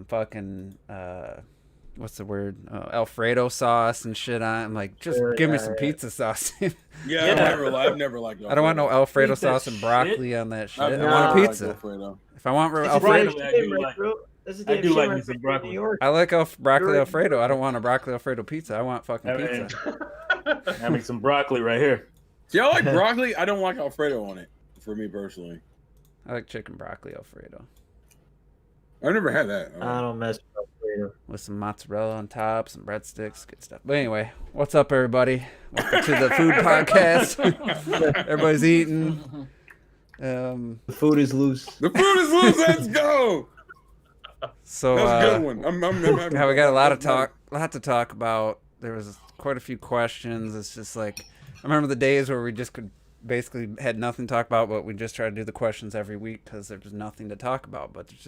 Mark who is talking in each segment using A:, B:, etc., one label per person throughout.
A: fucking what's the word? Alfredo sauce and shit on. I'm like, just give me some pizza sauce.
B: Yeah, I've never liked Alfredo.
A: I don't want no Alfredo
C: Eat that
A: sauce and broccoli on that shit. I
B: I've never
A: want a
B: liked
A: pizza.
B: Alfredo.
A: If I want
C: It's
A: Alfredo,
C: I do like me some broccoli.
A: I like broccoli Alfredo. I don't want a broccoli Alfredo pizza. I want fucking pizza.
C: I mean, some broccoli right here.
B: See, I like broccoli. I don't like Alfredo on it, for me personally.
A: I like chicken broccoli Alfredo.
B: I've never had that.
D: I don't mess with Alfredo.
A: With some mozzarella on top, some breadsticks, good stuff. But anyway, what's up, everybody? Welcome to the food podcast. Everybody's eating.
D: The food is loose.
B: The food is loose. Let's go.
A: So
B: that's a good one.
A: We got a lot to talk about. There was quite a few questions. It's just like I remember the days where we just could basically had nothing to talk about, but we just try to do the questions every week because there was nothing to talk about. But there's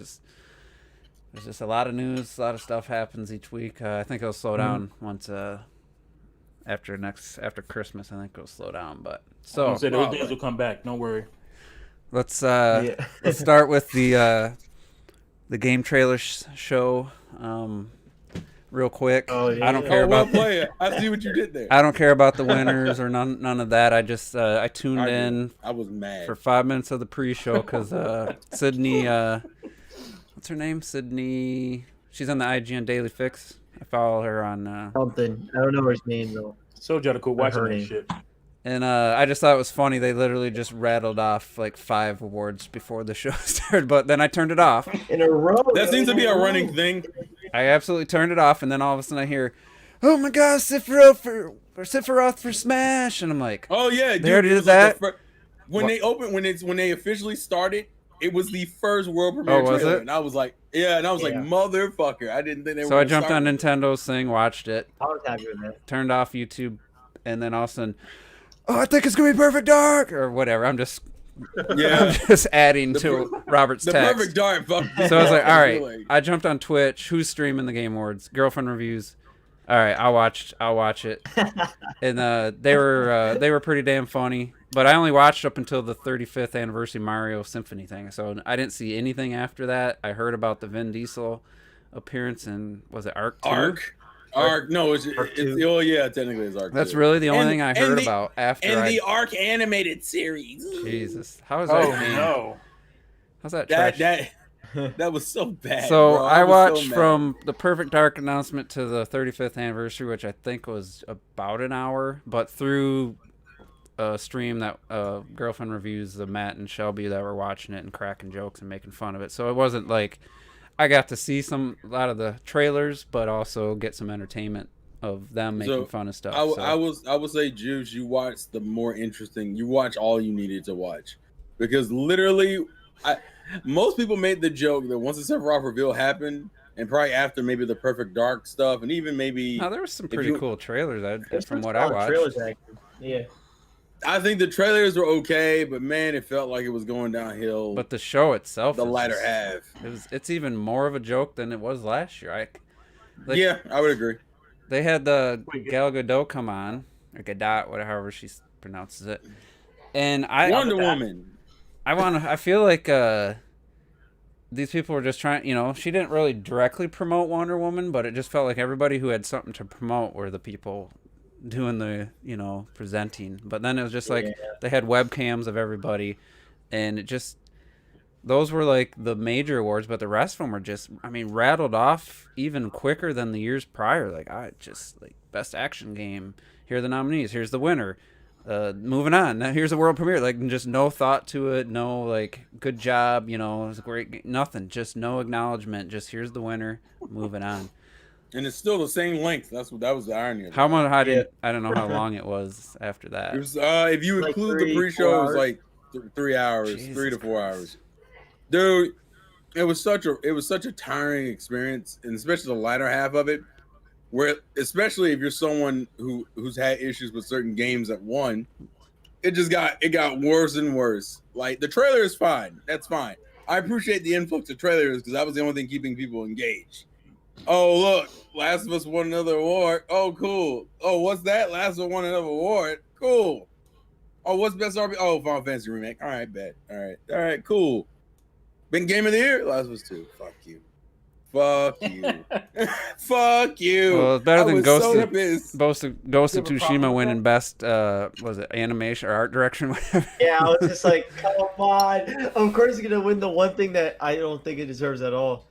A: just a lot of news, a lot of stuff happens each week. I think it'll slow down once after Christmas. I think it'll slow down. But so
C: those days will come back. Don't worry.
A: Let's start with the game trailer show. Real quick.
D: Oh, yeah.
A: I don't care about.
B: Play it. I see what you did there.
A: I don't care about the winners or none of that. I just I tuned in.
B: I was mad
A: for 5 minutes of the pre-show because Sydney, what's her name? Sydney. She's on the IGN Daily Fix. I follow her on
D: something. I don't know her name though.
C: So cool watching that shit.
A: And I just thought it was funny. They literally just rattled off like 5 awards before the show started, but then I turned it off.
D: In a row.
B: That seems to be a running thing.
A: I absolutely turned it off, and then all of a sudden I hear, "Oh my God, Sephiroth for Smash!" And I'm like,
B: "Oh yeah,
A: they already did that."
B: When they officially started, it was the first world premiere trailer, and I was like, motherfucker! I didn't think they were.
A: So I jumped on Nintendo's thing, watched it,
D: I was happy with that.
A: Turned off YouTube, and then all of a sudden, "Oh, I think it's gonna be Perfect Dark," or whatever. I'm just adding to Robert's text.
B: The Perfect Dark.
A: So I was like, all right. I jumped on Twitch. Who's streaming the Game Awards? Girlfriend Reviews. All right, I'll watch it. And they were pretty damn funny. But I only watched up until the 35th anniversary Mario Symphony thing. So I didn't see anything after that. I heard about the Vin Diesel appearance in, was it Arc 2?
B: Arc, no, technically it's Arc.
A: That's really the only thing I heard about after
B: the Arc animated series.
A: Jesus, how is that?
C: Oh no,
A: how's that trash?
B: That was so bad.
A: So
B: bro.
A: I watched from the Perfect Dark announcement to the 35th anniversary, which I think was about an hour, but through a stream that Girlfriend Reviews, the Matt and Shelby that were watching it and cracking jokes and making fun of it. So it wasn't like I got to see a lot of the trailers, but also get some entertainment of them making fun of stuff.
B: I would say, Juice, you watched the more interesting. You watch all you needed to watch, because literally, most people made the joke that once the Sephiroth reveal happened, and probably after maybe the Perfect Dark stuff, and even maybe
A: there was some pretty cool trailers from what I watched.
D: Trailers, yeah.
B: I think the trailers were okay, but man, it felt like it was going downhill.
A: But the show itself,
B: the latter half,
A: it's even more of a joke than it was last year.
B: Yeah, I would agree.
A: They had the Gal Gadot come on, or Gadot, whatever she pronounces it, and
B: Wonder Woman.
A: I feel like these people were just trying. She didn't really directly promote Wonder Woman, but it just felt like everybody who had something to promote were the people doing the presenting. But then it was just like they had webcams of everybody, and it just those were like the major awards, but the rest of them were just rattled off even quicker than the years prior. Like best action game, here are the nominees, here's the winner, moving on, now here's the world premiere. Like, just no thought to it, no like good job, it was a great, nothing, just no acknowledgement, just here's the winner, moving on.
B: And it's still the same length. That was the irony of it.
A: I don't know how long it was after that.
B: It was, if you include the pre-show, it was like 3 hours,
A: Jesus
B: 3 to 4
A: Christ.
B: hours. Dude, it was such a tiring experience, and especially the latter half of it, where especially if you're someone who's had issues with certain games that won, it got worse and worse. Like, the trailer is fine. That's fine. I appreciate the influx of trailers because that was the only thing keeping people engaged. Oh, look, Last of Us won another award. Oh, cool. Oh, what's that? Last of Us won another award. Cool. Oh, what's best RPG? Oh, Final Fantasy Remake. All right, bet. All right, cool. Been Game of the Year? Last of Us 2. Fuck you. Fuck you. Fuck you.
A: Well, it's better
B: I
A: than
B: was
A: Ghost
B: so
A: of-
B: pissed.
A: Ghost of
C: You have a
A: Tsushima
C: problem with
A: winning
C: that?
A: best was it animation or art direction, whatever.
D: Yeah, I was just like, come on. Of course, he's gonna win the one thing that I don't think it deserves at all.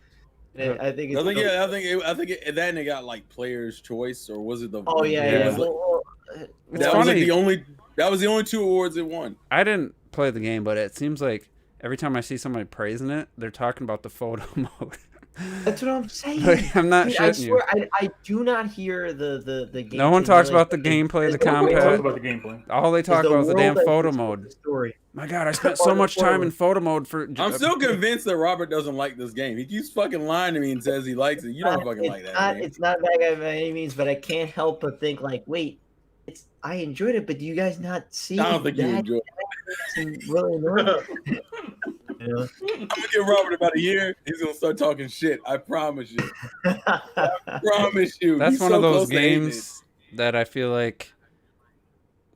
D: And I think it's.
B: I think then it got like player's choice, or was it the?
D: Oh yeah,
A: Yeah.
D: yeah.
B: Was like,
A: It's
B: that was like
A: funny.
B: the only. That was the only 2 awards it won.
A: I didn't play the game, but it seems like every time I see somebody praising it, they're talking about the photo mode.
D: That's what I'm saying.
A: Like, I'm not
D: Dude,
A: shitting
D: I
A: you.
D: swear, I do not hear the game.
A: No one talks about the gameplay, the
C: Nobody
A: combat.
C: talks about the gameplay.
A: All they talk about is the damn photo mode.
D: Story.
A: My God, I spent so much time in photo mode for.
B: I'm still convinced that Robert doesn't like this game. He keeps fucking lying to me and says he likes it. You don't fucking like that game.
D: It's not bad by any means, but I can't help but think like, wait, I enjoyed it, but do you guys not see?
B: I don't think you enjoy it.
D: It's really annoying. You know?
B: I'm gonna give Robert about a year. He's gonna start talking shit. I promise you. I promise you.
A: That's
B: He's
A: one
B: so
A: of those
B: close to hating
A: games that I feel like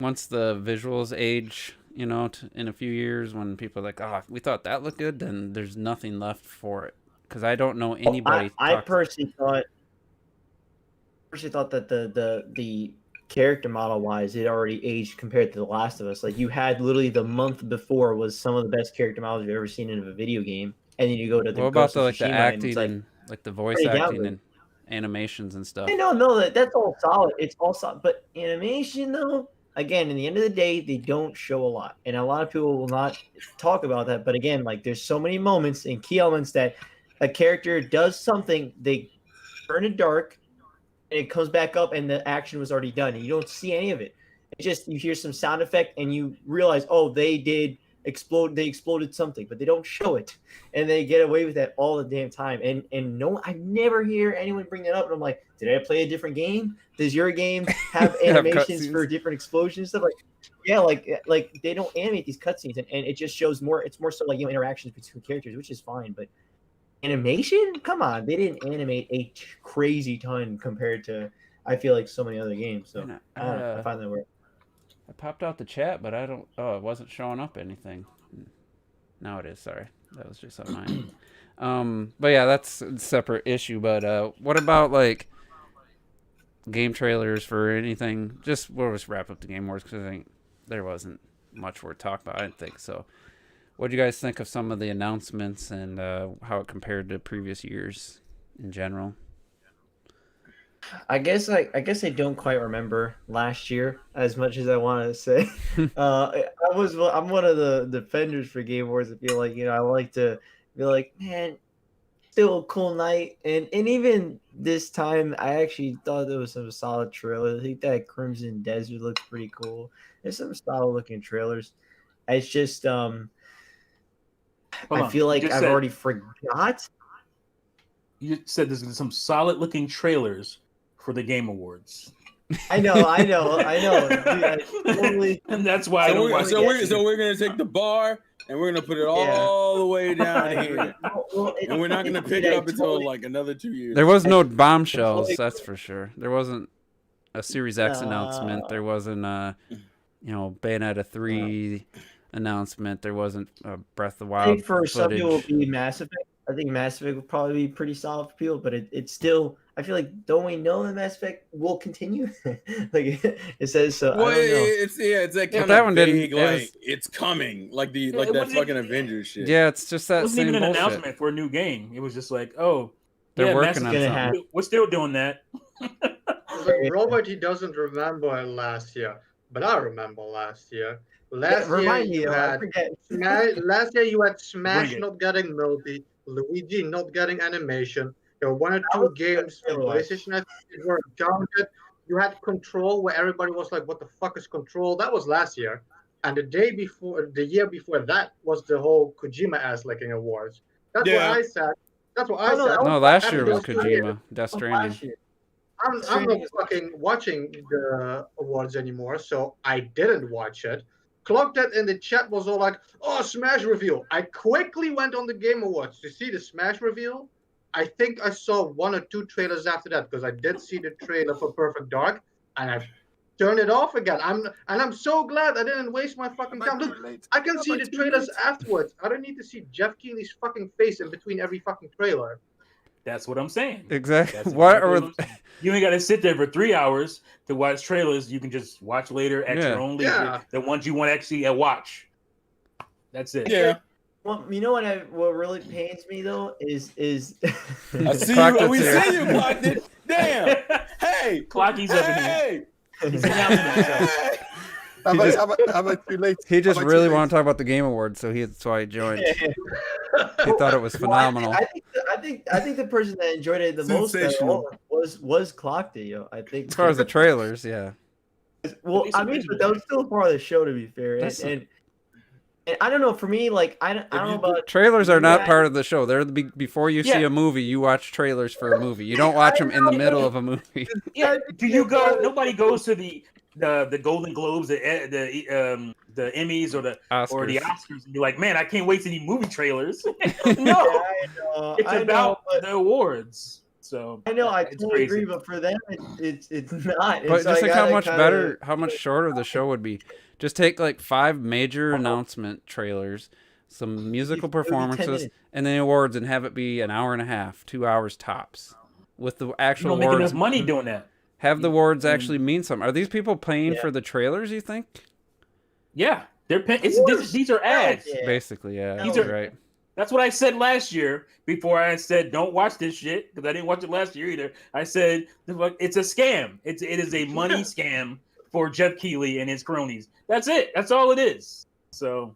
A: once the visuals age, you know, in a few years, when people are like, "Oh, we thought that looked good," then there's nothing left for it. Because I don't know anybody.
D: I personally thought that the character model wise it already aged compared to The Last of Us. Like you had literally the month before was some of the best character models you've ever seen in a video game, and then you go to the
A: What about
D: Ghost of
A: the
D: Tsushima,
A: acting
D: and
A: and like the voice
D: pretty
A: acting
D: downward.
A: and animations and stuff?
D: I no, that's all solid. It's all solid, but animation though. Again, in the end of the day, they don't show a lot, and a lot of people will not talk about that. But again, like there's so many moments and key elements that a character does something, they turn it dark, and it comes back up, and the action was already done, and you don't see any of it. It's just you hear some sound effect, and you realize, oh, they did explode. They exploded something, but they don't show it, and they get away with that all the damn time. And no, I never hear anyone bring that up. And I'm like, did I play a different game? Does your game have animations for different explosions and stuff? Like, yeah, like they don't animate these cutscenes, and it just shows more. It's more so like interactions between characters, which is fine, but animation, come on, they didn't animate a crazy ton compared to I feel like so many other games. So I find that weird.
A: I popped out the chat, but I don't. Oh, it wasn't showing up anything. Now it is. Sorry, that was just on mine. But yeah, that's a separate issue. But what about like game trailers for anything? We'll just wrap up the Game Wars because I think there wasn't much worth talking about. I didn't think so. What do you guys think of some of the announcements and how it compared to previous years in general?
D: I guess I don't quite remember last year as much as I wanted to say. I'm one of the defenders for Game Wars. I feel like I like to be like, man, still a cool night, and even this time I actually thought there was some solid trailers. I think that Crimson Desert looks pretty cool. There's some solid looking trailers. It's just I feel like I've already forgot.
C: You said there's some solid looking trailers for the Game Awards.
D: I know. Dude, totally.
C: And that's why
B: we're gonna take the bar and we're gonna put it all the way down here, and we're not gonna pick it up until like another 2 years.
A: There was no bombshells, that's for sure. There wasn't a Series X announcement. There wasn't a Bayonetta 3 announcement. There wasn't a Breath of the Wild.
D: I think for
A: footage.
D: some people, it will be Mass Effect. I think Mass Effect would probably be pretty solid for people, but it's still. I feel like don't we know that Mass Effect will continue? Like it says so.
B: Well,
D: I don't know.
B: it's that kind
A: that
B: of
A: one
B: vague,
A: didn't.
B: like it's coming, like that fucking Avengers shit.
A: Yeah, it's just that
C: it wasn't
A: same
C: even an
A: bullshit.
C: announcement for a new game. It was just like, oh,
A: They're
C: yeah,
A: working
C: Mass
A: on
C: Effect,
A: something.
C: we're still doing that.
E: Like Robert, he doesn't remember last year, but I remember last year.
D: Remind me. I forget.
E: Last year you had Smash
C: Bring it.
E: not getting multi, Luigi not getting animation. There were 1 or 2 games for PlayStation that were counted. You had Control, where everybody was like, "What the fuck is Control?" That was last year, and the year before that was the whole Kojima ass licking awards. That's what I said. That's what I said.
A: No, last year
E: After
A: was
E: those 2 years,
A: Kojima, Death Stranding.
E: I'm not fucking watching the awards anymore, so I didn't watch it. Clock that in the chat was all like, "Oh, Smash reveal." I quickly went on the Game Awards to see the Smash reveal. I think I saw 1 or 2 trailers after that because I did see the trailer for Perfect Dark, and I turned it off again. I'm so glad I didn't waste my fucking time. Look, I can see the trailers afterwards. I don't need to see Jeff Keighley's fucking face in between every fucking trailer.
C: That's what I'm saying.
A: Exactly.
C: That's
A: What
C: exactly
A: are
C: what I'm saying. You ain't got to sit there for 3 hours to watch trailers. You can just watch later at your own leisure.
E: Yeah.
C: The ones you want to actually watch. That's it.
B: Yeah.
D: Well, you know what really pains me though is
B: I see
A: Clocked
B: you.
A: it
B: We
A: too.
B: see you, clocked it. Damn. Hey.
C: Clocky's up in here.
B: Hey.
C: He's announcing himself.
B: Hey.
F: How about too late?
A: He just
F: How about
A: really
F: too late?
A: wanted to talk about the Game Awards, so that's why he joined. He thought it was
D: Well, I
A: phenomenal.
D: think the person that enjoyed it the most out of all was Clocked It, yo. I think
A: As far as the trailers, yeah.
D: well, I mean, but that was still part of the show, to be fair. And I don't know. For me, like I don't know about
A: Trailers are not
D: Yeah.
A: part of the show. They're before you see
C: Yeah.
A: a movie, you watch trailers for a movie. You don't watch them in the middle of a movie.
C: Yeah. Do you go? Nobody goes to the Golden Globes, the Emmys, or the Oscars, and be like, man, I can't wait to see movie trailers. No,
D: I know,
C: it's about the awards. So
D: I know, I
C: it's
D: totally
C: crazy.
D: agree, but for them, it's not.
A: But
D: So
A: just
D: I
A: think how
D: gotta
A: much
D: kinda-
A: better, how much shorter the show would be. Just take like 5 major announcement trailers, some musical
D: It would be 10
A: performances,
D: minutes.
A: and then awards, and have it be an hour and a half, 2 hours tops, with the
C: You
A: actual
C: don't make
A: awards.
C: enough money doing that.
A: Have the awards actually mean something? Are these people paying
D: Yeah.
A: for the trailers? You think?
C: Yeah, they're paying. These are ads.
D: Yeah.
A: Basically, yeah.
C: These
A: You're
C: are-
A: right.
C: That's what I said last year before I said don't watch this shit, because I didn't watch it last year either. I said it's a scam. It is a money scam for Jeff Keighley and his cronies. That's it. That's all it is. So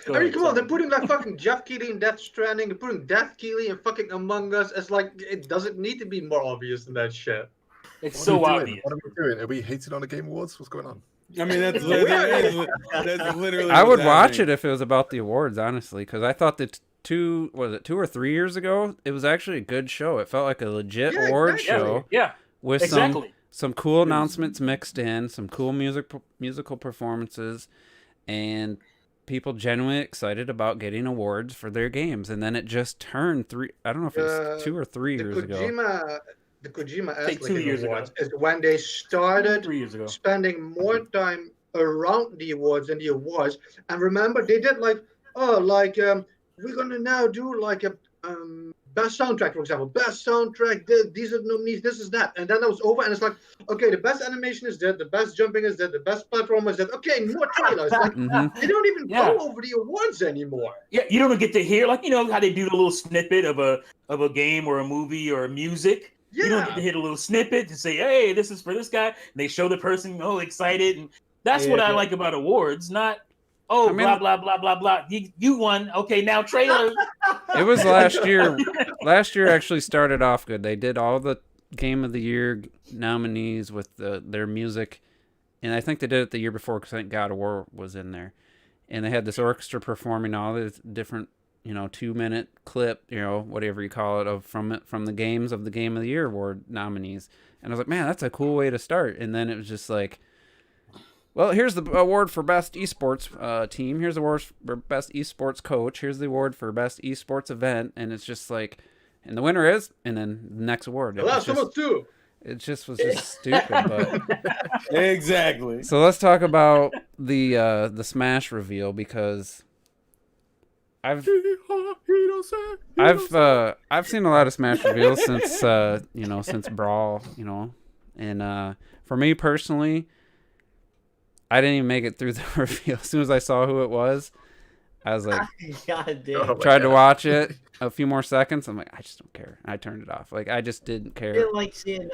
C: go
E: I mean,
C: ahead,
E: come on,
C: sorry.
E: they're putting like fucking Jeff Keighley in Death Stranding. They're putting Death Keighley in fucking Among Us. It's like it doesn't need to be more obvious than that shit.
C: It's
F: What
C: so
F: are we doing?
C: obvious.
F: What are we doing? Are we hating on the Game Awards? What's going on?
B: I mean, that's literally
A: I would
B: what's
A: watch
B: happening.
A: it if it was about the awards, honestly, because I thought that 2 or 3 years ago, it was actually a good show. It felt like a legit
E: Yeah,
A: award
E: exactly.
A: show
C: Yeah,
A: with
C: exactly.
A: some cool announcements mixed in, some cool musical performances, and people genuinely excited about getting awards for their games. And then it just turned 3. I don't know if it was 2 or 3
E: The
A: years ago.
E: Kojima
C: Take 2
E: Aspect
C: years ago.
E: Awards is when they started
C: 3 years ago.
E: spending more time around the awards than the awards. And remember, they did we're gonna now do like a best soundtrack, for example. Best soundtrack, these are the nominees, this is that. And then that was over, and it's like, okay, the best animation is that, the best jumping is that, the best platform is that. Okay, more trailers. Like
A: Mhm.
E: they don't even
C: Yeah.
E: go over the awards anymore.
C: Yeah, you don't get to hear, like, you know how they do the little snippet of a game or a movie or music. You don't get to hit a little snippet to say, hey, this is for this guy. And they show the person excited, and that's what I
E: Yeah.
C: like about awards. Not
A: I mean-
C: blah blah blah blah blah. You won. Okay, now trailers.
A: It was last year. Last year actually started off good. They did all the Game of the Year nominees with their music, and I think they did it the year before because I think God of War was in there, and they had this orchestra performing all these different, 2-minute clip, whatever you call it, from the games of the Game of the Year award nominees, and I was like, man, that's a cool way to start. And then it was just like, well, here's the award for best esports team. Here's the award for best esports coach. Here's the award for best esports event. And it's just like, and the winner is, and then the next award. It was just stupid. But
B: Exactly.
A: so let's talk about the Smash reveal, because I've seen a lot of Smash reveals since Brawl, and for me personally, I didn't even make it through the reveal. As soon as I saw who it was, I was like,
D: God damn.
F: Oh my
A: tried to
F: God.
A: watch it a few more seconds. I'm like, I just don't care. I turned it off. Like, I just didn't
D: I
A: care.
D: feel like seeing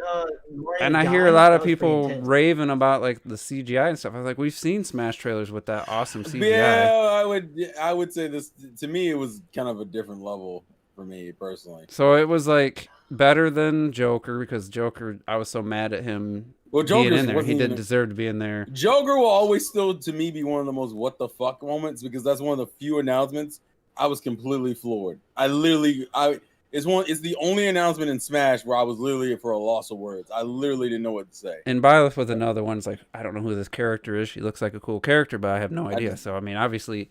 D: Mario
A: And I
D: die.
A: hear a lot
D: That
A: of
D: was pretty
A: people
D: intense.
A: raving about like the CGI and stuff. I was like, we've seen Smash trailers with that awesome CGI.
B: Yeah, I would say this, to me, it was kind of a different level for me personally.
A: So it was like better than Joker, because Joker, I was so mad at him
B: Well,
A: being
B: Joker's
A: in there. He
B: wasn't
A: didn't
B: even-
A: deserve to be in there.
B: Joker will always still, to me, be one of the most what the fuck moments, because that's one of the few announcements I was completely floored. It's the only announcement in Smash where I was literally for a loss of words. I literally didn't know what to say.
A: And Byleth with another one. It's like, I don't know who this character is. She looks like a cool character, but I have no idea. So I mean, obviously,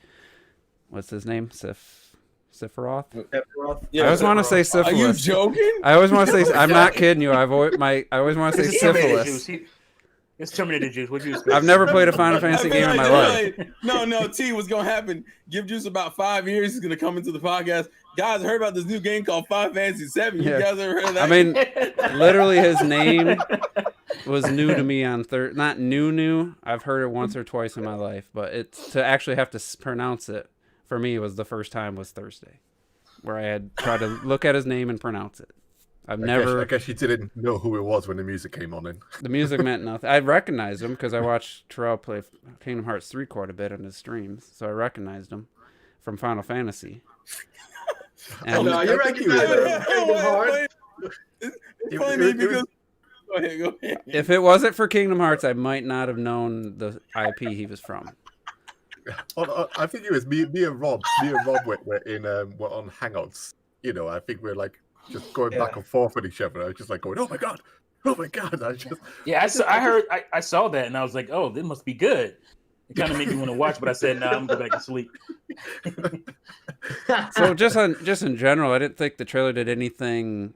A: what's his name? Sephiroth.
B: Yeah,
A: I always want to say
B: Are you
A: syphilis.
B: joking?
A: I always want to say. I'm not kidding you. I always want to say
C: It's Terminator
A: syphilis.
C: juice. It's Terminator juice. What you expect?
A: I've never played a Final
B: I
A: Fantasy
B: feel
A: game in
B: like
A: my
B: they're
A: life.
B: like, no, T, what's gonna happen? Give Juice about 5 years. He's gonna come into the podcast. guys, heard about this new game called Final Fantasy VII. You
A: Yeah.
B: guys ever heard of that?
A: I mean, literally, his name was new to me on not new. I've heard it once or twice in my life, but it's to actually have to pronounce it for me was the first time was Thursday, where I had tried to look at his name and pronounce it. I
F: guess you didn't know who it was when the music came on. In
A: the music meant nothing. I recognized him because I watched Terrell play Kingdom Hearts 3 quite a bit on his streams, so I recognized him from Final Fantasy.
E: Oh, no, you recognize Kingdom Hearts.
B: It's funny because go ahead.
A: If it wasn't for Kingdom Hearts, I might not have known the IP he was from.
F: I think it was me and Rob. Were on Hangouts. You know, I think we're like just going back and forth with each other. I was just like going, oh my god.
C: I saw that and I was like, oh, this must be good. It kind of made me want to watch, but I said, nah, I'm gonna go back to sleep.
A: So just in general, I didn't think the trailer did anything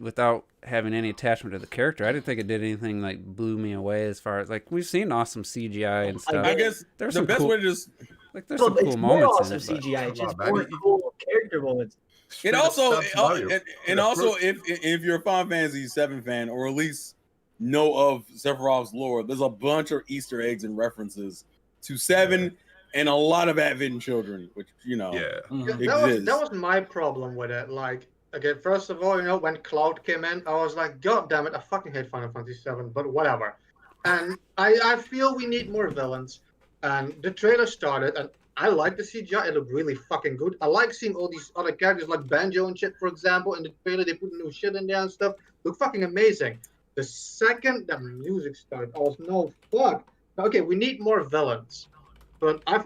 A: without having any attachment to the character. I didn't think it did anything like blew me away as far as like we've seen awesome CGI and stuff.
B: I guess
A: there's
B: the
A: some
B: best
A: cool,
B: way to just
A: like there's some cool moments
D: awesome
A: in it.
D: CGI,
A: But...
D: just more cool character moments.
B: It also if you're a Final Fantasy VII fan, or at least know of Sephiroth's lore, there's a bunch of Easter eggs and references to 7 and a lot of Advent children, which exists.
E: That was my problem with it. Like, okay, first of all, when Cloud came in, I was like, God damn it, I fucking hate Final Fantasy VII, but whatever. And I feel we need more villains. And the trailer started, and I like the CGI. It looked really fucking good. I like seeing all these other characters like Banjo and shit, for example. In the trailer, they put new shit in there and stuff. Look fucking amazing. The second the music started, I was no fuck. Okay, we need more villains. But I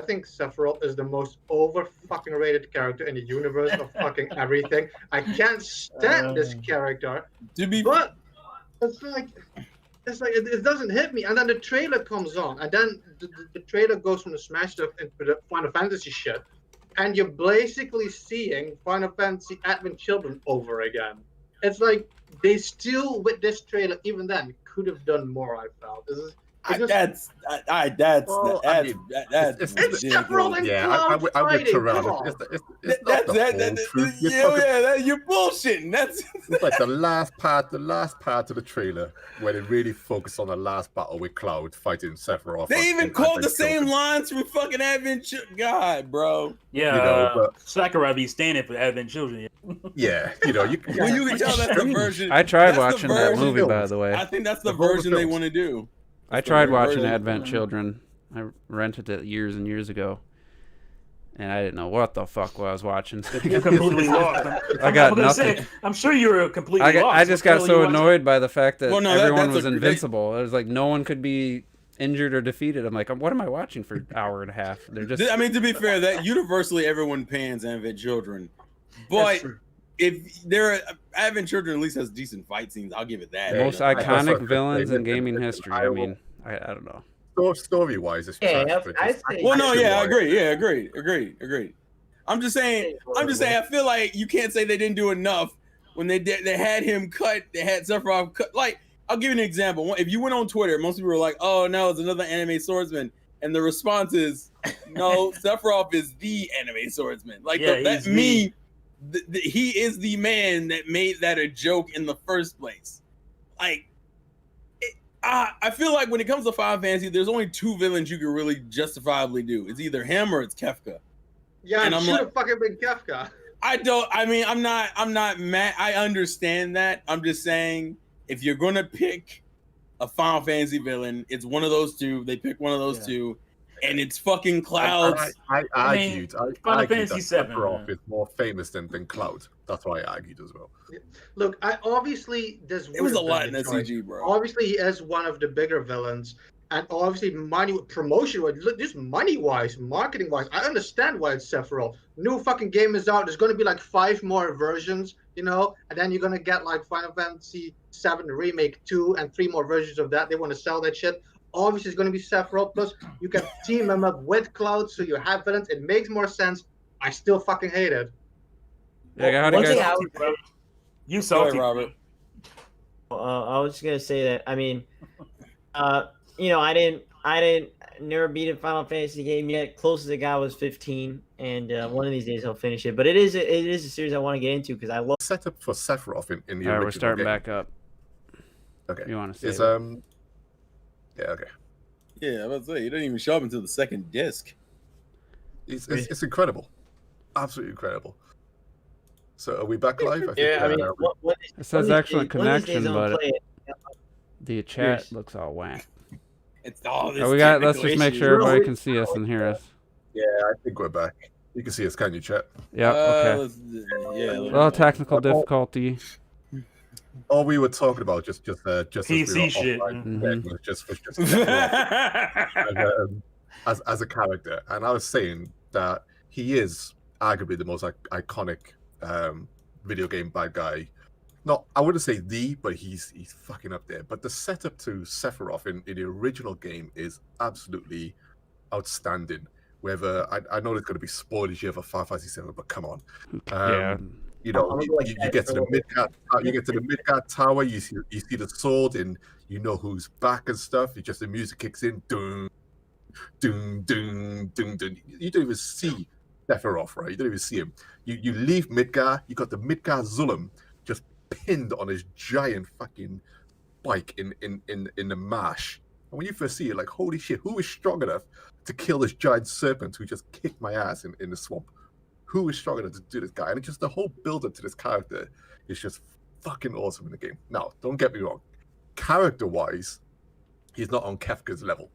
E: think Sephiroth is the most over fucking rated character in the universe of fucking everything. I can't stand this character. But it's like it doesn't hit me. And then the trailer comes on, and then the trailer goes from the Smash stuff into the Final Fantasy shit, and you're basically seeing Final Fantasy Advent Children over again. It's like they still, with this trailer, even then, could have done more. I felt
B: that's
E: Sephiroth and
F: I'm with Terrell.
B: You're bullshitting.
F: It's like the last part of the trailer where they really focus on the last battle with Cloud fighting Sephiroth.
B: They even quote the same lines from fucking Advent Children. God, bro.
C: Yeah, Sakurai be standing for Advent Children.
F: Yeah, you can
B: tell that's the version.
A: I tried watching that movie, by the way.
B: I think that's the version they want to do.
A: I tried watching Advent Children. I rented it years and years ago, and I didn't know what the fuck I was watching.
C: You're completely lost.
A: I got nothing.
C: I'm sure you were completely lost.
A: I just got so annoyed by the fact that everyone was
B: that's
A: invincible. It was like no one could be injured or defeated. I'm like, what am I watching for an hour and a half? They're just.
B: I mean, to be fair, that universally everyone pans Advent Children, but if there Advent Children at least has decent fight scenes, I'll give it that.
A: Most iconic villains in gaming history. I mean, I don't know.
F: Story wise, it's
B: I agree. Yeah, agreed. I'm just saying. I feel like you can't say they didn't do enough when they had him cut. They had Sephiroth cut. Like, I'll give you an example. If you went on Twitter, most people were like, "Oh no, it's another anime swordsman," and the response is, "No, Sephiroth is the anime swordsman." Like that's me. He is the man that made that a joke in the first place. Like, I feel like when it comes to Final Fantasy, there's only 2 villains you can really justifiably do. It's either him or it's Kefka.
E: Yeah, and it should have fucking been Kefka.
B: I'm not mad. I understand that. I'm just saying, if you're gonna pick a Final Fantasy villain, it's one of those 2. They pick one of those 2. And it's fucking Cloud.
F: I argued that Sephiroth is more famous than Cloud. That's why I argued as well.
E: Look, it was
B: a lot in that CG, bro.
E: Obviously, he is one of the bigger villains, and obviously, promotion-wise, just money-wise, marketing-wise, I understand why it's Sephiroth. New fucking game is out. There's going to be like 5 more versions, and then you're going to get like Final Fantasy VII Remake 2 and 3 more versions of that. They want to sell that shit. Obviously, it's going to be Sephiroth. Plus, you can team him up with Cloud, so you have villains. It makes more sense. I still fucking hate it.
A: Yeah, how do you guys?
C: You saw it,
B: Robert.
D: I was just gonna say that. I mean, I didn't never beat a Final Fantasy game yet. Closest I got was 15. and one of these days I'll finish it. But it is a series I want to get into because I love.
F: Setup for Sephiroth in the
A: All right,
F: original
A: we're starting
F: game.
A: back up.
F: Okay.
A: You want to say?
F: Is yeah, okay.
B: Yeah, I was about to say, he didn't even show up until the second disc.
F: It's incredible, absolutely incredible. So are we back live? I think,
D: Yeah, I mean,
A: It says excellent connection, but
D: play it.
A: the chat
D: Yes.
A: looks all whack.
B: It's all this.
A: Oh, let's
B: technical
A: just make
B: issues.
A: sure everybody can see us and hear us.
F: Yeah, I think we're back. You can see us, can you, chat?
A: Yep. Okay. Well, technical difficulty.
F: All we were talking about just as we were
C: PC shit.
F: offline,
A: Mhm.
F: was just Sephiroth as a character, and I was saying that he is arguably the most iconic video game bad guy. Not, I wouldn't say but he's fucking up there. But the setup to Sephiroth in the original game is absolutely outstanding. Whether I know there's going to be spoilers here for Final Fantasy 7, but come on,
A: Yeah.
F: you know,
D: I'm gonna
F: you,
D: go like
F: you
D: that
F: get to
D: for a
F: the
D: little
F: Midgard, you get to the Midgard Tower, you see the sword, and you know who's back and stuff. You just the music kicks in, doom, doom, doom, doom, doom. You don't even see Sephiroth, right? You don't even see him. You leave Midgard, you got the Midgard Zulum just pinned on his giant fucking bike in the marsh. And when you first see it, like, holy shit, who is strong enough to kill this giant serpent who just kicked my ass in the swamp? Who is strong enough to do this guy? And it's just the whole build-up to this character is just fucking awesome in the game. Now, don't get me wrong. Character-wise, he's not on Kefka's level.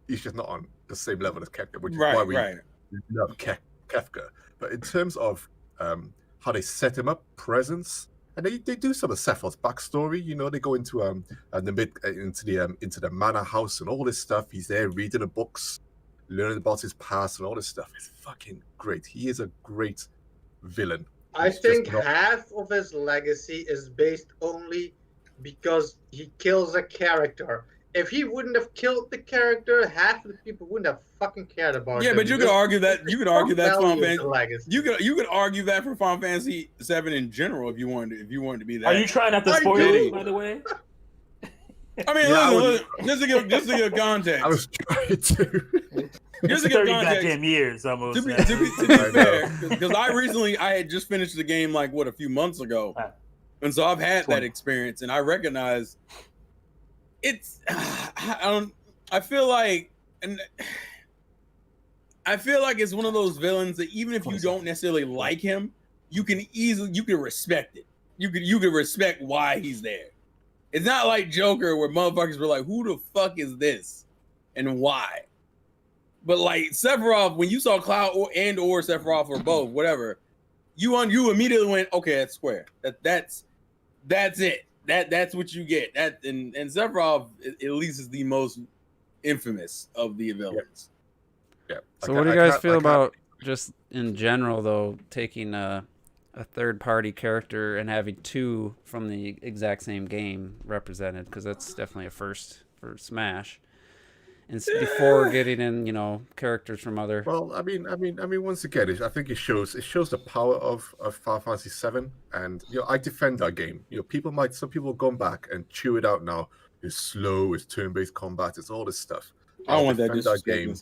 F: He's just not on the same level as Kefka, which is why we love Kefka. But in terms of how they set him up, presence, and they do some of Sephiroth's backstory. You know, they go into the manor house and all this stuff. He's there reading the books, learning about his past and all this stuff. It's fucking great. He is a great villain.
E: I
F: He's
E: think
F: just not-
E: half of his legacy is based only because he kills a character. If he wouldn't have killed the character, half of the people wouldn't have fucking cared about
B: Yeah,
E: him.
B: but you could argue that. You could argue that's Final
E: Value is
B: Fantasy.
E: the legacy.
B: You could argue that for Final Fantasy 7 in general if you wanted to be that.
C: Are you trying not to
B: I
C: spoil
B: did
C: it,
B: it.
C: by the way?
B: I mean,
F: Yeah,
B: listen, just to give context.
F: I was trying to.
B: Just to give
C: 30
B: context.
C: goddamn years almost.
B: To be
F: I
B: fair, because I had just finished the game like a few months ago, and so I've had that experience, and I recognize it's. I feel like it's one of those villains that even if you don't necessarily like him, you can respect it. You could respect why he's there. It's not like Joker where motherfuckers were like, "Who the fuck is this, and why?" But like Sephiroth, when you saw Cloud or Sephiroth or both, whatever, you immediately went, "Okay, that's square. That's it. That's what you get." That and Sephiroth at least is the most infamous of the villains.
F: Yeah.
A: So what do you guys feel about just in general though, taking a third party character and having two from the exact same game represented? Because that's definitely a first for Smash. And before getting in, characters from other.
F: Well, I mean, once again, I think it shows the power of Final Fantasy 7, and I defend that game. Some people have gone back and chew it out now. It's slow, it's turn-based combat, it's all this stuff.
B: I don't want that
F: game.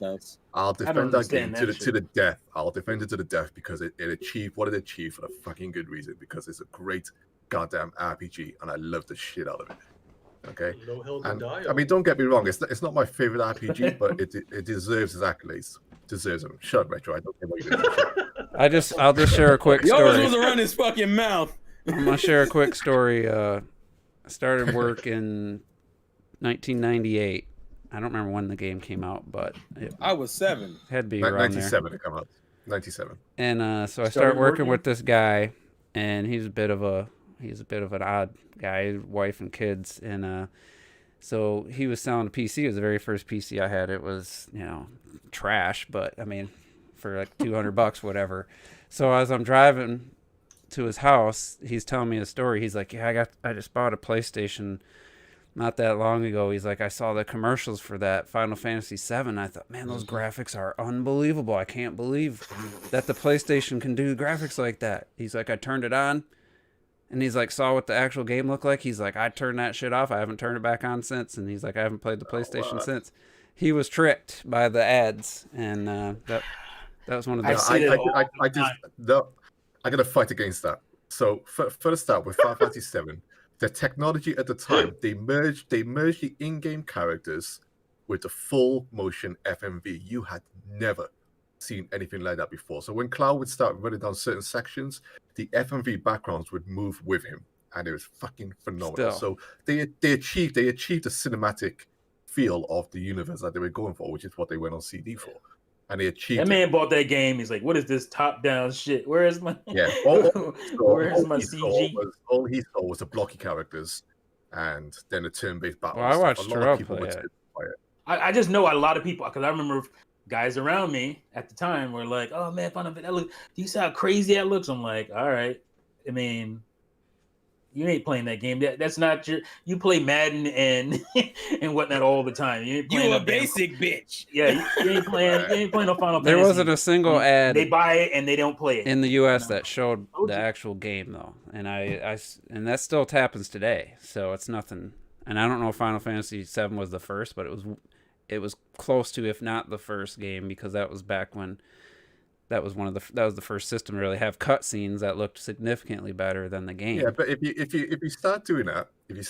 F: I'll defend that game to the death. I'll defend it to the death because it achieved what it achieved for a fucking good reason. Because it's a great goddamn RPG, and I love the shit out of it. Okay, and, I mean, don't get me wrong. It's not my favorite RPG, but it deserves its accolades. Deserves them. Shut up, Retro. I don't care what you're doing.
A: I'll just share a quick
B: He
A: story.
B: always wants to run his fucking mouth.
A: I'm gonna share a quick story. I started work in 1998. I don't remember when the game came out, but
B: I was 7.
A: Had to be around
F: 97 to come out. 97.
A: And so I started working with this guy, and he's a bit of an odd guy, wife and kids, and so he was selling a PC. It was the very first PC I had. It was trash, but I mean, for like $200, whatever. So as I'm driving to his house, he's telling me a story. He's like, "Yeah, I just bought a PlayStation not that long ago." He's like, "I saw the commercials for that Final Fantasy 7. I thought, man, those graphics are unbelievable. I can't believe that the PlayStation can do graphics like that." He's like, "I turned it on." And he's like, saw what the actual game looked like. He's like, "I turned that shit off. I haven't turned it back on since." And he's like, "I haven't played the PlayStation since." He was tricked by the ads, and that That was one of
C: I
A: the.
C: see that all
F: I just no, I'm gonna fight against that. So first up with Final Fantasy VII, the technology at the time they merged the in-game characters with the full motion FMV. You had never seen anything like that before. So when Cloud would start running down certain sections, the FMV backgrounds would move with him, and it was fucking phenomenal.
A: Still.
F: So they achieved a cinematic feel of the universe that they were going for, which is what they went on CD for, and they achieved
C: that
F: it.
C: man bought that game. He's like, "What is this top-down shit? Where is my
F: Yeah,
C: where's my CG?"
F: All he saw was the blocky characters, and then the turn-based battle.
A: Well, I watched Terrell play it.
C: I just know a lot of people, because I remember guys around me at the time were like, "Oh man, Final Fantasy, do you see how crazy that looks?" I'm like, "All right." I mean, you ain't playing that game. That's not your. You play Madden and and whatnot all the time. You ain't playing
G: You a basic bitch.
C: Yeah, you ain't playing. You ain't playing no Final
A: There
C: Fantasy.
A: wasn't a single ad
C: They buy it and they don't play it
A: in the U.S.
C: No.
A: that showed the actual game though, and and that still happens today. So it's nothing. And I don't know if Final Fantasy VII was the first, but it was close to, if not the first game, because that was back when that was the first system to really have cutscenes that looked significantly better than the game.
F: Yeah, but if you start doing that, you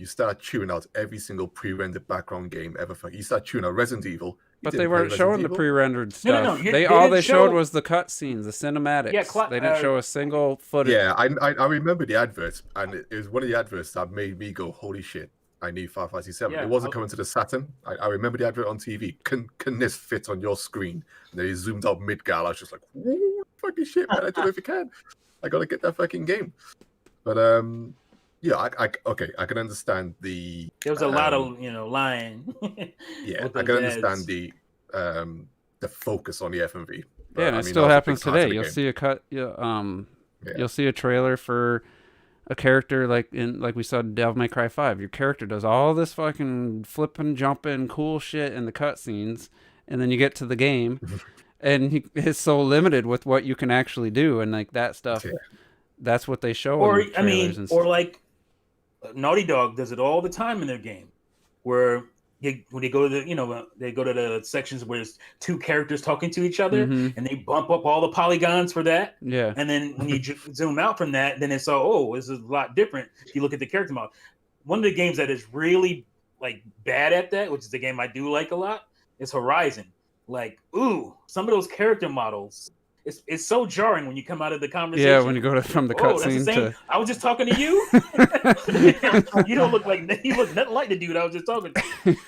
F: start chewing out every single pre-rendered background game ever. You start chewing out Resident Evil.
A: But they weren't showing the pre-rendered stuff.
C: No,
A: they all they showed was the cutscenes, the cinematics.
C: Yeah,
A: they didn't show a single footage.
F: Yeah, I remember the adverts, and it was one of the adverts that made me go, "Holy shit, I need Final Fantasy VII."
C: Yeah,
F: it wasn't coming to the Saturn. I remember the advert on TV. Can this fit on your screen? And they zoomed out Midgar. I was just like, "Ooh, fucking shit, man! I don't know if you can. I gotta get that fucking game." But yeah, I can understand the.
C: There was a lot of lying.
F: Yeah, I can understand the focus on the FMV. But,
A: Yeah, and it still happens today. You'll see you'll see a trailer for a character like we saw in Devil May Cry 5. Your character does all this fucking flipping, jumping, cool shit in the cutscenes, and then you get to the game, and it's so limited with what you can actually do, and like that stuff. Yeah. That's what they show.
C: Or
A: in the trailers and
C: or
A: stuff.
C: like Naughty Dog does it all the time in their game, where when they go to the sections where there's two characters talking to each other, and they bump up all the polygons for that.
A: Yeah.
C: And then when you zoom out from that, then it's this is a lot different. If you look at the character model, one of the games that is really like bad at that, which is the game I do like a lot, is Horizon. Like, some of those character models. It's so jarring when you come out of the conversation.
A: Yeah, when you go from the cutscene to.
C: I was just talking to you. You don't look like you look nothing like the dude I was just talking to.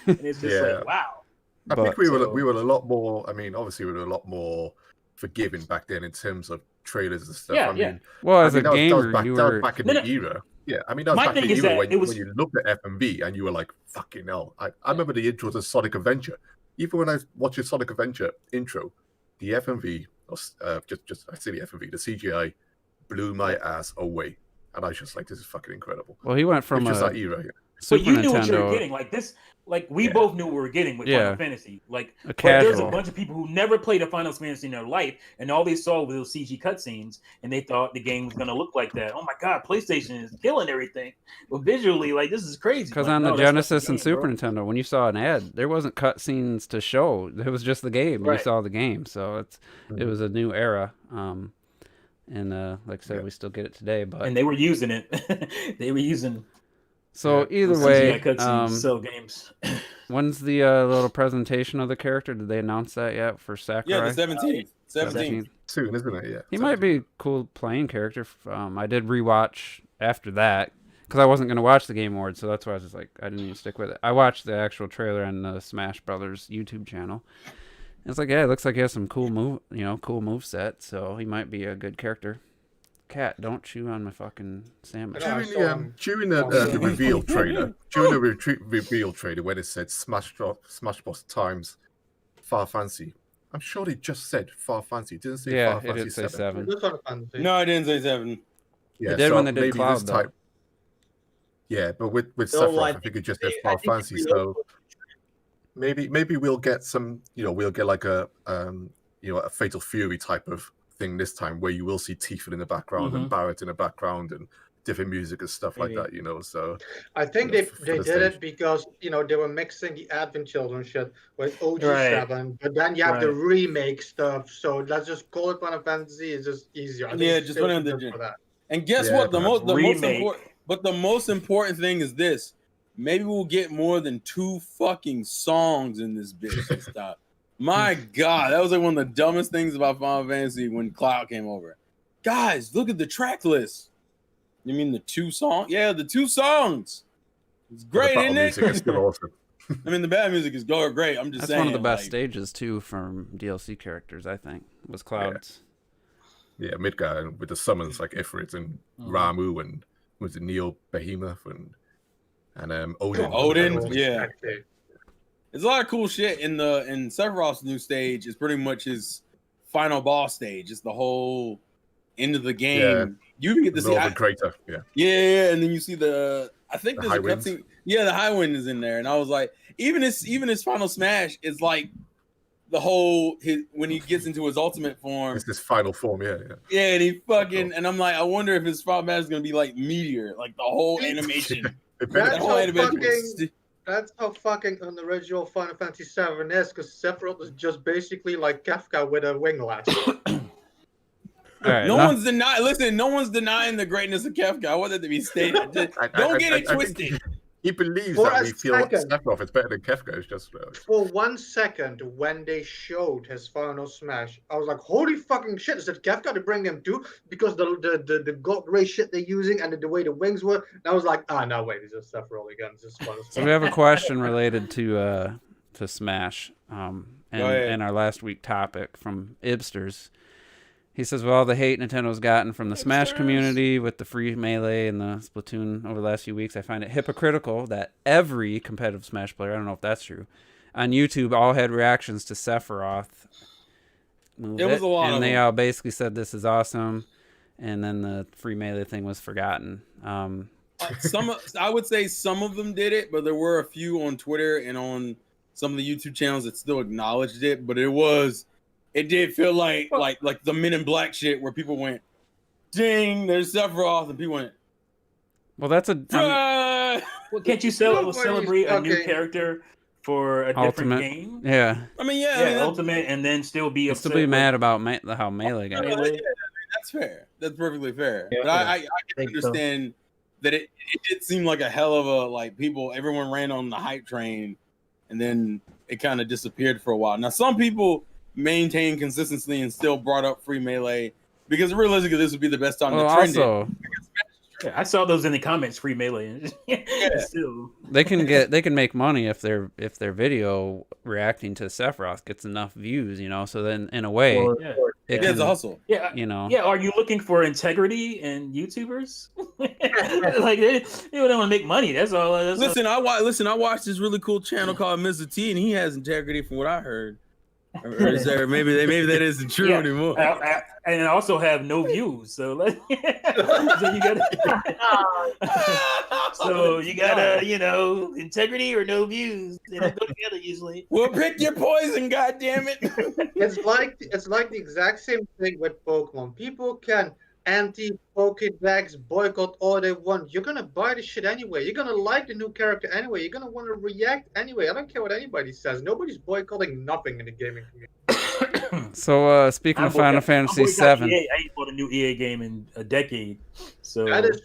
C: And it's just like, wow.
F: I think we were a lot more. I mean, obviously, we were a lot more forgiving back then in terms of trailers and stuff.
C: Yeah,
F: I mean,
A: well, as a gamer,
F: that was back in the era. Yeah, I mean, that was back in the era when you looked at FMV and you were like, "Fucking hell!" I remember the intro to Sonic Adventure. Even when I watched the Sonic Adventure intro, the FMV. Just I see the FMV, the CGI blew my ass away, and I was just like, "This is fucking incredible."
A: Well, he went from
F: just that era.
C: But you knew what you were getting, like this. Like we both knew what we were getting with Final Fantasy. Like, but there's a bunch of people who never played a Final Fantasy in their life, and all they saw was those CG cutscenes, and they thought the game was gonna look like that. Oh my god, PlayStation is killing everything. But visually, like this is crazy.
A: Because on the Genesis and Super Nintendo, when you saw an ad, there wasn't cutscenes to show. It was just the game. Right. You saw the game, so it was a new era. And like I said, we still get it today. But
C: and they were using it. They were using.
A: So either way,
C: sell games.
A: When's the little presentation of the character? Did they announce that yet for Sakurai?
B: Yeah, the 17th. 17th.
F: Soon, isn't it? Yeah.
A: He might be a cool playing character. I did rewatch after that because I wasn't going to watch the Game Awards, so that's why I was just like, I didn't even stick with it. I watched the actual trailer on the Smash Brothers YouTube channel. And it's like, yeah, it looks like he has some cool move set, so he might be a good character. Cat, don't chew on my fucking sandwich.
F: During the reveal trailer, reveal trailer when it said Smash Bros times Final Fantasy, I'm sure they just said Final Fantasy. It didn't say Final Fantasy
A: it did say 7.
B: No, I didn't say 7.
F: Yeah,
A: it did when they did Cloud, though. Yeah, but with Sephiroth, I think it just said Final Fantasy. So maybe we'll get some, we'll get like a Fatal Fury type of thing this time, where you will see Tifa in the background and Barrett in the background and
F: different music and stuff like
D: Maybe.
F: that, you know. So
E: I think
F: you know,
E: they
F: for the
E: did it
F: stage.
E: because they were mixing the Advent Children shit with
C: Right.
E: OG7, but then you have the
C: Right.
E: remake stuff. So let's just call it Final Fantasy. It's just easier. I think
B: Yeah,
E: it's
B: just put it on
E: just
B: the.
E: for that.
B: And guess
F: Yeah,
B: what? The
F: perhaps.
B: most
C: Remake.
B: important, but the most important thing is this: maybe we'll get more than 2 fucking songs in this bitch this time. My God, that was like one of the dumbest things about Final Fantasy when Cloud came over. Guys, look at the track list. You mean the 2 songs? Yeah, the 2 songs. It's
F: But the
B: great,
F: battle
B: isn't
F: music is
B: it?
F: still awesome.
B: I mean, the bad music is great. I'm just
A: That's
B: saying.
A: one of the best
B: like,
A: stages too from DLC characters. I think was Cloud's.
F: Yeah, Midgar with the summons like Ifrit and Ramu and was it Neo Behemoth and Odin.
B: Odin,
E: Oh,
B: yeah.
E: exactly.
B: There's a lot of cool shit in Sephiroth's new stage. Is pretty much his final boss stage. It's the whole end of the game.
F: Yeah.
B: You even get to see
F: Northern Crater. Yeah.
B: yeah, and then you see I think
F: The
B: there's
F: high
B: a
F: winds.
B: cutscene. Yeah, the high wind is in there, and I was like, even his final smash is like the whole when he gets into his ultimate form.
F: It's this final form, yeah.
B: Yeah, and he fucking and I'm like, I wonder if his final smash is gonna be like Meteor, like the whole animation.
F: It
B: That
E: That's
B: whole
E: how
B: animation
E: fucking
B: was
E: that's how fucking unoriginal Final Fantasy VII is, because Sephiroth is just basically like Kafka with a winglass.
A: All right,
B: no
A: now-
B: one's denying. Listen, no one's denying the greatness of Kefka. I want that to be stated. Don't get it
F: I think
B: twisted.
F: he believes
E: For
F: that
E: a
F: we feel
E: second.
F: Sephiroth is better than Kefka. It's just
E: For 1 second, when they showed his final smash, I was like, "Holy fucking shit! Is it Kafka to bring him too?" Because the god ray shit they're using and the way the wings were, and I was like, "Ah, no, wait, it's just Sephiroth again. It's just final
A: So
E: smash."
A: we have a question related to Smash, and our last week topic from Ibsters. He says, "With all the hate Nintendo's gotten from the Smash community with the free Melee and the Splatoon over the last few weeks, I find it hypocritical that every competitive Smash player, I don't know if that's true, on YouTube all had reactions to Sephiroth.
B: It was a lot
A: and
B: of
A: they
B: them.
A: all basically said this is awesome, and then the free Melee thing was forgotten."
B: I would say some of them did it, but there were a few on Twitter and on some of the YouTube channels that still acknowledged it. But it did feel like the Men in Black shit where people went, "Ding, there's Sephiroth," and people went,
A: Well, that's
B: "Ah!"
C: Well, can't you
E: Nobody's
C: celebrate a new
E: fucking-
C: character for a different
A: Ultimate.
C: game?
A: yeah.
B: I mean, yeah,
C: Yeah,
B: I mean,
C: Ultimate, and then still be
A: You
C: upset
A: still be
C: with-
A: mad about how Melee got.
C: Melee.
B: that's fair. That's perfectly fair.
D: Yeah.
B: But I can
D: think so.
B: understand that it did seem like a hell of a everyone ran on the hype train, and then it kind of disappeared for a while. Now some people maintained consistency and still brought up free Melee because realistically this would be the best time
A: Well,
B: to trend it.
A: also
C: Yeah, I saw those in the comments, free Melee. Still.
A: they can make money if their video reacting to Sephiroth gets enough views, So then in a way,
D: Or-
C: Yeah.
D: or-
A: it
B: Yeah, it's a
A: can,
B: hustle.
C: Yeah, Yeah, are you looking for integrity in YouTubers? Like they don't want to make money. That's all.
B: Listen, I watched this really cool channel called Mr. T, and he has integrity from what I heard. Or is there maybe that isn't true
C: Yeah.
B: anymore?
C: And also have no views. So, so you gotta, integrity or no views. They don't go together usually.
B: Well, pick your poison, goddammit.
E: It's like the exact same thing with Pokemon. People can anti-Pokédex boycott all they want. You're gonna buy the shit anyway. You're gonna like the new character anyway. You're gonna want to react anyway. I don't care what anybody says. Nobody's boycotting nothing in the gaming community.
A: So speaking of Final Fantasy VII,
C: I ain't bought a new EA game in a decade. So
E: That is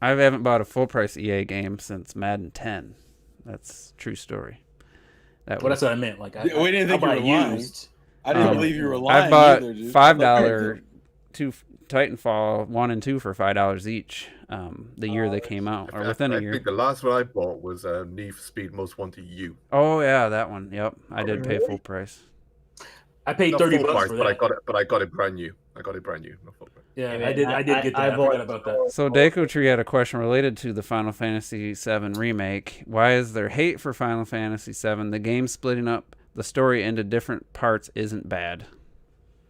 A: I haven't bought a full price EA game since Madden 10. That's a true story.
C: that's what I meant. Like
B: We didn't think you
C: buy
B: were lying.
C: used.
B: I didn't
A: Um,
B: believe you were lying.
A: I bought
B: either, dude.
A: $5 two Titanfall 1 and 2 for $5 each. The year they came out, or within a
F: I
A: year.
F: think the last one I bought was Need for Speed Most Wanted U.
A: Oh yeah, that one. Yep, I did pay full price.
C: I paid
F: Not
C: $30
F: full price,
C: for
F: but
C: that.
F: I got it brand new. Not full price.
C: Yeah,
D: Yeah,
C: I did get that. I
D: bought-
C: forgot about that.
A: So Deku Tree had a question related to the Final Fantasy VII remake. Why is there hate for Final Fantasy VII? The game splitting up the story into different parts isn't bad.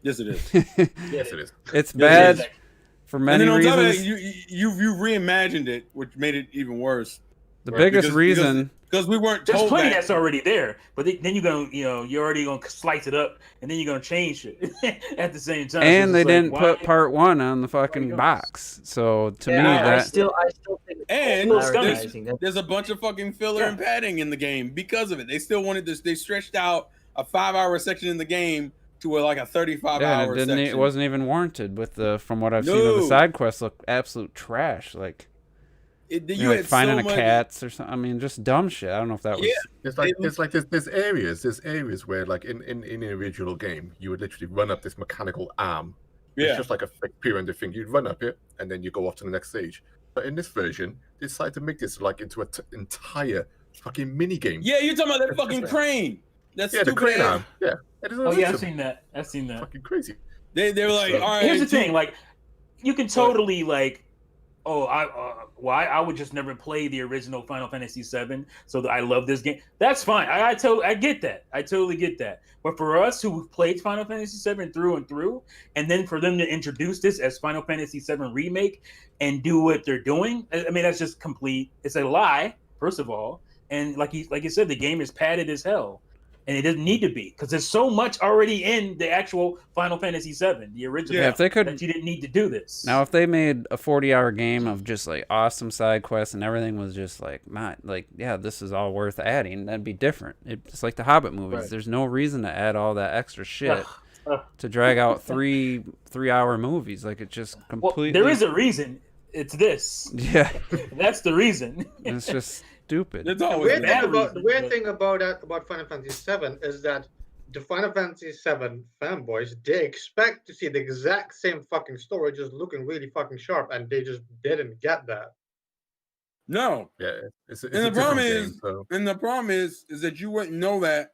B: Yes, it is.
F: Yes, it is.
A: It's
B: Yes,
A: bad
B: it is.
A: for
B: And
A: many
B: then on top of
A: reasons.
B: that, you reimagined it, which made it even worse.
A: The
B: Right,
A: biggest reason.
B: because we weren't
C: There's
B: told
C: plenty
B: that.
C: that's already there, but then you're gonna, you're already gonna slice it up, and then you're gonna change it at the same time.
A: And
C: So
A: they
C: it's like,
A: didn't
C: why-
A: put part 1 on the
C: you
A: fucking
C: doing
A: box. So to me,
D: Yeah, I
A: that
D: still think it's
B: And
C: Little scummy.
D: advertising. That's-
B: There's a bunch of fucking filler
C: Yeah.
B: and padding in the game because of it. They still wanted this. They stretched out a 5-hour section in the game to like a 35-hour
A: and
B: section.
A: it wasn't even warranted with the from what I've seen of the
B: No.
A: side quests look absolute trash. Like
B: You
A: like
B: had
A: finding
B: so
A: a
B: much.
A: cats or something. I mean, just dumb shit. I don't know if that was.
B: Yeah.
F: There's areas where like in the original game you would literally run up this mechanical arm. It's
B: Yeah.
F: just like a fake pyramid thing. You'd run up it and then you go off to the next stage. But in this version, they decided to make this like into an entire fucking mini game.
B: Yeah, you're talking about that fucking crane. That's
F: Yeah, the
B: stupid.
F: crane
B: ass-
F: arm. Yeah. It is
C: Oh yeah, I've
F: awesome.
C: seen that. I've seen that.
F: Fucking crazy.
B: They were like, all right.
C: Here's the thing, like, you can totally like, I would just never play the original Final Fantasy VII, so that I love this game. That's fine. I get that. I totally get that. But for us who played Final Fantasy VII through and through, and then for them to introduce this as Final Fantasy VII Remake and do what they're doing, I mean, that's just complete. It's a lie, first of all, and like you said, the game is padded as hell. And it doesn't need to be because there's so much already in the actual Final Fantasy VII, the original.
A: Yeah, if they could
C: that you didn't need to do this.
A: now, if they made a 40-hour game of just like awesome side quests and everything was just like not like this is all worth adding, that'd be different. It's like the Hobbit movies.
C: Right.
A: There's no reason to add all that extra shit
C: Ugh.
A: to drag out three-hour movies. Like it just
C: Well,
A: completely.
C: there is a reason. It's this.
A: Yeah,
C: That's the reason.
A: it's just stupid.
B: It's
E: The
B: always
E: weird,
B: been.
E: thing
C: bad
E: about,
C: reason,
E: the weird
C: but-
E: thing about Final Fantasy VII is that the Final Fantasy VII fanboys, they expect to see the exact same fucking story just looking really fucking sharp, and they just didn't get that.
B: No.
F: Yeah. It's
B: And the
F: a
B: problem
F: different
B: is,
F: game, so.
B: and the problem is that you wouldn't know that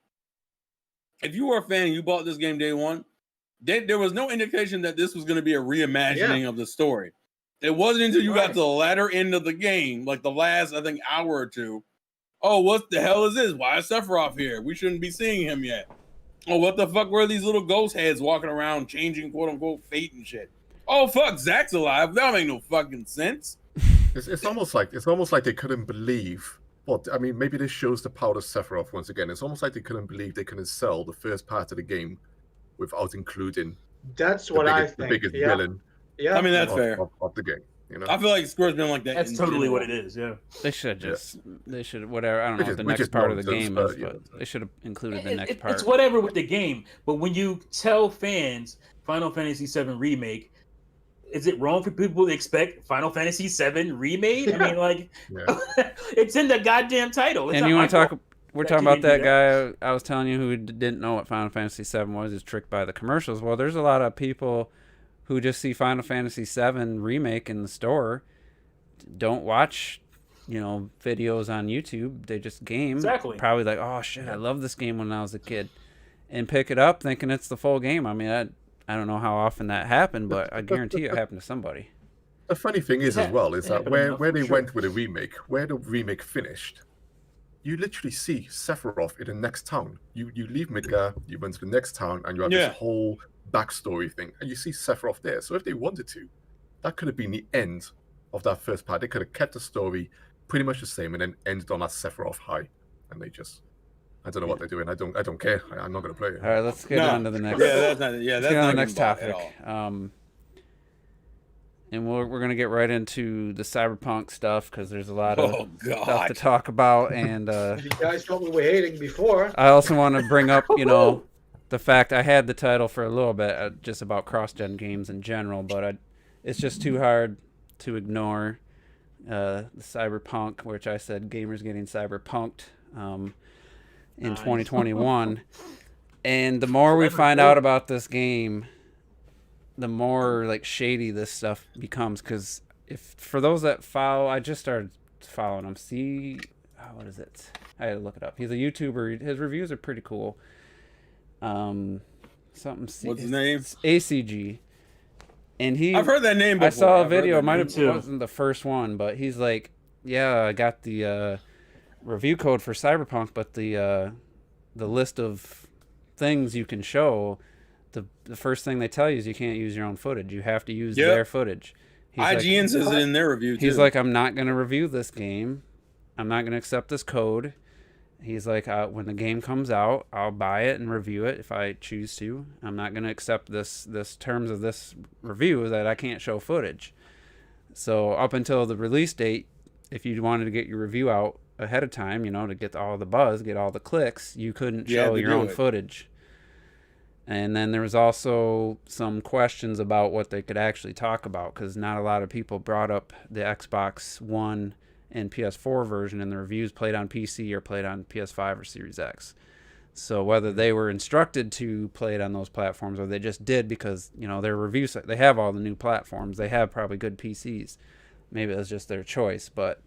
B: if you were a fan and you bought this game day one. There was no indication that this was going to be a reimagining of the story. It wasn't until you got to the latter end of the game, like the last, I think, hour or two. Oh, what the hell is this? Why is Sephiroth here? We shouldn't be seeing him yet. Oh, what the fuck were these little ghost heads walking around changing quote unquote fate and shit? Oh fuck, Zack's alive. That make no fucking sense.
F: It's almost like they couldn't believe. Well, I mean, maybe this shows the power of Sephiroth once again. It's almost like they couldn't believe they couldn't sell the first part of the game without including
E: That's what I
F: the
E: think.
F: biggest
E: Yeah,
F: villain
E: yeah.
B: I mean, that's
F: of,
B: fair.
F: of the game. You know,
B: I feel like Square's been like that.
C: That's
B: in
C: totally
B: general.
C: what it is. Yeah.
A: They should just they should whatever. I don't
F: We
A: know what
F: just-
A: the
F: we
A: next
F: just
A: part of the
F: nonsense,
A: game
F: but,
A: is,
F: yeah.
A: but they should have included the
C: It-
A: next
C: it-
A: part.
C: It's whatever with the game, but when you tell fans Final Fantasy VII Remake, is it wrong for people to expect Final Fantasy VII Remade? I mean, like,
F: Yeah.
C: it's in the goddamn title. It's
A: And
C: not
A: you
C: my
A: want to talk?
C: fault.
A: We're
C: that
A: talking
C: you
A: about that
C: didn't
A: guy I was telling you who didn't know what Final Fantasy VII was. Is tricked by the commercials. Well, there's a lot of people who just see Final Fantasy VII Remake in the store, don't watch, videos on YouTube. They just game.
C: Exactly.
A: Probably like, oh shit, I love this game when I was a kid, and pick it up thinking it's the full game. I mean, I don't know how often that happened, but I guarantee it happened to somebody.
F: The funny thing is, as well, is
C: it
F: that
C: happened
F: where
C: enough,
F: they
C: for sure.
F: went with the remake, where the remake finished, you literally see Sephiroth in the next town. You leave Midgar, you went to the next town, and you have
B: Yeah.
F: this whole backstory thing, and you see Sephiroth there. So if they wanted to, that could have been the end of that first part. They could have kept the story pretty much the same, and then ended on that Sephiroth high. And they just, I don't know what they're doing. I don't care. I'm not going to play it.
A: All right, let's get
B: No.
A: on to the next.
B: Yeah, that's not. Yeah,
A: Let's
B: that's
A: get on
B: not
A: to the next
B: bought at
A: topic.
B: all.
A: And we're gonna get right into the cyberpunk stuff because there's a lot of
B: Oh
A: stuff to
B: god.
A: talk about, and
E: You guys told me we're hating before.
A: I also want to bring up, the fact I had the title for a little bit, just about cross-gen games in general, but it's just too hard to ignore the cyberpunk, which I said gamers getting cyberpunked in
C: Nice.
A: 2021. And the more we find out about this game, the more like shady this stuff becomes. Because for those that follow, I just started following him. What is it? I had to look it up. He's a YouTuber. His reviews are pretty cool.
B: What's his name?
A: It's ACG. And
B: I've heard that name before.
A: I saw a
B: I've heard
A: video.
B: that
A: It might
B: name.
A: have
C: too.
A: wasn't the first one, but he's like, yeah, I got the review code for Cyberpunk, but the list of things you can show, the first thing they tell you is you can't use your own footage. You have to use
B: Yep.
A: their footage. He's
B: IGN says it in their review too.
A: He's like, I'm not gonna review this game I'm not going to accept this code. He's like, when the game comes out, I'll buy it and review it if I choose to. I'm not going to accept this terms of this review that I can't show footage. So up until the release date, if you wanted to get your review out ahead of time, you know, to get all the buzz, get all the clicks, you couldn't show your own footage. And then there was also some questions about what they could actually talk about, because not a lot of people brought up the Xbox One and PS4 version in the reviews, played on PC or played on PS5 or Series X. So whether they were instructed to play it on those platforms or they just did because, you know, their reviews, they have all the new platforms, they have probably good PCs. Maybe that's just their choice. But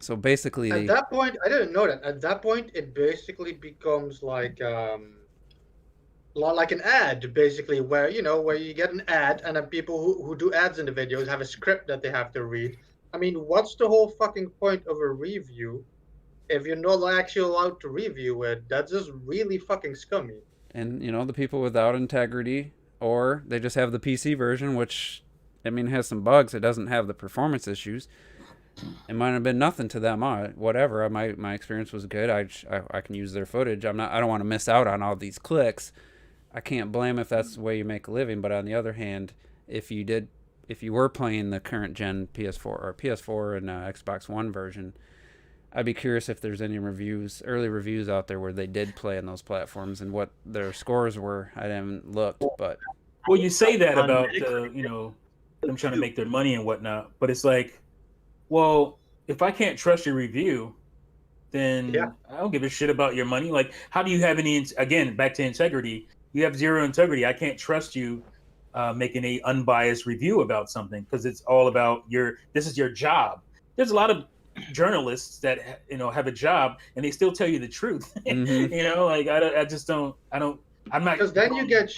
A: so basically,
E: at that point, I didn't know that. At that point, it basically becomes like an ad, basically, where you get an ad, and then people who do ads in the videos have a script that they have to read. I mean, what's the whole fucking point of a review if you're not actually allowed to review it? That's just really fucking scummy.
A: And, you know, the people without integrity, or they just have the PC version, which, I mean, has some bugs. It doesn't have the performance issues. It might have been nothing to them. Whatever. My experience was good. I can use their footage. I don't want to miss out on all these clicks. I can't blame if that's the way you make a living. But on the other hand, if you were playing the current gen PS4 and Xbox One version, I'd be curious if there's any early reviews out there where they did play on those platforms and what their scores were. I haven't looked, but
C: well, you say that about them trying to make their money and whatnot, but it's like, well, if I can't trust your review, then I don't give a shit about your money. Like, how do you have any? Again, back to integrity. You have zero integrity. I can't trust you making a unbiased review about something because it's all about this is your job. There's a lot of journalists that have a job and they still tell you the truth.
A: Mm-hmm.
C: I'm not,
E: because then you get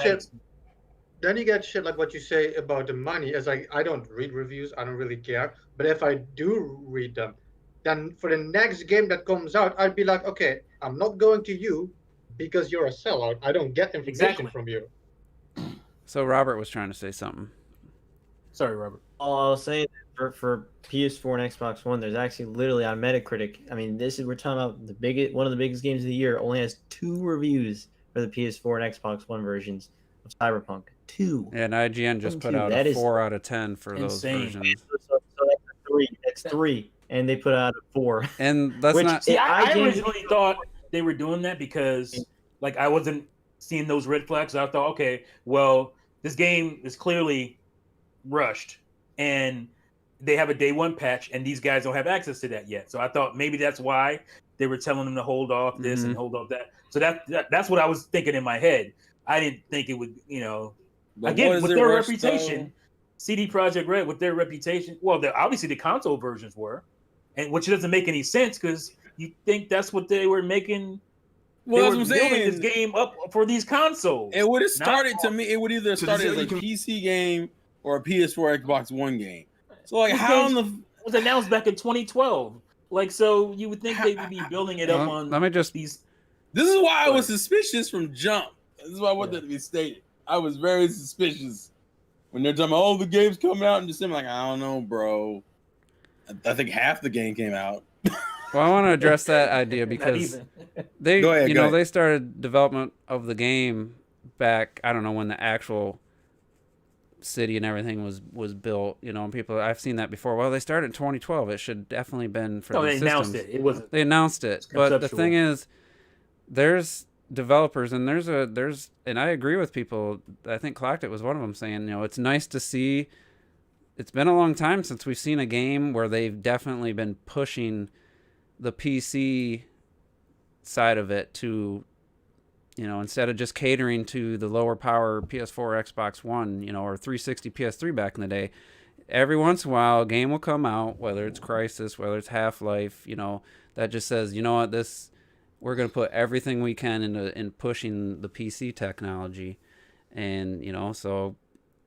E: shit like what you say about the money. It's like, I don't read reviews, I don't really care, but if I do read them, then for the next game that comes out, I'd be like, okay, I'm not going to you because you're a sellout. I don't get information from you.
A: So Robert was trying to say something.
C: Sorry, Robert.
D: I'll say for PS4 and Xbox One, there's actually literally on Metacritic. I mean, we're talking about one of the biggest games of the year. Only has 2 reviews for the PS4 and Xbox One versions of Cyberpunk. 2.
A: Yeah, and IGN just put out a 4 out of 10 for
C: insane.
A: Those versions.
D: So that's a 3. That's 3, and they put out a 4.
A: And that's not.
C: See, I originally thought they were doing that because, like, I wasn't seeing those red flags. So I thought, okay, well, this game is clearly rushed, and they have a day one patch, and these guys don't have access to that yet. So I thought maybe that's why they were telling them to hold off this and hold off that. So that's what I was thinking in my head. I didn't think it would,
B: But
C: again, with their reputation, CD Projekt Red, with their reputation, well, obviously the console versions were, and which doesn't make any sense because you think that's what they were making.
B: Well,
C: they
B: that's
C: were
B: what I'm
C: building
B: saying.
C: this game up for these consoles.
B: It would have started to me. It would either start as a
F: you can-
B: PC game or a PS4, Xbox One game. So, like,
C: This
B: how in
C: game
B: the
C: was announced back in 2012. Like, so you would think they would be building it up on
A: Let me just.
C: these.
B: This is why I was suspicious from jump. This is why I wanted that to be stated. I was very suspicious when they're talking about, oh, the game's coming out in December. Like, I don't know, bro. I think half the game came out.
A: Well, I want to address that idea because they,
B: Go ahead,
A: they started development of the game back. I don't know when the actual city and everything was built. And people, I've seen that before. Well, they started in 2012. It should definitely been for.
C: No,
A: the
C: they announced
A: systems.
C: it. It wasn't.
A: They announced it, but the thing is, there's developers and and I agree with people. I think Clocked It was one of them saying, it's nice to see. It's been a long time since we've seen a game where they've definitely been pushing the PC side of it to, instead of just catering to the lower power PS4, Xbox One, or 360 PS3 back in the day. Every once in a while, a game will come out, whether it's Crysis, whether it's Half-Life, that just says, we're going to put everything we can in pushing the PC technology. And, so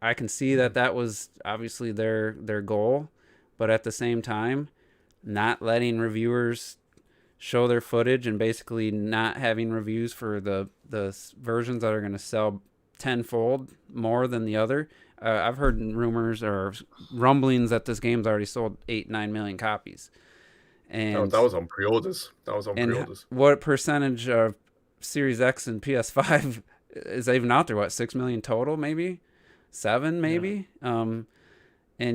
A: I can see that was obviously their goal, but at the same time, not letting reviewers show their footage and basically not having reviews for the versions that are going to sell tenfold more than the other. I've heard rumors or rumblings that this game's already sold 8-9 million copies. And
F: that was on pre-orders.
A: and what percentage of Series X and PS5 is even out there? What, 6 million total? Maybe 7, maybe. And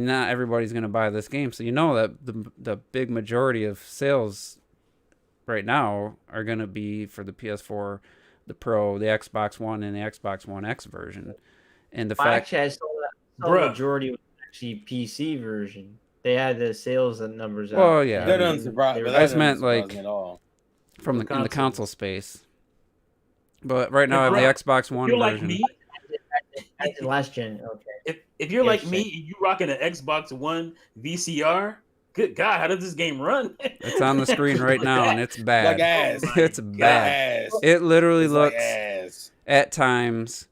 A: not everybody's gonna buy this game, so you know that the big majority of sales right now are gonna be for the PS4, the Pro, the Xbox One, and the Xbox One X version. And the fact,
D: Actually, I saw that the majority was actually PC version. They had the sales and numbers out.
A: well, yeah,
B: That doesn't surprise me.
A: I just meant like
B: at all.
A: from
C: The
A: in the
C: console.
A: console space. But right now I have
C: Bro,
A: the Xbox One
C: You're like
A: version.
C: me.
D: That's the last gen. Okay.
C: If you're like me
D: Interesting.
C: and you rocking an Xbox One VCR, good God, how does this game run?
A: It's on the screen right now, and it's bad.
B: Like ass.
A: It's
C: God.
A: bad.
B: Ass.
A: It literally
B: It's like
A: looks
B: ass.
A: at times.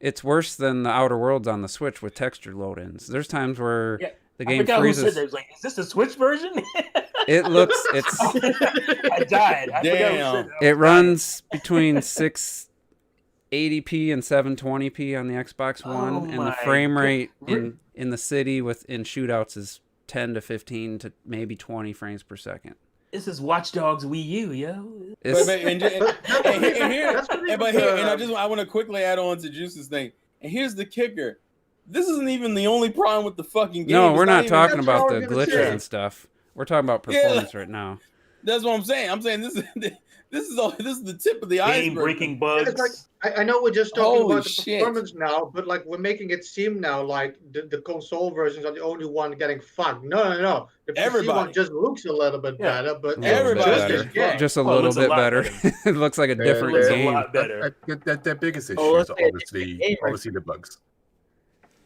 A: It's worse than the Outer Worlds on the Switch with texture load-ins. There's times where
C: Yeah,
A: the
C: I
A: game
C: forgot who said
A: freezes.
C: that. It was like, is this the Switch version?
A: It looks. It's.
C: I died. I forgot who
B: Damn.
C: said that.
A: It runs between 680p and 720p on the Xbox One,
C: Oh
A: and the
C: my
A: frame
C: God.
A: rate in the city in shootouts is 10 to 15 to maybe 20 frames per second.
C: This is Watch Dogs Wii U, yo.
A: It's,
B: I want to quickly add on to Juice's thing. And here's the kicker: this isn't even the only problem with the fucking game.
A: no,
B: It's
A: we're not
B: even-
A: talking
E: that's
A: about
E: what I
A: the
E: was gonna
A: glitches
E: say.
A: and stuff. We're talking about performance right now.
B: That's what I'm saying. I'm saying this is the tip of the iceberg.
C: Game breaking bugs.
E: It's like I know we're just talking
B: Holy
E: about the
B: shit.
E: performance now, but like we're making it seem now like the console versions are the only one getting fucked. No. The PC
B: Everybody.
E: one just looks a little bit
C: Yeah.
E: better, but
A: A little bit
B: Everybody
E: just
A: better.
E: as good.
A: Just a
C: Oh, it
A: little
C: looks a
A: bit
C: lot
A: better.
C: better.
A: It looks like a different
C: looks a
A: game.
C: lot better.
F: Their biggest issues
D: let's
F: are
D: say it's
F: obviously
D: a game, right?
F: the bugs.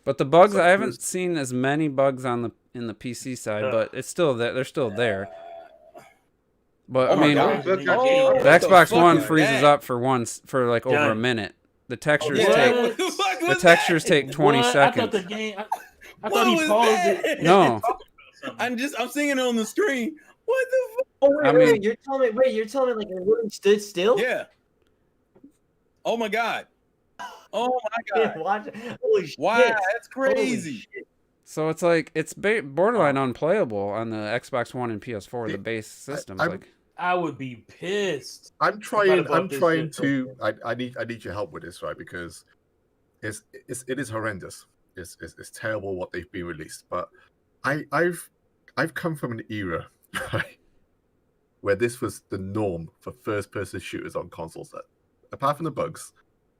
A: But the bugs,
F: So
A: I haven't
F: here's-
A: seen as many bugs in the PC side, but it's still there. They're still there. But
B: Oh
A: I
B: my
A: mean,
B: God.
E: Bugs
C: Oh,
E: actually-
A: the
B: what the
A: Xbox
B: fuck
A: One
B: is
A: freezes
B: that?
A: up for over a
C: Done.
A: minute. The textures
B: Yeah,
A: take
B: what the fuck
A: the
B: was
A: textures
B: that?
A: take 20
C: What?
A: seconds.
C: I thought the game. I
B: What
C: thought he
B: was
C: paused
B: that?
C: it.
A: No.
B: I'm seeing it on the screen. What the fuck?
D: Oh
A: I
D: wait,
A: mean-
D: you're telling me like it really stood still?
B: Yeah. Oh my God. Oh my God.
D: Watch. Holy shit.
B: Wow, that's
D: Holy
B: crazy.
D: shit.
A: So it's like it's borderline unplayable on the Xbox One and PS4, the base systems.
F: I'm-
A: Like
C: I would be pissed.
F: I'm trying
C: about this
F: to
C: shit.
F: I need your help with this, right? Because it is horrendous. It's terrible what they've been released. But I've come from an era, right, where this was the norm for first person shooters on consoles. That apart from the bugs,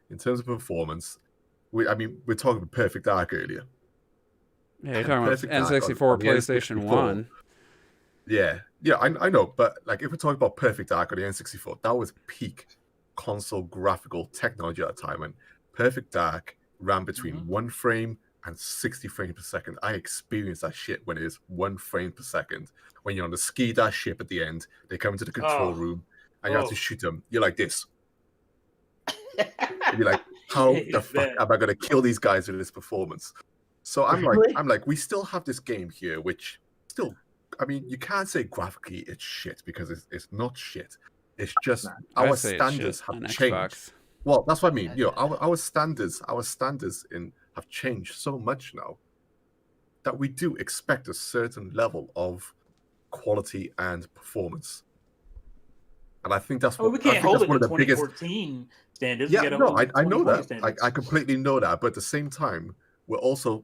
F: in terms of performance, we're talking about Perfect Dark earlier.
A: yeah, you're talking about
F: Perfect Dark on
A: N64,
F: the
A: PlayStation
F: N64.
A: 1.
F: Yeah, I know, but like if we're talking about Perfect Dark on the N64, that was peak console graphical technology at the time, and Perfect Dark ran between 1 frame and 60 frames per second. I experienced that shit when it is 1 frame per second. When you're on the ski dash ship at the end, they come into the control room and you have to shoot them. You're like this. You'd be like, how the fuck am I gonna kill these guys with this performance? So I'm
D: Really?
F: like, we still have this game here, which still, I mean, you can't say graphically it's shit because it's not shit. It's just
A: I'd
F: our
A: say it's
F: standards
A: shit
F: have
A: on
F: changed.
A: Xbox.
F: Well, that's what I mean. You know, our standards have changed so much now that we do expect a certain level of quality and performance. And I think that's
C: Oh, we can't hold it
F: one
C: to
F: of the biggest.
C: 2014 standards.
F: Yeah,
C: we gotta
F: no,
C: hold it to
F: I know
C: 2020
F: that.
C: standards.
F: I completely know that. But at the same time, we're also,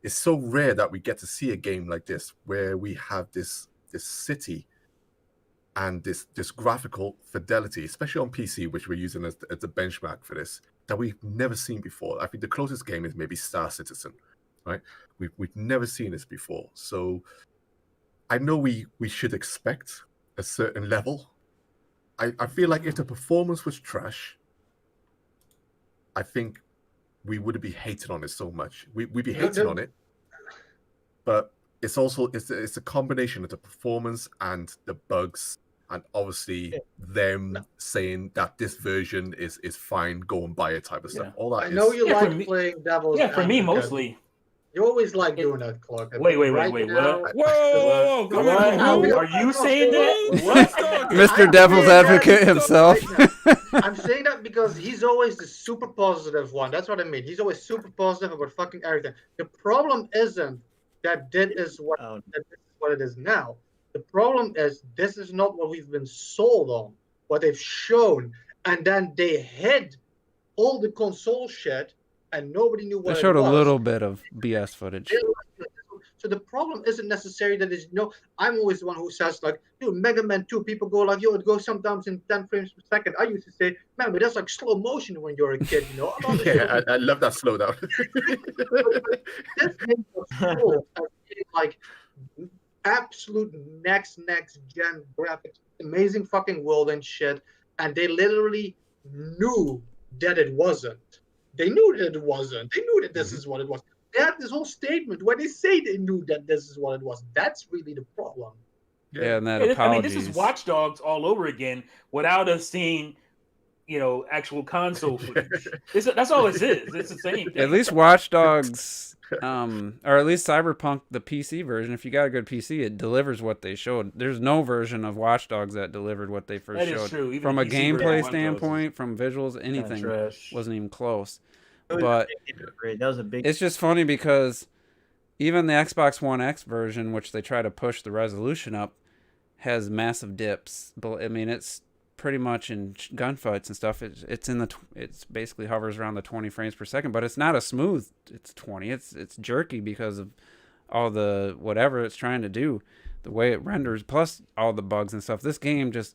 F: it's so rare that we get to see a game like this where we have this city and this graphical fidelity, especially on PC, which we're using as the benchmark for this, that we've never seen before. I think the closest game is maybe Star Citizen, right? We've never seen this before. So I know we should expect a certain level. I feel like if the performance was trash, I think we wouldn't be hating on it so much. We'd be hating on it, but it's also it's a combination of the performance and the bugs, and obviously them saying that this version is fine, go and buy it type of stuff.
C: Yeah.
F: All that
E: I know you
C: Yeah, for
E: like
C: me-
E: playing devil's
C: Yeah, for me
E: advocate.
C: mostly.
E: You always like doing that, Clark.
C: Wait,
E: Right
C: what?
E: now-
B: Whoa, come
C: What?
B: on.
E: Who?
C: Are you saying that?
B: Who's
C: What?
B: talking?
A: Mr.
E: I'm
A: Devil's
E: saying that
A: Advocate himself.
E: right now. I'm saying that because he's always the super positive one. That's what I mean. He's always super positive about fucking everything. The problem isn't that this is what
D: Oh,
E: that this is what it is now. The problem is this is not what we've been sold on, what they've shown, and then they hid all the console shit, and nobody knew
A: They
E: what
A: showed
E: it
A: a
E: was.
A: little bit of BS footage.
E: So the problem isn't necessarily that there's no. I'm always the one who says like, dude, Mega Man 2. People go like, yo, it goes sometimes in 10 frames per second. I used to say, man, but that's like slow motion when you're a kid, you know.
F: Yeah, I love that slowdown.
E: This game was sold as being like absolute next gen graphics, amazing fucking world and shit, and they literally knew that it wasn't. They knew that it wasn't. They knew that this is what it was. They had this whole statement where they say they knew that this is what it was. That's really the problem.
A: Yeah, and that
C: I mean,
A: apologies.
C: this is Watch Dogs all over again without us seeing, actual console footage. That's all this is. It's the same thing.
A: At least Watch Dogs, or at least Cyberpunk, the PC version, if you got a good PC, it delivers what they showed. There's no version of Watch Dogs that delivered what they first
C: That is
A: showed.
C: true. Even
A: From a
C: the PC version of
A: gameplay
C: Watch Dogs
A: standpoint, from visuals, anything
C: trash.
A: wasn't even close.
D: That
A: But
D: was a big.
A: it's just funny because even the Xbox One X version, which they try to push the resolution up, has massive dips. But I mean, it's pretty much in gunfights and stuff. It's basically hovers around the 20 frames per second, but it's not a smooth. It's 20. It's jerky because of all the whatever it's trying to do, the way it renders, plus all the bugs and stuff. This game just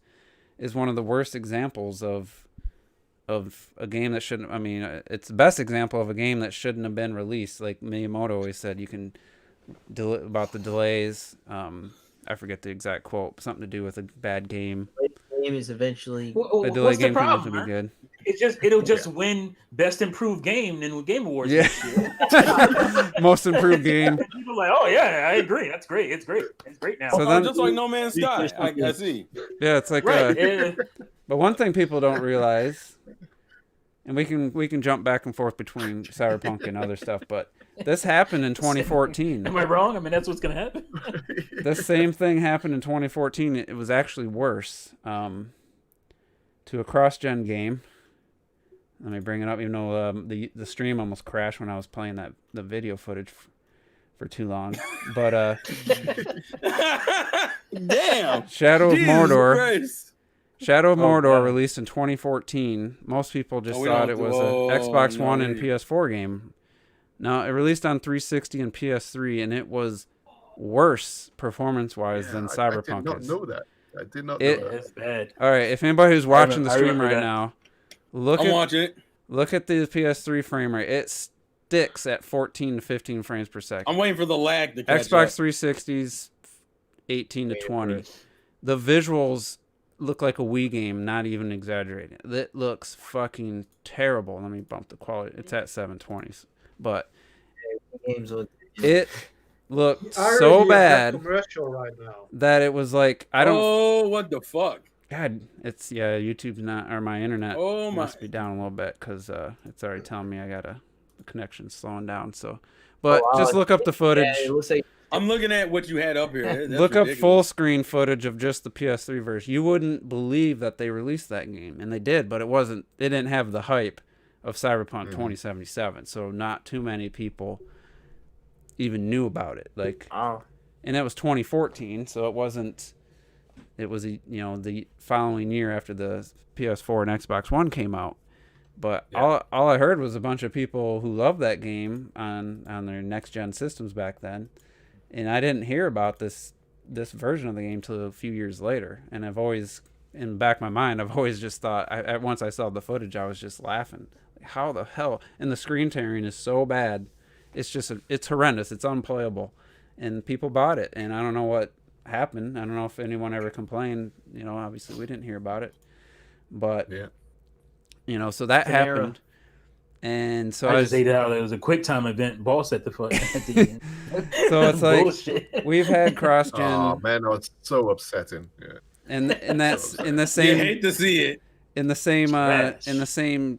A: is one of the worst examples of a game that shouldn't. I mean, it's the best example of a game that shouldn't have been released. Like Miyamoto always said, you can about the delays. I forget the exact quote. Something to do with a bad game.
D: The game is eventually.
A: A delayed game can also be good.
C: It'll just win Best Improved Game in Game Awards.
A: Yeah.
C: Next year.
A: Most improved game.
C: People are like, oh yeah, I agree. That's great. It's great. It's great now.
A: So then-
B: just like No Man's Sky. I see.
A: Yeah, it's like.
C: Right. Yeah.
A: But one thing people don't realize, and we can jump back and forth between Cyberpunk and other stuff, but this happened in 2014.
C: Am I wrong? I mean, that's what's gonna happen.
A: The same thing happened in 2014. It was actually worse. To a cross-gen game. Let me bring it up, even though the stream almost crashed when I was playing the video footage for too long. But
B: Damn.
A: Shadow of
B: Jesus
A: Mordor.
B: Christ.
A: Shadow of Mordor
C: God.
A: released in 2014. Most people just
B: we
A: thought
B: don't
A: it was
B: do-
A: an Xbox
B: no,
A: One and
B: we-
A: PS4 game. No, it released on 360 and PS3, and it was worse performance-wise than Cyberpunk
F: I did
A: is.
F: not know that. I did not
A: It-
F: know that.
C: That's bad.
A: All right, if anybody who's watching the
C: I
A: stream
C: remember
A: right
C: that.
A: now,
B: I'm watching it.
A: look at the PS3 frame rate. It sticks at 14 to 15 frames per second.
B: I'm waiting for the lag to catch
A: Xbox
B: up.
A: 360's 18 to 20. The visuals look like a Wii game, not even exaggerating. It looks fucking terrible. Let me bump the quality. It's at 720s. But
D: Games look.
A: it looked
E: I
A: so
E: already have that
A: bad
E: commercial right now.
A: that it was like, I don't.
B: Oh, what the fuck?
A: God, it's, yeah, YouTube's not, or my internet
B: Oh my.
A: must be down a little bit because it's already telling me the connection's slowing down. So, but
D: Oh, wow.
A: just look up the footage.
D: Yeah, it looks like
B: I'm looking at what you had up here. That's
A: Look up
B: ridiculous.
A: full screen footage of just the PS3 version. You wouldn't believe that they released that game, and they did, but it wasn't. It didn't have the hype of Cyberpunk 2077, so not too many people even knew about it. Like,
D: wow.
A: and that was 2014, so it wasn't. It was the following year after the PS4 and Xbox One came out. But all I heard was a bunch of people who loved that game on their next gen systems back then. And I didn't hear about this version of the game till a few years later. And I've always, in the back of my mind, I've always just thought, once I saw the footage, I was just laughing. Like, how the hell? And the screen tearing is so bad. It's just, it's horrendous. It's unplayable. And people bought it. And I don't know what happened. I don't know if anyone ever complained. Obviously we didn't hear about it. But, so that happened. And so
C: I just ate out. It was a quick time event. Boss at the end.
A: So it's like
C: Bullshit.
A: we've had cross gen.
F: Oh man, no, it's so upsetting. Yeah.
A: And that's in the
B: You
A: same
B: hate to see it.
A: in the same
C: Trash.
A: in the same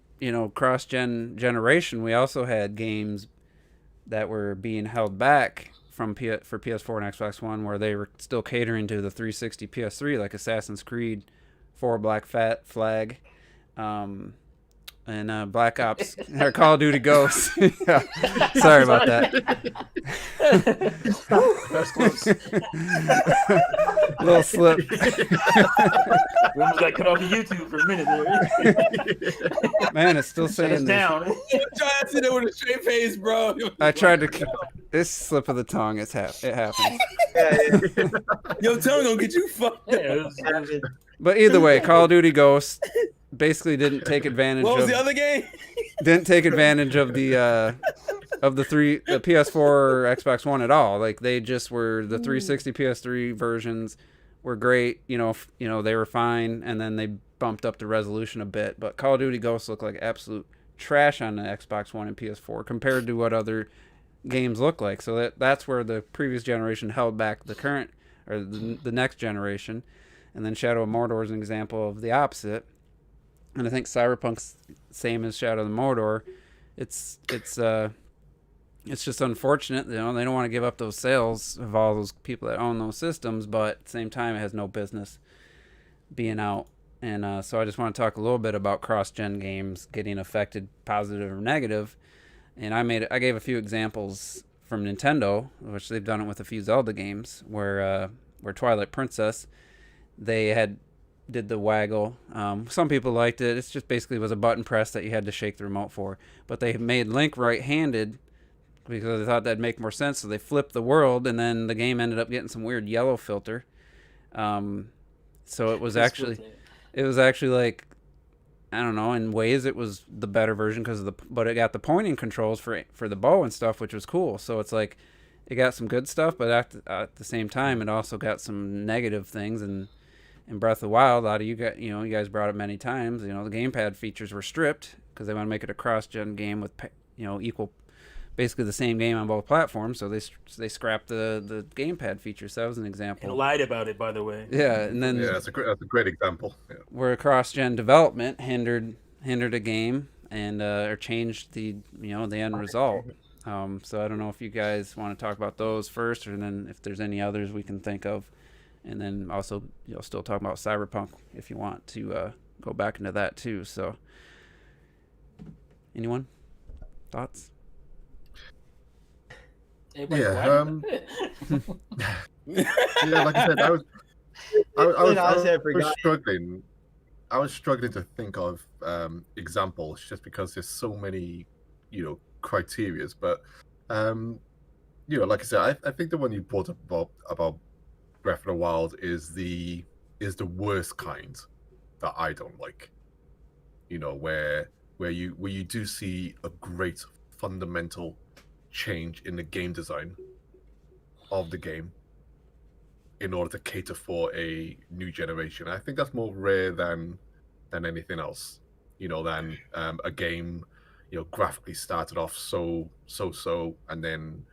A: cross generation. We also had games that were being held back for PS4 and Xbox One, where they were still catering to the 360 PS3, like Assassin's Creed 4 Black Flag, and Black Ops or Call of Duty Ghosts. Yeah. Sorry about that.
C: That's close.
A: Little slip.
C: We almost got cut off of YouTube for a minute there.
A: Man, it's still
C: Shut
A: saying
C: us
A: this.
C: down.
B: Try to sit there with a straight face, bro.
A: I tried to. This slip of the tongue. It happens.
B: Your tongue gonna get you fucked up.
C: Yeah, it was-
A: But either way, Call of Duty Ghosts basically didn't take advantage
B: What was
A: of
B: the other game?
A: didn't take advantage of the PS4 or Xbox One at all. Like they just were the 360 PS3 versions were great. You know they were fine, and then they bumped up the resolution a bit. But Call of Duty Ghosts looked like absolute trash on the Xbox One and PS4 compared to what other games look like. So that's where the previous generation held back the current or the next generation. And then Shadow of Mordor is an example of the opposite. And I think Cyberpunk's same as Shadow of Mordor. It's just unfortunate, they don't want to give up those sales of all those people that own those systems, but at the same time, it has no business being out. And so I just want to talk a little bit about cross-gen games getting affected, positive or negative. And I gave a few examples from Nintendo, which they've done it with a few Zelda games, where Twilight Princess, they did the waggle. Some people liked it. It's just basically was a button press that you had to shake the remote for. But they made Link right-handed because they thought that'd make more sense. So they flipped the world, and then the game ended up getting some weird yellow filter. So it was actually like, I don't know, in ways it was the better version but it got the pointing controls for the bow and stuff, which was cool. So it's like it got some good stuff, but at the same time, it also got some negative things. And in Breath of the Wild, a lot of you guys brought it many times. The gamepad features were stripped because they want to make it a cross-gen game with equal, basically the same game on both platforms. So they scrapped the gamepad features. So that was an example.
C: And lied about it, by the way.
A: Yeah, and then
F: that's a great example. Yeah.
A: Where cross-gen development hindered a game and or changed the end result. So I don't know if you guys want to talk about those first, or then if there's any others we can think of. And then also, still talk about Cyberpunk if you want to go back into that too. So, anyone? Thoughts?
F: Yeah. Yeah, like I said, I was struggling. I was struggling to think of examples just because there's so many, criterias. But like I said, I think the one you brought up about Breath of the Wild is the worst kind that I don't like. Where you do see a great fundamental change in the game design of the game in order to cater for a new generation. I think that's more rare than anything else. Than a game, graphically started off so, and then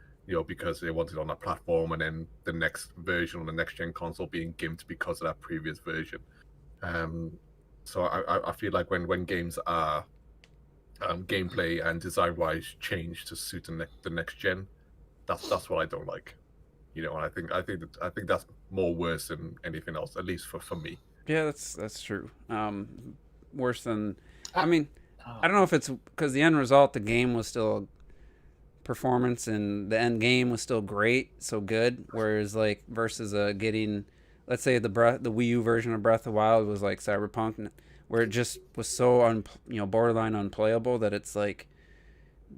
F: because they wanted it on that platform, and then the next version on the next gen console being gimped because of that previous version. So I feel like when games are gameplay and design wise change to suit the next gen, that's what I don't like. And I think that's more worse than anything else, at least for me.
A: Yeah, that's true. Worse than, I mean, I don't know if it's because the end result, the game was still performance and the end game was still great, so good. Whereas like versus getting, let's say the Wii U version of Breath of the Wild was like Cyberpunk, where it just was so borderline unplayable that it's like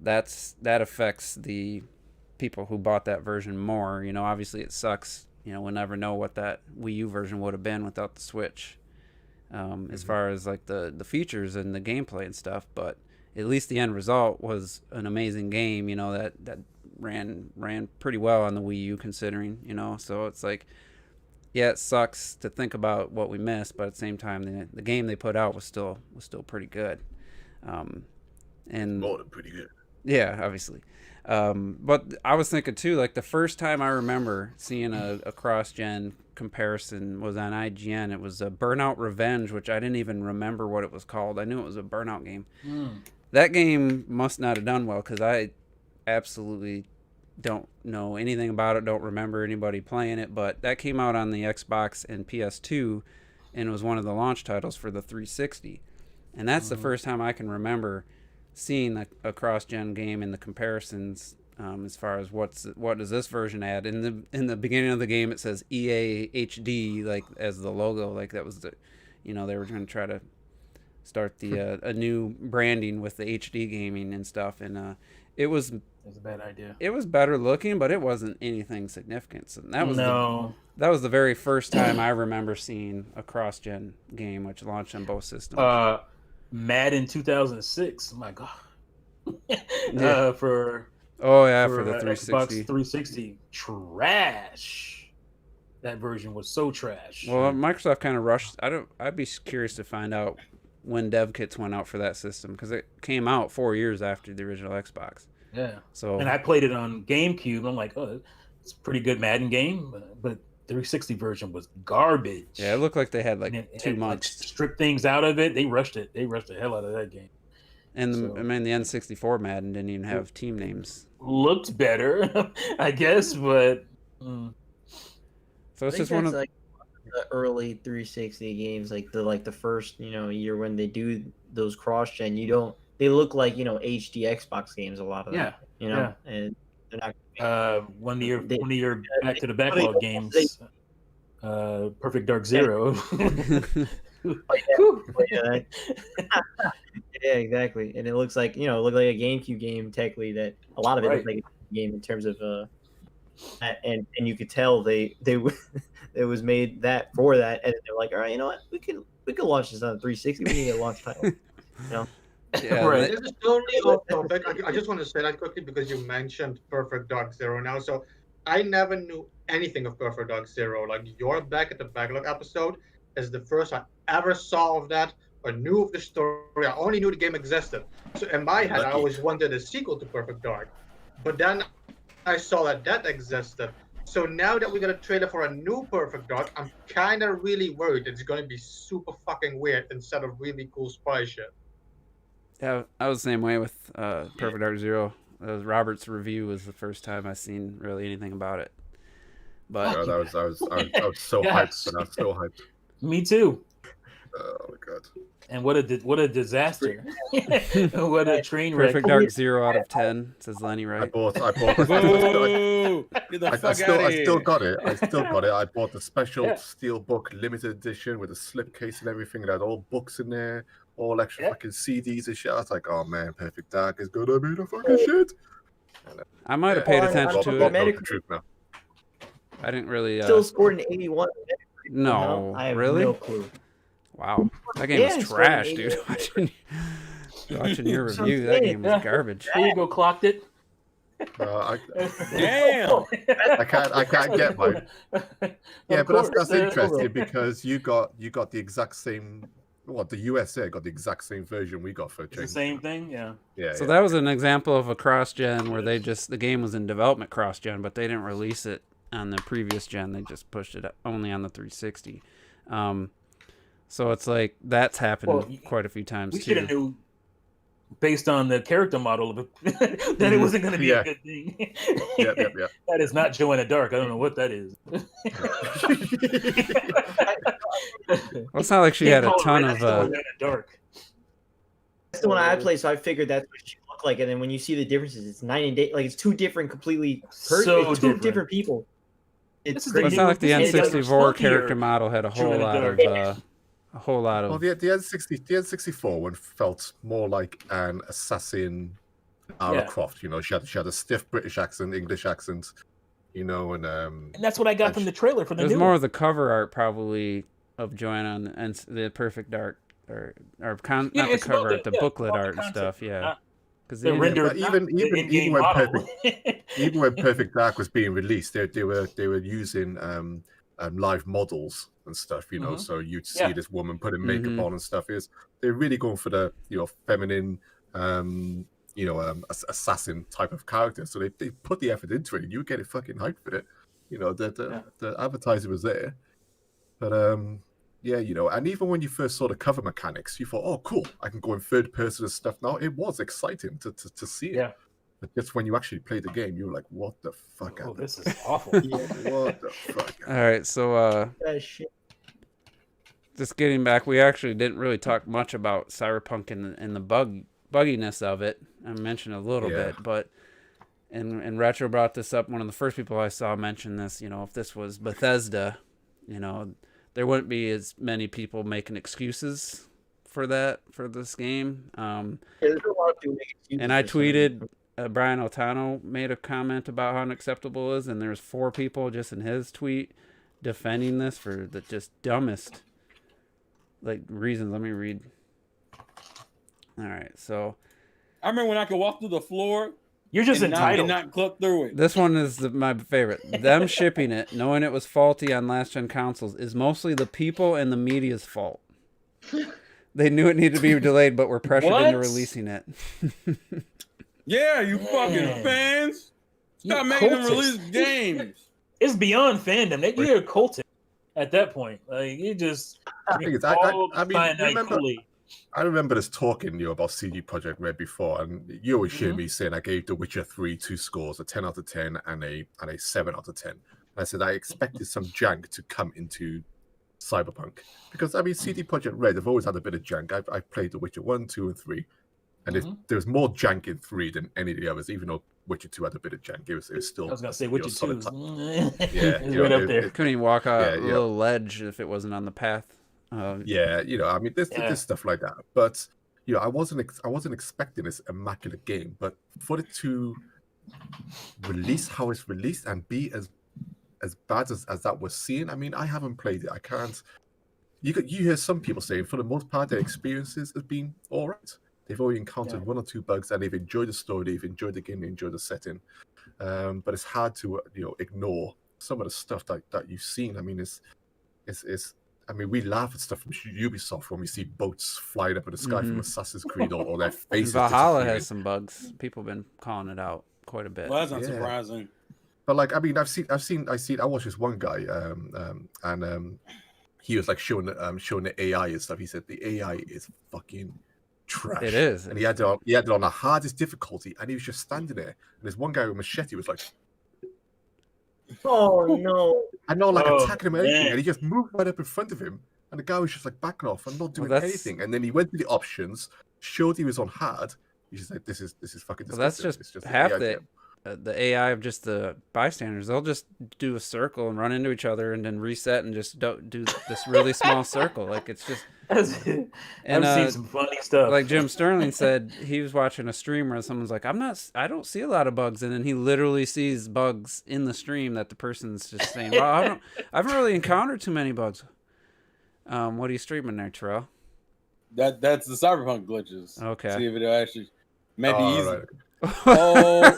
A: that affects the people who bought that version more. Obviously it sucks. We'll never know what that Wii U version would have been without the Switch, as far as like the features and the gameplay and stuff. But at least the end result was an amazing game, that ran pretty well on the Wii U considering, so it's like, yeah, it sucks to think about what we missed, but at the same time, the game they put out was still pretty good. And
F: more than pretty good.
A: Yeah, obviously. But I was thinking too, like the first time I remember seeing a cross-gen comparison was on IGN. It was a Burnout Revenge, which I didn't even remember what it was called. I knew it was a Burnout game. That game must not have done well because I absolutely don't know anything about it, don't remember anybody playing it, but that came out on the Xbox and PS2 and it was one of the launch titles for the 360. And that's the first time I can remember seeing a cross-gen game and the comparisons as far as what does this version add. In the beginning of the game, it says EA HD like as the logo, like that was the, they were going to try to start the a new branding with the HD gaming and stuff, and it was
C: a bad idea.
A: It was better looking, but it wasn't anything significant. So that was that was the very first time I remember seeing a cross-gen game which launched on both systems.
C: Madden 2006. Oh my god. For
A: the 360.
C: Xbox 360. Trash. That version was so trash.
A: Well, Microsoft kind of rushed. I'd be curious to find out when dev kits went out for that system, because it came out 4 years after the original Xbox.
C: Yeah.
A: So,
C: and I played it on GameCube. I'm like, oh, it's a pretty good Madden game, but 360 version was garbage.
A: Yeah, it looked like they had 2 months.
C: Stripped things out of it. They rushed it. They rushed the hell out of that game.
A: And the N64 Madden didn't even have team names.
C: Looked better, I guess, but.
A: So it's just one of
D: the early 360 games, like the first year when they do those cross gen. They look like HD Xbox games. A lot of them.
C: Yeah.
D: And they're not.
C: One of your back to the backlog games. Perfect Dark Zero.
D: Yeah, exactly. And it looks like a GameCube game technically, that a lot of it looks like a game in terms of and you could tell they it was made that for that, and they're like, all right, you know what, we could launch this on 360. We need a launch title.
A: Yeah,
C: right.
E: This is totally off topic. I just want to say that quickly because you mentioned Perfect Dark Zero now. So I never knew anything of Perfect Dark Zero. Like, your Back at the Backlog episode is the first I ever saw of that or knew of the story. I only knew the game existed. So in my head, I always wanted a sequel to Perfect Dark. But then I saw that existed. So now that we got a trailer for a new Perfect Dark, I'm kind of really worried it's going to be super fucking weird instead of really cool spy shit.
A: Yeah, I was the same way with Perfect Dark Zero. Robert's review was the first time I seen really anything about it. But
F: I was so hyped, and I'm still hyped.
C: Me too.
F: Oh my god!
C: And what a disaster! What a train wreck!
A: Perfect Dark 0 out of 10, says Lenny, right?
F: I bought.
B: Boo! Get the fuck out of here!
F: I still got it. I bought the special Steelbook limited edition with a slipcase and everything. It had all books in there, all extra fucking CDs and shit. I was like, oh man, Perfect Dark is gonna be the fucking shit.
A: I might have paid attention to it.
F: Truth now.
A: I didn't really.
D: Still scored an 81.
A: No,
D: I have
A: really?
D: no clue.
A: Wow, that game was trash, dude. Watching your review, that game was garbage.
C: There you go, clocked it.
B: Damn!
F: I can't get mine. Yeah, but that's interesting because you got the exact same. What, the USA got the exact same version we got for
C: It's the same thing, yeah.
A: So that was an example of a cross-gen where the game was in development cross-gen, but they didn't release it on the previous gen. They just pushed it only on the 360. So it's like that's happened quite a few times too.
C: We should have knew, based on the character model of it, that it wasn't going to be a good thing.
F: Yeah.
C: That is not Joanna Dark. I don't know what that is.
A: Well, it's not like she had a ton of.
C: Dark.
D: That's the one I played, so I figured that's what she looked like. And then when you see the differences, it's night and day. Like, it's two different, completely different people. It's
A: not like the N64 character model had a whole lot of.
F: Well, the N64 one felt more like an assassin Lara Croft. You know, she had a stiff British accent, English accent. You know, and
C: that's what I got from the trailer for the.
A: It was more of the cover art probably of Joanna and the Perfect Dark, not the cover art, the booklet art and stuff. Yeah, because
C: the rendered
F: even when Perfect Dark was being released, they were using live models and stuff. You know, so you'd see this woman putting makeup on and stuff. They're really going for the feminine. Assassin type of character. So they put the effort into it, and you get it fucking hyped for it. You know, the advertising was there. But and even when you first saw the cover mechanics, you thought, oh, cool, I can go in third person and stuff now. It was exciting to see it.
C: Yeah.
F: But just when you actually played the game, you were like, what the fuck?
C: Oh, this is awful.
F: What the fuck?
A: All right, so just getting back, we actually didn't really talk much about Cyberpunk and the bugginess of it. I mentioned a little bit, but and Retro brought this up. One of the first people I saw mention this. You know, if this was Bethesda, you know, there wouldn't be as many people making excuses for this game.
D: There's a lot of people making excuses
A: And I
D: for some of these.
A: tweeted, Brian Altano made a comment about how unacceptable it is, and there's 4 people just in his tweet defending this for the just dumbest reasons. Let me read. All right, so
G: I remember when I could walk through the floor.
C: You're just entitled.
G: Not clip through it.
A: this one is my favorite. Them shipping it, knowing it was faulty on last-gen consoles, is mostly the people and the media's fault. They knew it needed to be delayed, but were pressured into releasing it.
G: Yeah, you fucking fans. Stop making them release games.
C: It's beyond fandom. You're a cultist at that point. Like you just.
F: I remember us talking about CD Projekt Red before, and you always hear me saying I gave The Witcher 3 2 scores, a 10 out of 10 and a 7 out of 10. And I said I expected some jank to come into Cyberpunk because CD Projekt Red have always had a bit of jank. I've played The Witcher 1, 2, and 3, and there's more jank in 3 than any of the others. Even though Witcher 2 had a bit of jank, it was still.
C: I was gonna say Witcher 2.
F: Yeah,
C: right up there.
A: Couldn't even walk a little ledge if it wasn't on the path.
F: There's stuff like that, but I wasn't expecting this immaculate game, but for it to release how it's released and be as bad as that was seen, I haven't played it. I can't. You hear some people saying for the most part their experiences has been all right. They've only encountered 1 or 2 bugs and they've enjoyed the story, they've enjoyed the game, they enjoyed the setting. But it's hard to ignore some of the stuff that you've seen. We laugh at stuff from Ubisoft when we see boats flying up in the sky from Assassin's Creed or their faces.
A: Valhalla has some bugs. People have been calling it out quite a bit.
G: Well, that's not surprising.
F: But I watched this one guy, and he was showing the AI and stuff. He said the AI is fucking trash.
A: It is,
F: and he had it on the hardest difficulty, and he was just standing there. And there's one guy with a machete was like,
D: "Oh no!"
F: I know, attacking him and everything, and he just moved right up in front of him, and the guy was just backing off and not doing anything. And then he went to the options, showed he was on hard. He just said, "This is fucking disgusting."
A: Well, that's just half the AI of just the bystanders. They'll just do a circle and run into each other and then reset and just do this really small circle. It's just.
C: I've seen some funny stuff.
A: Like Jim Sterling said, he was watching a stream where someone's like, I don't see a lot of bugs, and then he literally sees bugs in the stream that the person's just saying, well, I haven't really encountered too many bugs. What are you streaming there, Terrell?
B: That's the Cyberpunk glitches.
A: Okay.
B: See if it'll actually maybe easy.
F: Right.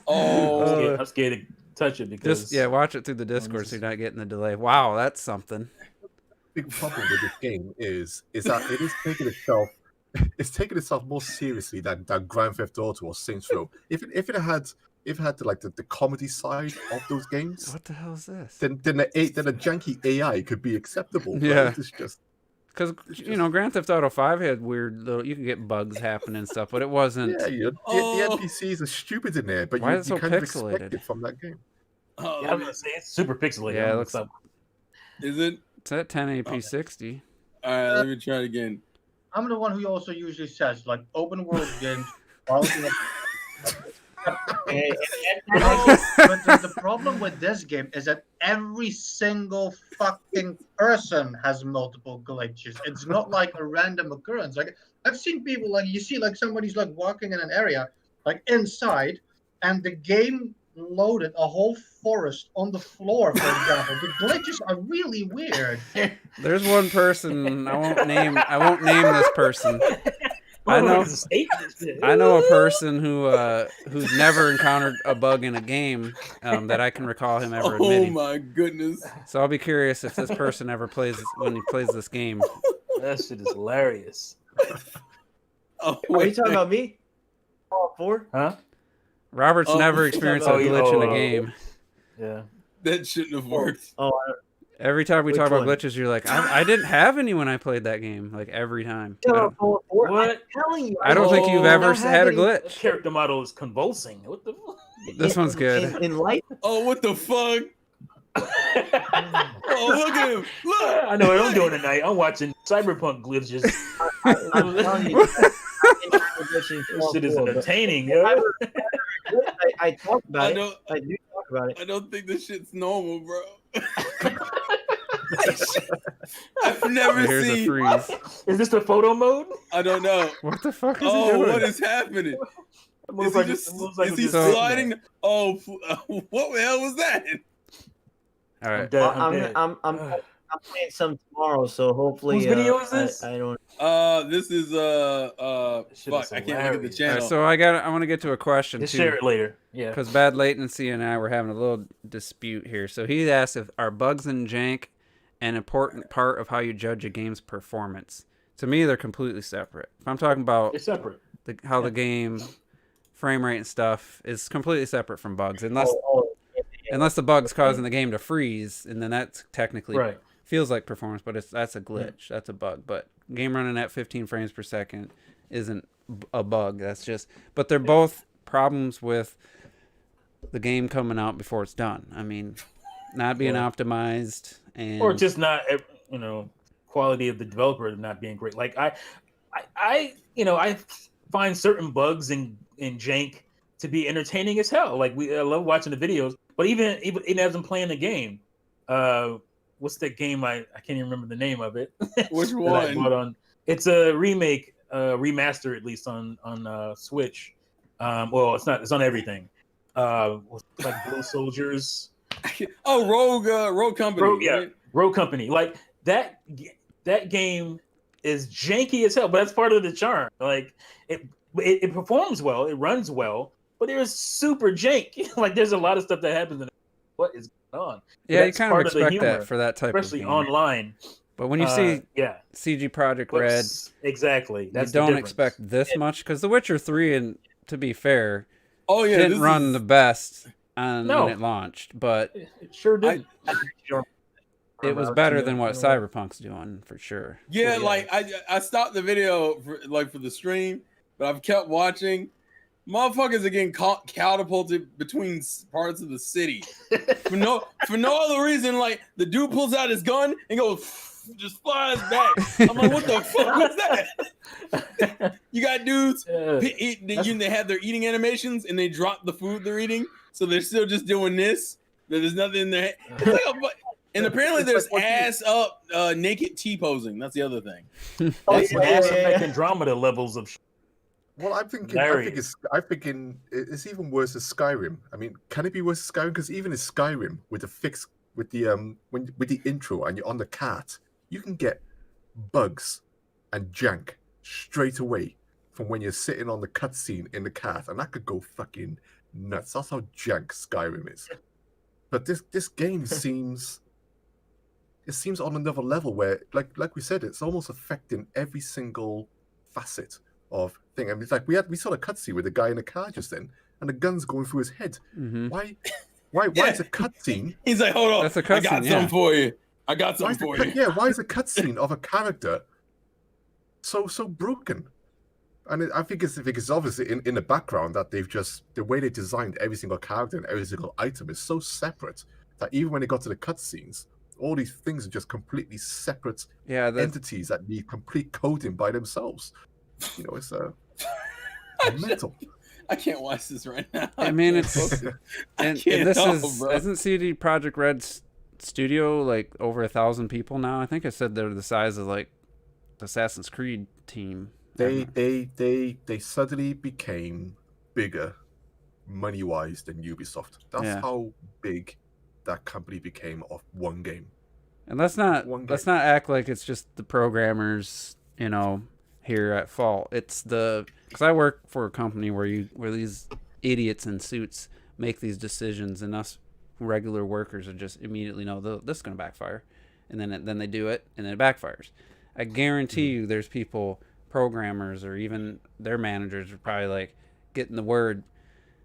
C: I'm scared to touch it because
A: watch it through the Discord so you're not getting the delay. Wow, that's something.
F: Big problem with this game is that it is taking itself more seriously than Grand Theft Auto or Saints Row. If it had the comedy side of those games,
A: what the hell is this?
F: Then a janky AI could be acceptable.
A: Yeah,
F: it's just
A: because Grand Theft Auto 5 had weird little. You could get bugs happening and stuff, but it wasn't.
F: Yeah, the NPCs are stupid in there, but
A: why
F: you
A: is it so
F: kind of
A: pixelated?
F: expect it from that game.
C: I'm gonna say it's super pixelated.
A: Yeah, it looks like.
B: Is it?
A: It's at 1080p 60.
B: All right, let me try it again.
E: I'm the one who also usually says open world games. But the problem with this game is that every single fucking person has multiple glitches. It's not like a random occurrence. I've seen people you see somebody's walking in an area inside, and the game loaded a whole forest on the floor, for example. The glitches are really weird.
A: There's one person I won't name this person. I know a person who's never encountered a bug in a game that I can recall him ever admitting.
B: Oh my goodness!
A: So I'll be curious if this person ever plays when he plays this game.
C: That shit is hilarious.
D: Are you talking about me? All 4?
C: Huh?
A: Robert's never experienced a glitch in a game.
C: Yeah.
B: That shouldn't have worked.
A: Every time we talk about glitches, you're like, I didn't have any when I played that game. Every time.
C: What?
D: I'm telling you.
A: I don't think you've ever had a glitch.
C: The character model is convulsing. What the fuck?
A: This one's good.
D: In life.
B: Oh, what the fuck?
G: Oh, look at him! Look.
C: I know what I'm doing tonight. I'm watching Cyberpunk glitches.
D: I'm telling you,
C: This shit is entertaining, yo.
D: I talk about
G: I
D: it.
G: don't.
D: I do talk about it.
G: I don't think this shit's normal, bro. I've never
A: Here's a
G: seen.
A: freeze.
C: Is this the photo mode?
G: I don't know.
A: What the fuck is he
G: Oh,
A: doing?
G: what is happening? Is he just? Is he
A: So-
G: sliding? Oh, what the hell was that?
A: All right.
D: I'm playing some tomorrow, so hopefully.
C: Whose video is this?
D: I don't.
G: This is
C: Shit
G: fuck.
C: is
G: I can't look at the
C: hilarious.
A: All right,
G: channel.
A: so I want to get to a question
C: Just
A: too.
C: share it later. Yeah.
A: Because Bad Latency and I were having a little dispute here. So he asked if are bugs and jank an important part of how you judge a game's performance. To me, they're completely separate. If I'm talking about
C: It's separate.
A: how the game frame rate and stuff is completely separate from bugs, unless the bug's causing the game to freeze, and then that's technically
C: Right.
A: feels like performance, but that's a glitch. That's a bug. But game running at 15 frames per second isn't a bug. That's just. But they're both problems with the game coming out before it's done. I mean, not being optimized and
C: Or just not, quality of the developer not being great. Like I find certain bugs in jank to be entertaining as hell. Like I love watching the videos, but even as I'm playing the game, what's that game? I can't even remember the name of it.
G: Which
C: that I
G: one?
C: bought on. It's a remake, remaster at least on Switch. Well, it's not. It's on everything. Like Blue Soldiers.
G: Oh, Rogue Company. Right?
C: Rogue Company. Like that game is janky as hell, but that's part of the charm. Like it performs well, it runs well, but it is super jank. Like there's a lot of stuff that happens in it. What is going on?
A: yeah, you kind of expect that for that type
C: especially
A: of game.
C: online.
A: But when you see CG Project Red,
C: exactly, that's
A: you don't expect this much because The Witcher 3, and to be fair, didn't run the best when it launched, but
C: it sure did.
A: It was better than what Cyberpunk's doing for sure.
G: Yeah, like I stopped the video for the stream, but I've kept watching. Motherfuckers are getting catapulted between parts of the city for no other reason. Like the dude pulls out his gun and goes, just flies back. I'm like, what the fuck was that? You got dudes. They have their eating animations and they drop the food they're eating, so they're still just doing this. There's nothing in there. It's like and apparently there's ass up naked T-posing. That's the other thing.
C: That's Mass Effect Andromeda levels of.
F: Well, I'm thinking it's even worse as Skyrim. I mean, can it be worse as Skyrim? Because even in Skyrim, with the intro and you're on the cat, you can get bugs and jank straight away from when you're sitting on the cutscene in the cat, and that could go fucking nuts. That's how jank Skyrim is. But this game seems on another level where, like we said, it's almost affecting every single facet of thing. I mean, it's like we saw a cutscene with a guy in a car just then, and the gun's going through his head.
A: Mm-hmm.
F: Why is a cutscene?
G: He's like, hold on,
A: that's a cutscene.
G: I got something for you. I got something for you.
F: Yeah, why is a cutscene of a character so broken? And I think it's obviously in the background that they've just the way they designed every single character and every single item is so separate that even when they got to the cutscenes, all these things are just completely separate entities that need complete coding by themselves. You know, it's mental.
G: I can't watch this right now.
A: I mean, isn't CD Projekt Red's studio like over 1,000 people now? I think I said they're the size of like the Assassin's Creed team.
F: They suddenly became bigger money wise than Ubisoft. That's how big that company became off one game.
A: And let's not act like it's just the programmers, here at fault. It's because I work for a company where these idiots in suits make these decisions, and us regular workers are just immediately know this is going to backfire, and then they do it, and then it backfires. I guarantee you, there's people, programmers, or even their managers are probably like getting the word,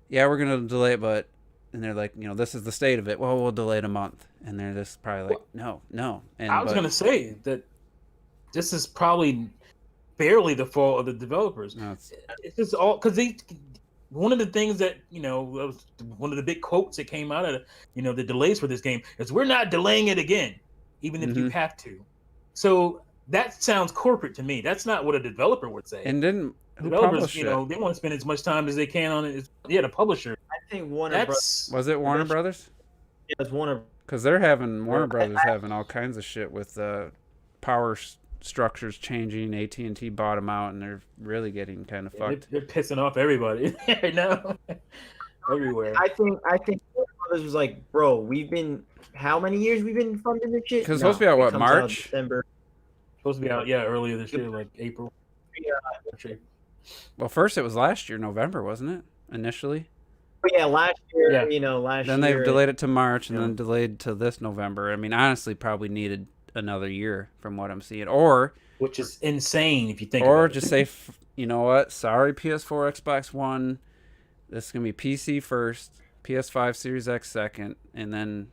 A: yeah, we're going to delay it, but. And they're like, this is the state of it. Well, we'll delay it a month. And they're just probably like, no. And
C: I was going to say that this is probably barely the fault of the developers.
A: No,
C: it's just all because one of the things that was one of the big quotes that came out of the delays for this game is we're not delaying it again, even if you have to. So that sounds corporate to me. That's not what a developer would say.
A: And then who
C: developers,
A: published it?
C: they want to spend as much time as they can on it. Yeah, the publisher.
D: I think Warner Brothers.
A: Was it Warner Brothers?
D: Yeah, it's Warner.
A: Because Warner Brothers having all kinds of shit with power structures changing. AT&T bought them out, and they're really getting kind of fucked.
C: They're pissing off everybody right now, everywhere.
D: I think Warner Brothers was like, bro, how many years we've been funding this shit?
A: Because it's supposed to be out, what, March?
D: December.
C: Supposed to be out, earlier this year, like April.
D: Yeah.
A: Well, first it was last year, November, wasn't it? Initially.
D: Yeah, last year. Last year.
A: Then they've delayed it to March, and then delayed to this November. I mean, honestly, probably needed another year from what I'm seeing,
C: which is insane if you think.
A: Or
C: about
A: just
C: it.
A: say, you know what? Sorry, PS4, Xbox One. This is gonna be PC first, PS5, Series X second, and then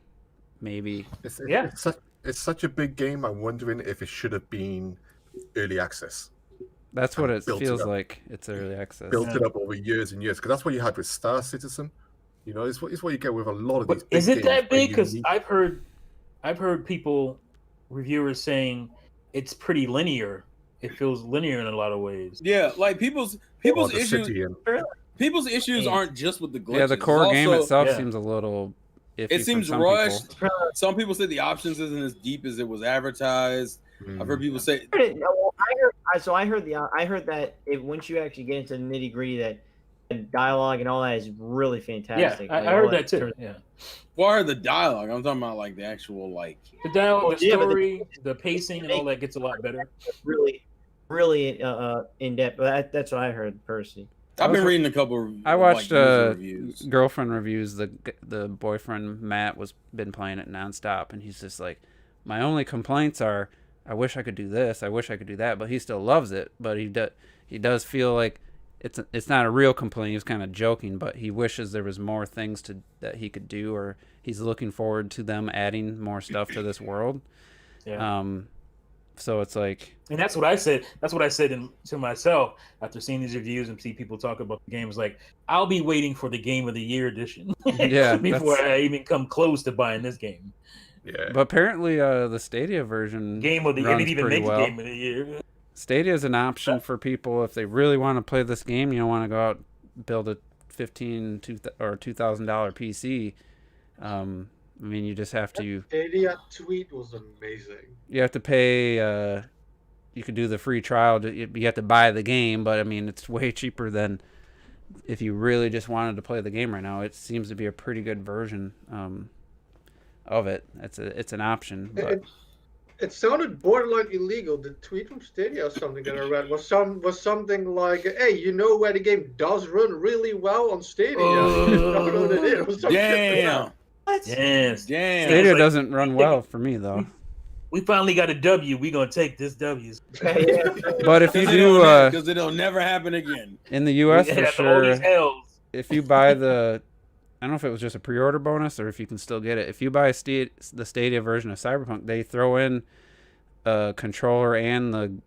A: maybe.
F: It's such a big game. I'm wondering if it should have been early access.
A: That's what it feels like. It's early access.
F: Built it up over years and years, because that's what you had with Star Citizen. It's what you get with a lot of these.
C: But is it that big? Because I've heard people, reviewers saying it's pretty linear. It feels linear in a lot of ways.
G: Yeah, like people's issues. People's issues aren't just with the glitches.
A: Yeah, the core game itself seems a little iffy.
G: It seems rushed. Some people say the options isn't as deep as it was advertised. I've heard people say.
D: I heard that once you actually get into the nitty gritty, that dialogue and all that is really fantastic.
C: Yeah, I heard that too. Yeah.
G: Well, I heard the dialogue. I'm talking about like the actual
C: the dialogue, the story, the pacing, and all that gets a lot better.
D: Really, really in depth. That's what I heard personally.
G: I've been reading a couple.
A: I watched girlfriend reviews. The boyfriend Matt been playing it nonstop, and he's just like, my only complaints are, I wish I could do this, I wish I could do that, but he still loves it. But he does feel like it's not a real complaint. He was kind of joking, but he wishes there was more things that he could do, or he's looking forward to them adding more stuff to this world.
C: Yeah.
A: So it's like,
C: and that's what I said. That's what I said to myself after seeing these reviews and see people talk about the game. It's like, I'll be waiting for the Game of the Year edition before I even come close to buying this game.
F: Yeah.
A: But apparently, the Stadia version
C: Game of the Year didn't even make
A: well.
C: Game of the Year.
A: Stadia is an option for people if they really want to play this game. You don't want to go out and build a $2,000 PC. I mean, you just have to.
E: Stadia tweet was amazing.
A: You have to pay. You could do the free trial. You have to buy the game, but I mean, it's way cheaper than if you really just wanted to play the game right now. It seems to be a pretty good version of it. It's an option. But
E: it sounded borderline illegal. The tweet from Stadia or something that I read was something like, "Hey, you know where the game does run really well on Stadia? Download it in." Or something.
G: Damn.
C: What? Yes.
G: Damn.
A: Stadia doesn't run well for me though.
C: We finally got a W. We gonna take this W.
A: But if you do,
G: because it'll never happen again
A: in the U.S. for sure.
C: If
A: you buy the, I don't know if it was just a pre-order bonus or if you can still get it. If you buy the Stadia version of Cyberpunk, they throw in a controller and the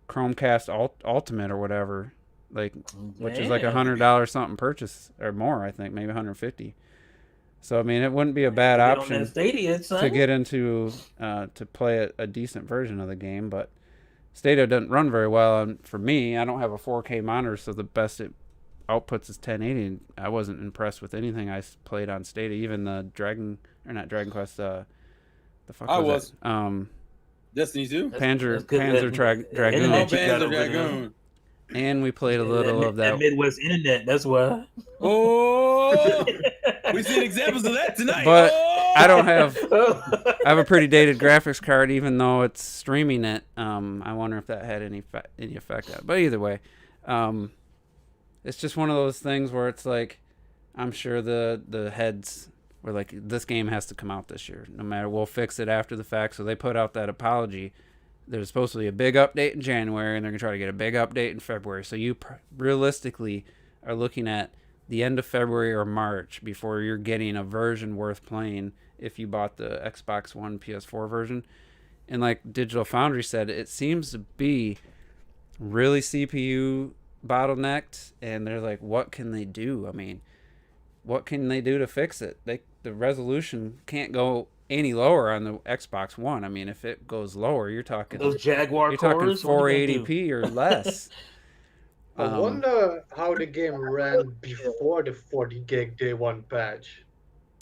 A: Chromecast Ultimate or whatever, which is like $100 something purchase or more. I think maybe $150. So I mean, it wouldn't be a bad option to get into to play a decent version of the game. But Stadia doesn't run very well, and for me, I don't have a 4K monitor, so the best it outputs is 1080. And I wasn't impressed with anything I played on Stadia, even the Dragon Quest. The fuck was it?
G: Destiny 2?
A: Panzer Dragoon.
G: Oh, Panzer Dragoon.
A: And we played a little of that.
C: Midwest Internet, that's why.
G: Oh, we seen examples of that tonight.
A: But I don't have. I have a pretty dated graphics card, even though it's streaming it. I wonder if that had any effect on it. But either way, it's just one of those things where it's like, I'm sure the heads were like, this game has to come out this year. No matter, we'll fix it after the fact. So they put out that apology. There's supposed to be a big update in January, and they're going to try to get a big update in February. So you realistically are looking at the end of February or March before you're getting a version worth playing if you bought the Xbox One PS4 version. And like Digital Foundry said, it seems to be really CPU bottlenecked, and they're like, what can they do? I mean, what can they do to fix it? The resolution can't go any lower on the Xbox One. I mean, if it goes lower, you're talking
C: Those Jaguar cores, what are you gonna do?
A: 480p or less.
E: I wonder how the game ran before the 40 gig day one patch.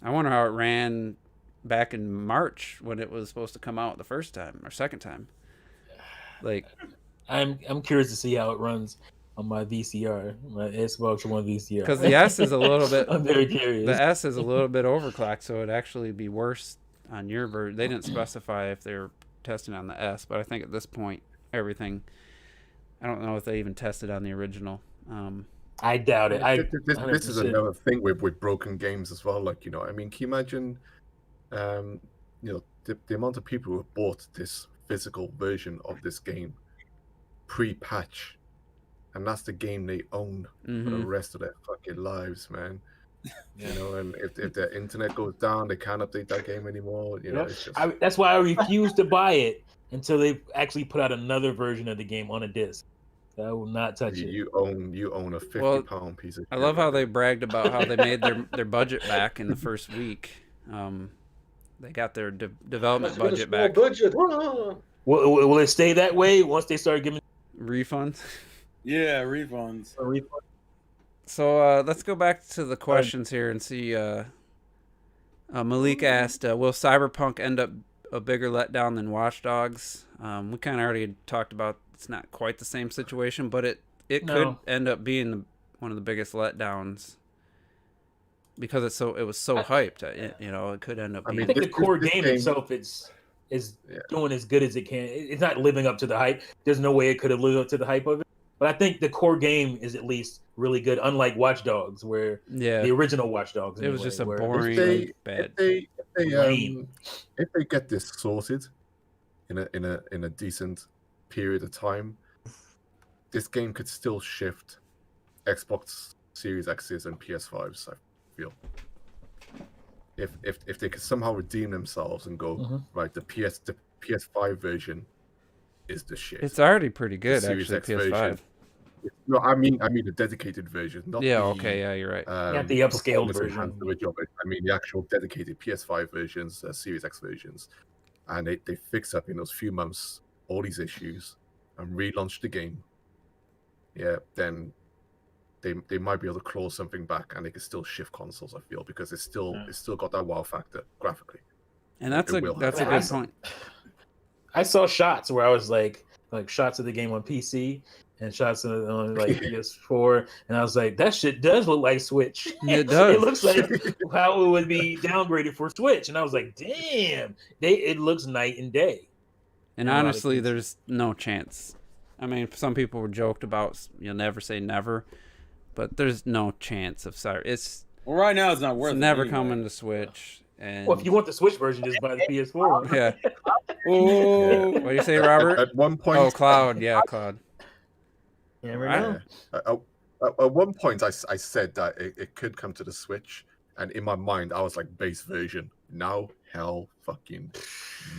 A: I wonder how it ran back in March when it was supposed to come out the first time or second time. Like,
C: I'm curious to see how it runs on my VCR, my Xbox One VCR.
A: because the S is a little bit.
C: I'm very curious.
A: The S is a little bit overclocked, so it'd actually be worse on your version. They didn't specify if they were testing on the S, but I think at this point, everything. I don't know if they even tested on the original.
C: I doubt it.
F: This is another thing with broken games as well. Like, I mean, can you imagine, the amount of people who bought this physical version of this game pre-patch, and that's the game they own for the rest of their fucking lives, man. And if their internet goes down, they can't update that game anymore. It's just...
C: that's why I refuse to buy it until they actually put out another version of the game on a disc. I will not touch it.
F: You own a 50-pound piece of shit.
A: I love how they bragged about how they made their budget back in the first week. They got their development budget back.
C: Will it stay that way once they start giving
A: refunds?
G: Yeah, refunds.
A: So let's go back to the questions here and see. Malik asked, will Cyberpunk end up a bigger letdown than Watch Dogs? We kind of already talked about it's not quite the same situation, but it could end up being one of the biggest letdowns because it was so hyped. It could end up.
C: I think the core game itself is doing as good as it can. It's not living up to the hype. There's no way it could have lived up to the hype of it. But I think the core game is at least really good, unlike Watch Dogs, where the original Watch Dogs.
A: It was just a boring, bad.
F: If they get this sorted in a decent period of time, this game could still shift Xbox Series X's and PS5s. I feel if they could somehow redeem themselves and go right, the PS5 version is the shit.
A: It's already pretty good,
F: Series
A: actually.
F: X
A: PS5.
F: version. No, I mean the dedicated version. Not
A: you're right.
C: Not the upscaled version.
F: I mean the actual dedicated PS5 versions, Series X versions, and they fix up in those few months all these issues and relaunch the game. Yeah, then they might be able to claw something back, and they can still shift consoles. I feel because it's still got that wow factor graphically.
A: And that's a good point.
C: I saw shots where I was like shots of the game on PC and shots on like PS4, and I was like, that shit does look like Switch.
A: It does.
C: It looks like how it would be downgraded for Switch, and I was like, damn, it looks night and day.
A: And honestly, there's no chance. I mean, some people were joked about you'll never say never, but there's no chance of
G: right now it's not worth it.
A: Never coming to Switch. And
C: if you want the Switch version, just buy the PS4.
A: Yeah. Oh, what do you say, Robert?
F: At one point,
A: Cloud. Yeah, Cloud.
D: You never know.
F: At one point, I said that it could come to the Switch, and in my mind, I was like, base version. Now, hell fucking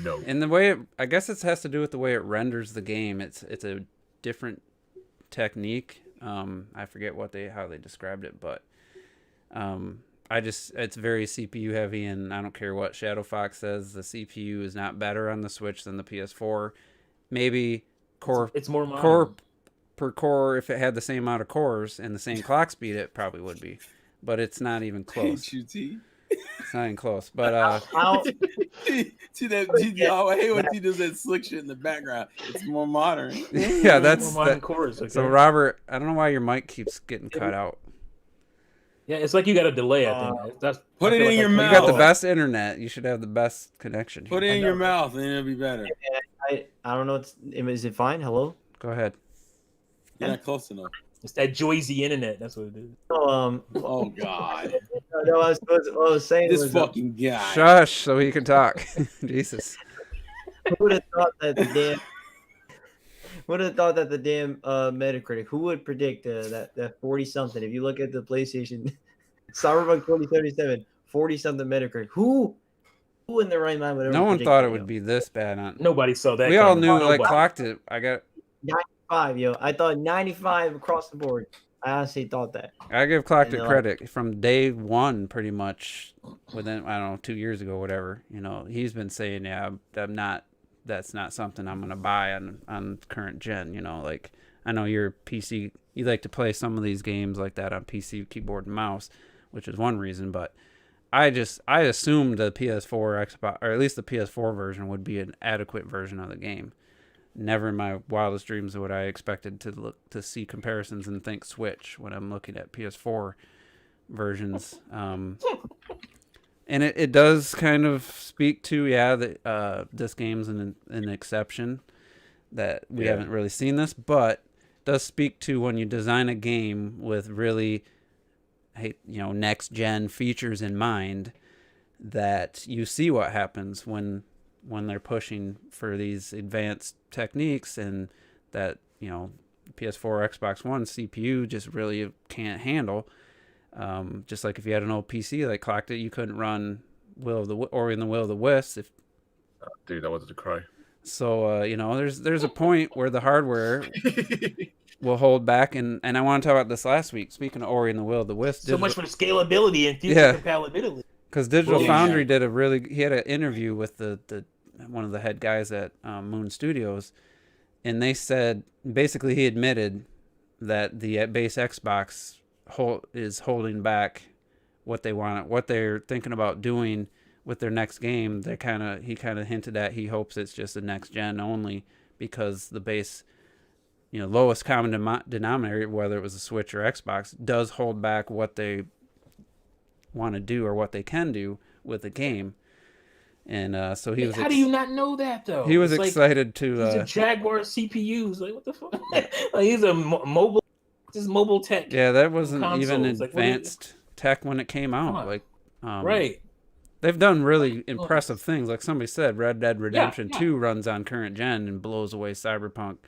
F: no.
A: And the way I guess it has to do with the way it renders the game. It's a different technique. I forget how they described it, but it's very CPU heavy, and I don't care what Shadow Fox says. The CPU is not better on the Switch than the PS4. Maybe
C: it's more modern.
A: Core per core. If it had the same amount of cores and the same clock speed, it probably would be, but it's not even close. It's not even close. But
G: see that? I hate when he does that slick shit in the background. It's more modern.
A: Yeah, that's
C: more modern cores. Okay.
A: So Robert, I don't know why your mic keeps getting cut out.
C: Yeah, it's like you got a delay. I think
G: put it in your mouth.
A: You got the best internet. You should have the best connection.
G: Put it in your mouth, and it'll be better.
D: I don't know. Is it fine? Hello.
A: Go ahead.
G: You're not close enough.
C: It's that Joyzy internet. That's what it is.
G: Oh God.
D: No, I was saying
G: this fucking guy.
A: Shush, so he can talk. Jesus.
D: Who would have thought that the damn Metacritic? Who would predict that 40 something? If you look at the PlayStation, Cyberpunk 2077, 40 something Metacritic. Who in their right mind would ever?
A: No one thought it would be this bad.
C: Nobody saw that.
A: We all knew, clocked it.
D: 95, yo. I thought 95 across the board. I honestly thought that.
A: I give Clocked
D: And
A: it
D: they're
A: credit from day one, pretty much within, I don't know, 2 years ago, whatever. You know, he's been saying, yeah, I'm not. That's not something I'm gonna buy on current gen. You know, like I know you're PC. You like to play some of these games like that on PC keyboard and mouse, which is one reason. But I assumed the PS4 Xbox, or at least the PS4 version, would be an adequate version of the game. Never in my wildest dreams would I expected to see comparisons and think Switch when I'm looking at PS4 versions. And it does kind of speak to, yeah, that this game's an exception, that we haven't really seen this, but it does speak to when you design a game with really, next gen features in mind, that you see what happens when they're pushing for these advanced techniques, and that PS4 Xbox One CPU just really can't handle. Just like if you had an old PC like Clocked It, you couldn't run Ori and the Will of the Wisps.
F: Dude, I wanted to cry.
A: So there's a point where the hardware will hold back, and I want to talk about this last week. Speaking of Ori and the Will of the Wisps,
C: So much for the scalability and future compatibility.
A: because Digital Foundry did he had an interview with the one of the head guys at Moon Studios, and they said basically he admitted that the base Xbox is holding back what they're thinking about doing with their next game. He kind of hinted at he hopes it's just a next gen only, because the base, lowest common denominator, whether it was a Switch or Xbox, does hold back what they want to do or what they can do with the game. And so he was.
C: How do you not know that though?
A: He was excited to.
C: He's a Jaguar CPUs. Like what the fuck? Like he's a mobile tech.
A: Yeah, that wasn't
C: consoles.
A: even
C: Like,
A: advanced tech when it came out. Like,
C: right.
A: They've done really impressive things. Like somebody said, Red Dead Redemption 2 runs on current gen and blows away Cyberpunk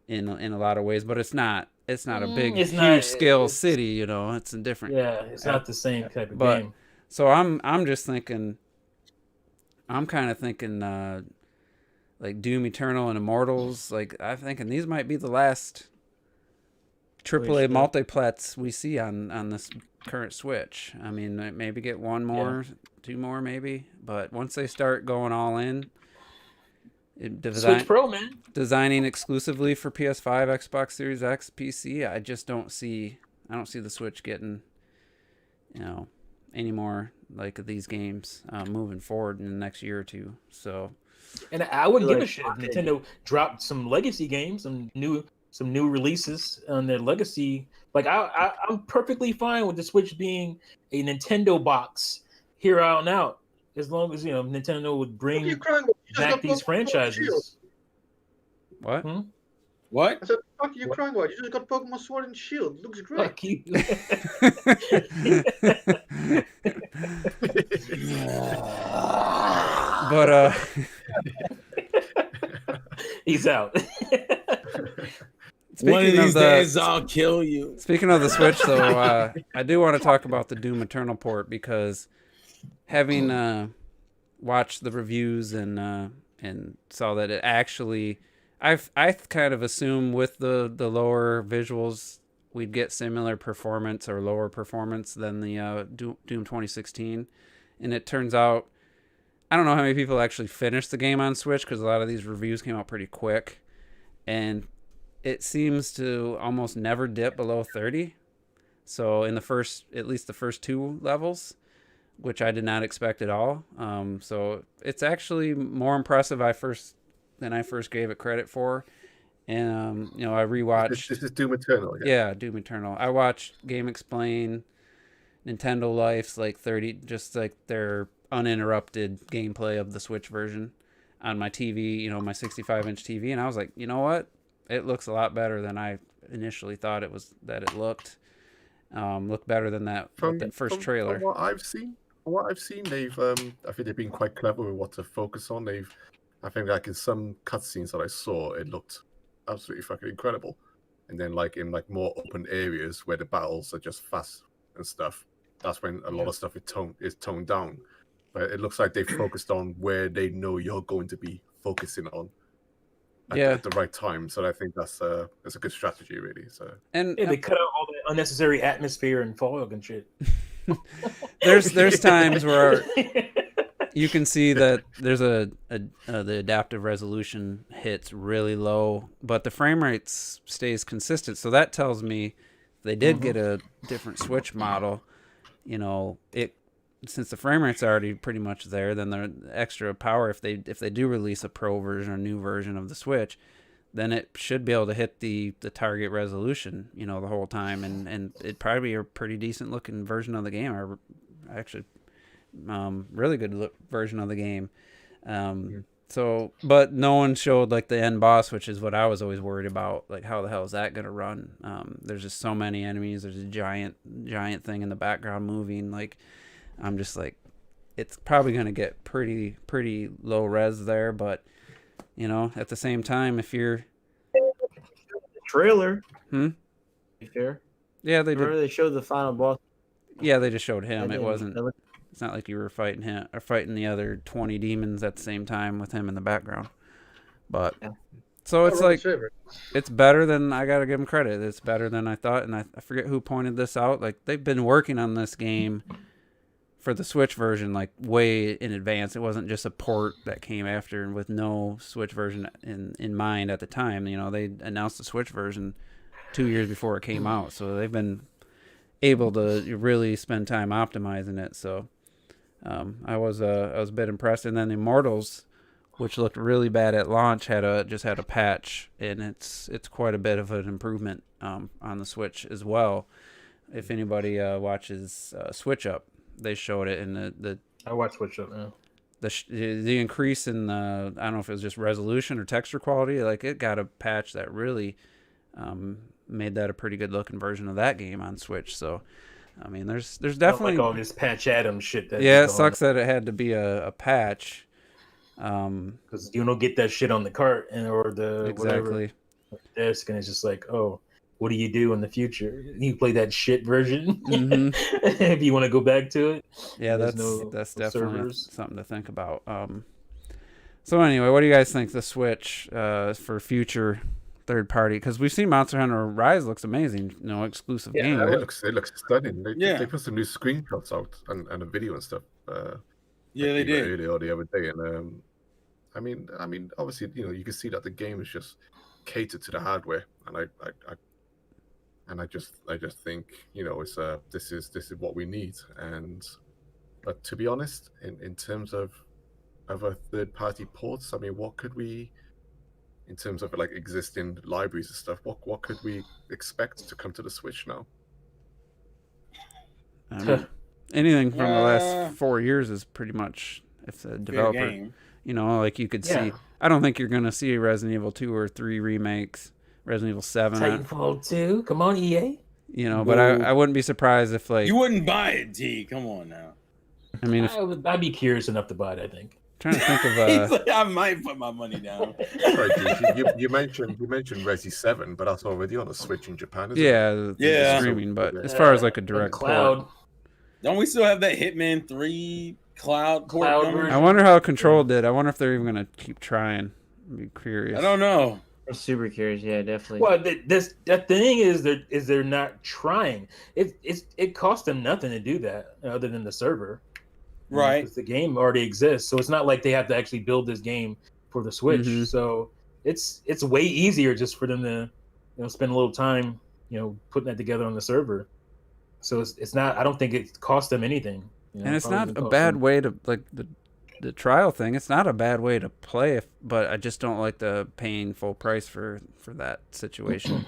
A: in a lot of ways. But it's not a big, huge scale city. It's a different.
C: Yeah, it's not the same type of game.
A: So I'm just thinking. I'm kind of thinking like Doom Eternal and Immortals. Like I'm thinking these might be the last AAA multiplats we see on this current Switch. I mean, maybe get one more, two more maybe. But once they start going all in,
C: Switch Pro, man,
A: designing exclusively for PS5, Xbox Series X, PC, I just don't see the Switch getting, any more like these games moving forward in the next year or two. So,
C: and I wouldn't give a shit if Nintendo dropped some legacy games, some new releases on their legacy. Like I'm perfectly fine with the Switch being a Nintendo box here on out, as long as Nintendo would bring back these franchises.
A: What?
B: What?
E: I said, fuck you crying about? You just got Pokemon Sword and Shield. Looks great.
C: Fuck you.
A: But
C: he's out.
B: One of these days I'll kill you.
A: Speaking of the Switch, though, I do want to talk about the Doom Eternal port, because having watched the reviews and saw that it actually, I kind of assume with the lower visuals we'd get similar performance or lower performance than the Doom 2016, and it turns out I don't know how many people actually finished the game on Switch, because a lot of these reviews came out pretty quick, and it seems to almost never dip below 30. So in at least the first two levels, which I did not expect at all. So it's actually more impressive than I first gave it credit for. And I rewatched.
F: This is Doom Eternal.
A: Yeah, Doom Eternal. I watched Game Explain, Nintendo Life's like 30, just like their uninterrupted gameplay of the Switch version on my TV, my 65-inch TV, and I was like, you know what? It looks a lot better than I initially thought it looked. Looked better than that first trailer.
F: From what I've seen, they've I think they've been quite clever with what to focus on. I think like in some cutscenes that I saw, it looked absolutely fucking incredible. And then like in like more open areas where the battles are just fast and stuff, that's when a lot of stuff is toned down. But it looks like they focused on where they know you're going to be focusing on. at the right time. So I think that's a good strategy, really. So
A: And
C: Yeah, they cut out all the unnecessary atmosphere and fog and shit.
A: there's times where you can see that there's the adaptive resolution hits really low, but the frame rate stays consistent. So that tells me they did get a different Switch model. You know, since the frame rate's already pretty much there, then the extra power, if they do release a pro version or new version of the Switch, then it should be able to hit the target resolution, you know, the whole time, and it'd probably be a pretty decent looking version of the game, or actually really good version of the game. So, but no one showed like the end boss, which is what I was always worried about. Like, how the hell is that gonna run? There's just so many enemies. There's a giant thing in the background moving. Like, I'm just like, it's probably gonna get pretty low res there. But you know, at the same time, if you're
D: trailer,
A: be
D: fair.
A: Yeah, they
D: Remember
A: did.
D: they showed the final boss.
A: Yeah, they just showed him.
D: That
A: It
D: didn't-
A: wasn't.
D: that looked-
A: It's not like you were fighting him or fighting the other 20 demons at the same time with him in the background. But
D: Yeah.
A: so it's like
E: Saber.
A: it's better than, I gotta give them credit. It's better than I thought, and I forget who pointed this out. Like, they've been working on this game for the Switch version like way in advance. It wasn't just a port that came after with no Switch version in mind at the time. You know, they announced the Switch version 2 years before it came out, so they've been able to really spend time optimizing it. So I was a bit impressed. And then Immortals, which looked really bad at launch, had a patch, and it's quite a bit of an improvement on the Switch as well. If anybody watches Switch Up, they showed it in the
C: I watch Switch Up now.
A: the increase in the, I don't know if it was just resolution or texture quality. Like, it got a patch that really made that a pretty good looking version of that game on Switch. So I mean, there's definitely
C: like all this Patch Adams shit.
A: It sucks that it had to be a patch.
C: Because you don't get that shit on the cart or the
A: Exactly.
C: whatever desk, and it's just like, oh, what do you do in the future? You play that shit version if you want to go back to it.
A: Yeah,
C: There's
A: that's
C: no
A: definitely
C: servers.
A: something to think about. So anyway, what do you guys think the Switch for future third party? Because we've seen Monster Hunter Rise looks amazing, exclusive game.
F: it looks stunning.
G: Yeah.
F: They put some new screenshots out and a video and stuff.
G: Yeah, they did.
F: Earlier the other day, and I mean, obviously, you can see that the game is just catered to the hardware, and I just think, it's this is what we need. But to be honest, in terms of other third party ports, I mean, what could we, in terms of like existing libraries and stuff, what could we expect to come to the Switch now?
A: I mean, anything from the last 4 years is pretty much, if the developer,
G: game.
A: like you could see. I don't think you're gonna see Resident Evil 2 or 3 remakes, Resident Evil 7.
C: Titanfall 2, come on, EA.
A: But I wouldn't be surprised if, like,
G: You wouldn't buy it, T. Come on now.
A: I mean,
C: I'd be curious enough to buy it, I think.
A: trying to think
G: He's
A: of
G: like, I might put my money down.
F: Sorry, Keith, you mentioned Resi 7, but that's already on a Switch in Japan, isn't it?
A: the
G: Yeah.
A: streaming, but as far as like a direct
C: cloud.
A: port,
G: Don't we still have that Hitman 3 cloud port coming?
C: version?
A: I wonder how Control did. I wonder if they're even gonna keep trying. I'd be curious.
G: I don't know.
D: I'm super curious. Yeah, definitely.
C: Well, the thing is they're not trying. It costs them nothing to do that other than the server,
G: Right.
C: Because the game already exists, so it's not like they have to actually build this game for the Switch.
A: Mhm.
C: So it's way easier just for them to spend a little time putting that together on the server. So it's not. I don't think it costs them anything.
A: And it's
C: Probably
A: not
C: didn't
A: a
C: cost
A: bad
C: them-
A: way to, like, the trial thing. It's not a bad way to play, but I just don't like the paying full price for that situation.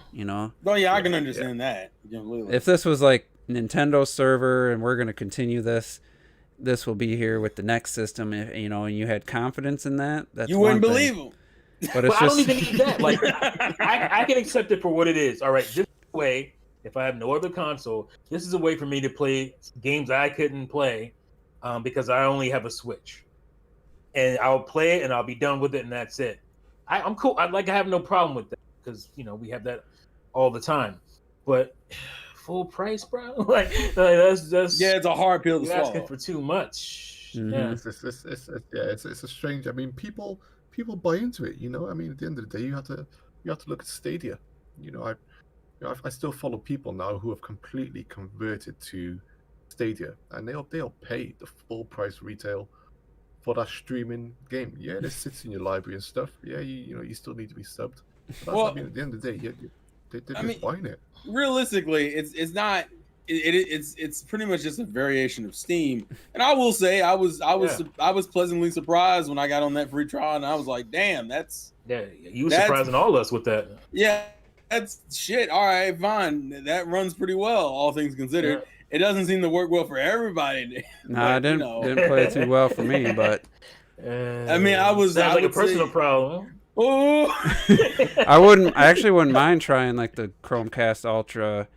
G: Oh yeah, I can understand that. Completely.
A: If this was like Nintendo server and we're gonna continue this will be here with the next system, and you had confidence in that. That's
G: You wouldn't
A: one thing.
G: believe him.
A: But it's
C: Well, I
A: just
C: don't even need that. Like, I can accept it for what it is. All right, this way, if I have no other console, this is a way for me to play games I couldn't play because I only have a Switch, and I'll play it and I'll be done with it, and that's it. I'm cool. I have no problem with that because we have that all the time. But full price, bro, that's
G: Yeah, it's a hard pill to
C: you're asking
G: swallow.
C: for too much.
A: Mhm.
C: Yeah.
F: It's a strange. I mean, people people buy into it. You know, I mean, at the end of the day, you have to look at Stadia. You know, I still follow people now who have completely converted to Stadia, and they'll pay the full price retail for that streaming game. Yeah, it sits in your library and stuff. Yeah, you know, you still need to be subbed. But that's,
G: Well,
F: I mean, at the end of the day, they're
G: I
F: just
G: mean,
F: buying it.
G: realistically, it's not. It's pretty much just a variation of Steam. And I will say, I was pleasantly surprised when I got on that free trial, and I was like, damn, that's
C: you were surprising all us with that.
G: Yeah, that's shit. All right, fine. That runs pretty well, all things considered.
C: Yeah.
G: It doesn't seem to work well for everybody.
A: Nah,
G: but,
A: it didn't play too well for me, but
G: I mean, I
C: sounds like a personal problem.
G: Oh,
A: I actually wouldn't mind trying like the Chromecast Ultra.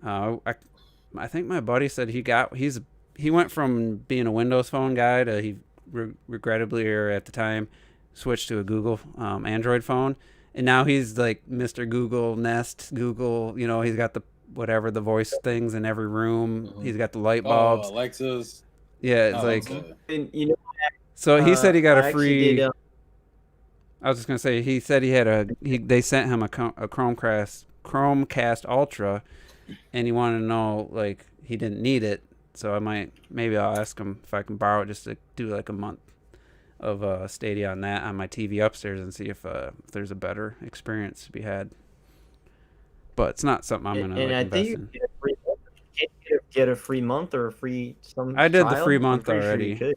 A: I think my buddy said he went from being a Windows Phone guy to he regrettably, or at the time, switched to a Google Android phone, and now he's like Mr. Google Nest, Google. You know, he's got the the voice things in every room. He's got the light bulbs.
G: Alexa's.
A: Yeah, it's like.
D: And you know,
A: So he said he got a free.
D: Did,
A: I was just gonna say he said he had they sent him a Chromecast Ultra, and he wanted to know like he didn't need it, so maybe I'll ask him if I can borrow it just to do like a month of Stadia on that on my TV upstairs and see if there's a better experience to be had. But it's not something I'm gonna invest in.
D: Get a free month or a free some.
A: I did the
D: trial?
A: free
D: I'm
A: month
D: pretty sure
A: already.
D: you could.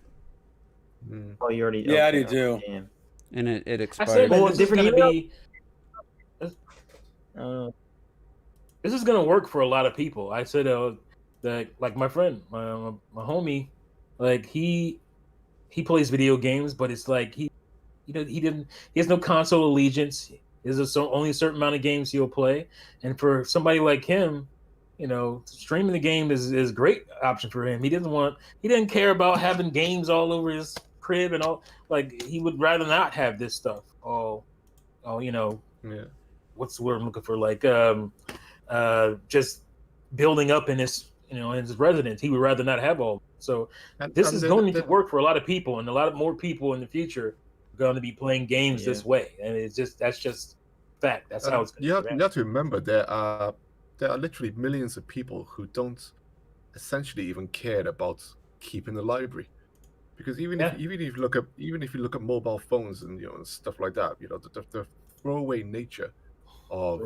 D: Oh, you already?
G: Yeah, I
D: okay,
G: do too.
D: damn.
A: And it
C: I
A: expired.
C: said that
D: Well,
C: this is
D: different
C: gonna
D: email?
C: be. This is gonna work for a lot of people. I said that like my friend, my homie, like he plays video games, but it's like he has no console allegiance. There's only a certain amount of games he'll play, and for somebody like him, you know, streaming the game is a great option for him. He didn't care about having games all over his crib and all. Like he would rather not have this stuff. You know,
F: Yeah.
C: what's the word I'm looking for? Like just building up in his in his residence. He would rather not have all. So this is going to work for a lot of people, and a lot of more people in the future are going to be playing games this way. And that's just fact. That's how it's going
F: you have to remember there are literally millions of people who don't essentially even care about keeping the library, because even if you look at mobile phones and and stuff like that, the throwaway nature of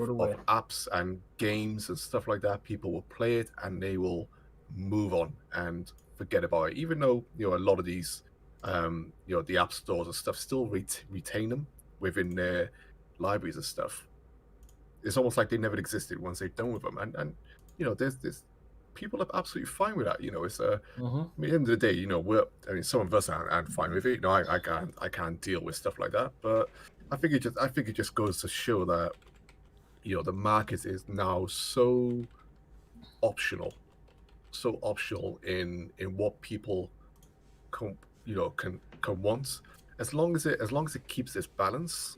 F: apps and games and stuff like that, people will play it and they will move on and forget about it, even though a lot of these the app stores and stuff still retain them within their libraries and stuff. It's almost like they never existed once they're done with them, and there's people are absolutely fine with that. It's at the end of the day, some of us aren't fine with it. I can't deal with stuff like that, but I think it just goes to show that the market is now so optional in what people can want, as long as it keeps its balance.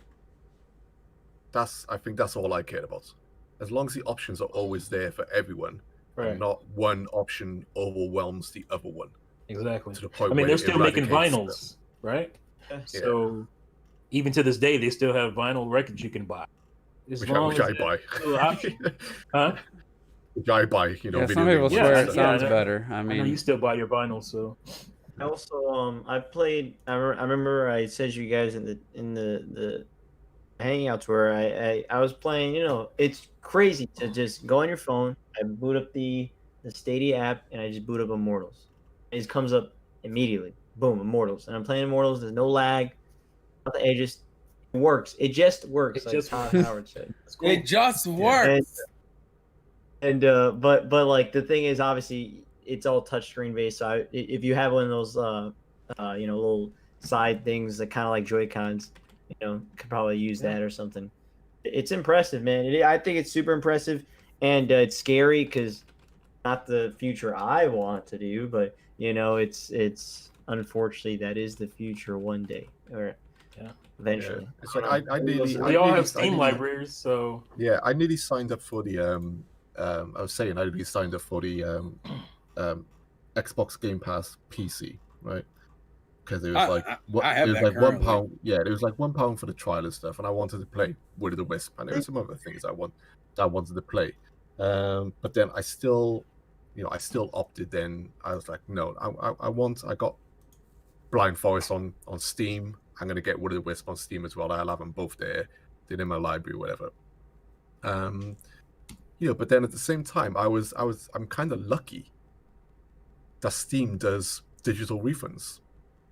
F: I think that's all I care about. As long as the options are always there for everyone, and not one option overwhelms the other one.
C: Exactly.
F: To the point
C: they're still making vinyls, right?
F: Yeah.
C: So even to this day, they still have vinyl records you can buy.
F: Which I buy.
C: Huh?
F: Which I buy.
A: Some people swear it sounds better. I mean,
C: you still buy your vinyl, so.
D: I also I played. I remember I said to you guys in the hangouts where I was playing. It's crazy to just go on your phone. I boot up the Stadia app and I just boot up Immortals. It just comes up immediately. Boom, Immortals, and I'm playing Immortals. There's no lag. It just works. It just works. Like Howard said.
G: Cool. It just works.
D: And but like the thing is, obviously it's all touchscreen based. So if you have one of those little side things that kind of like Joy-Cons, could probably use that or something. It's impressive, man. I think it's super impressive, and it's scary because not the future I want to do, but it's unfortunately that is the future one day or eventually.
F: Yeah. So I
C: all have Steam libraries, so
F: I nearly signed up for the I was saying I nearly signed up for the Xbox Game Pass PC, right? because it was
G: I have
F: it was
G: that
F: like
G: currently.
F: £1. Yeah, it was like £1 for the trial and stuff, and I wanted to play Wood of the Wisp, and there were some other things I wanted to play. But then I still opted. Then I was like, no, I got Blind Forest on Steam. I'm gonna get Wood of the Wisp on Steam as well. I'll have them both there. They're in my library, whatever. But then at the same time, I'm kind of lucky that Steam does digital refunds,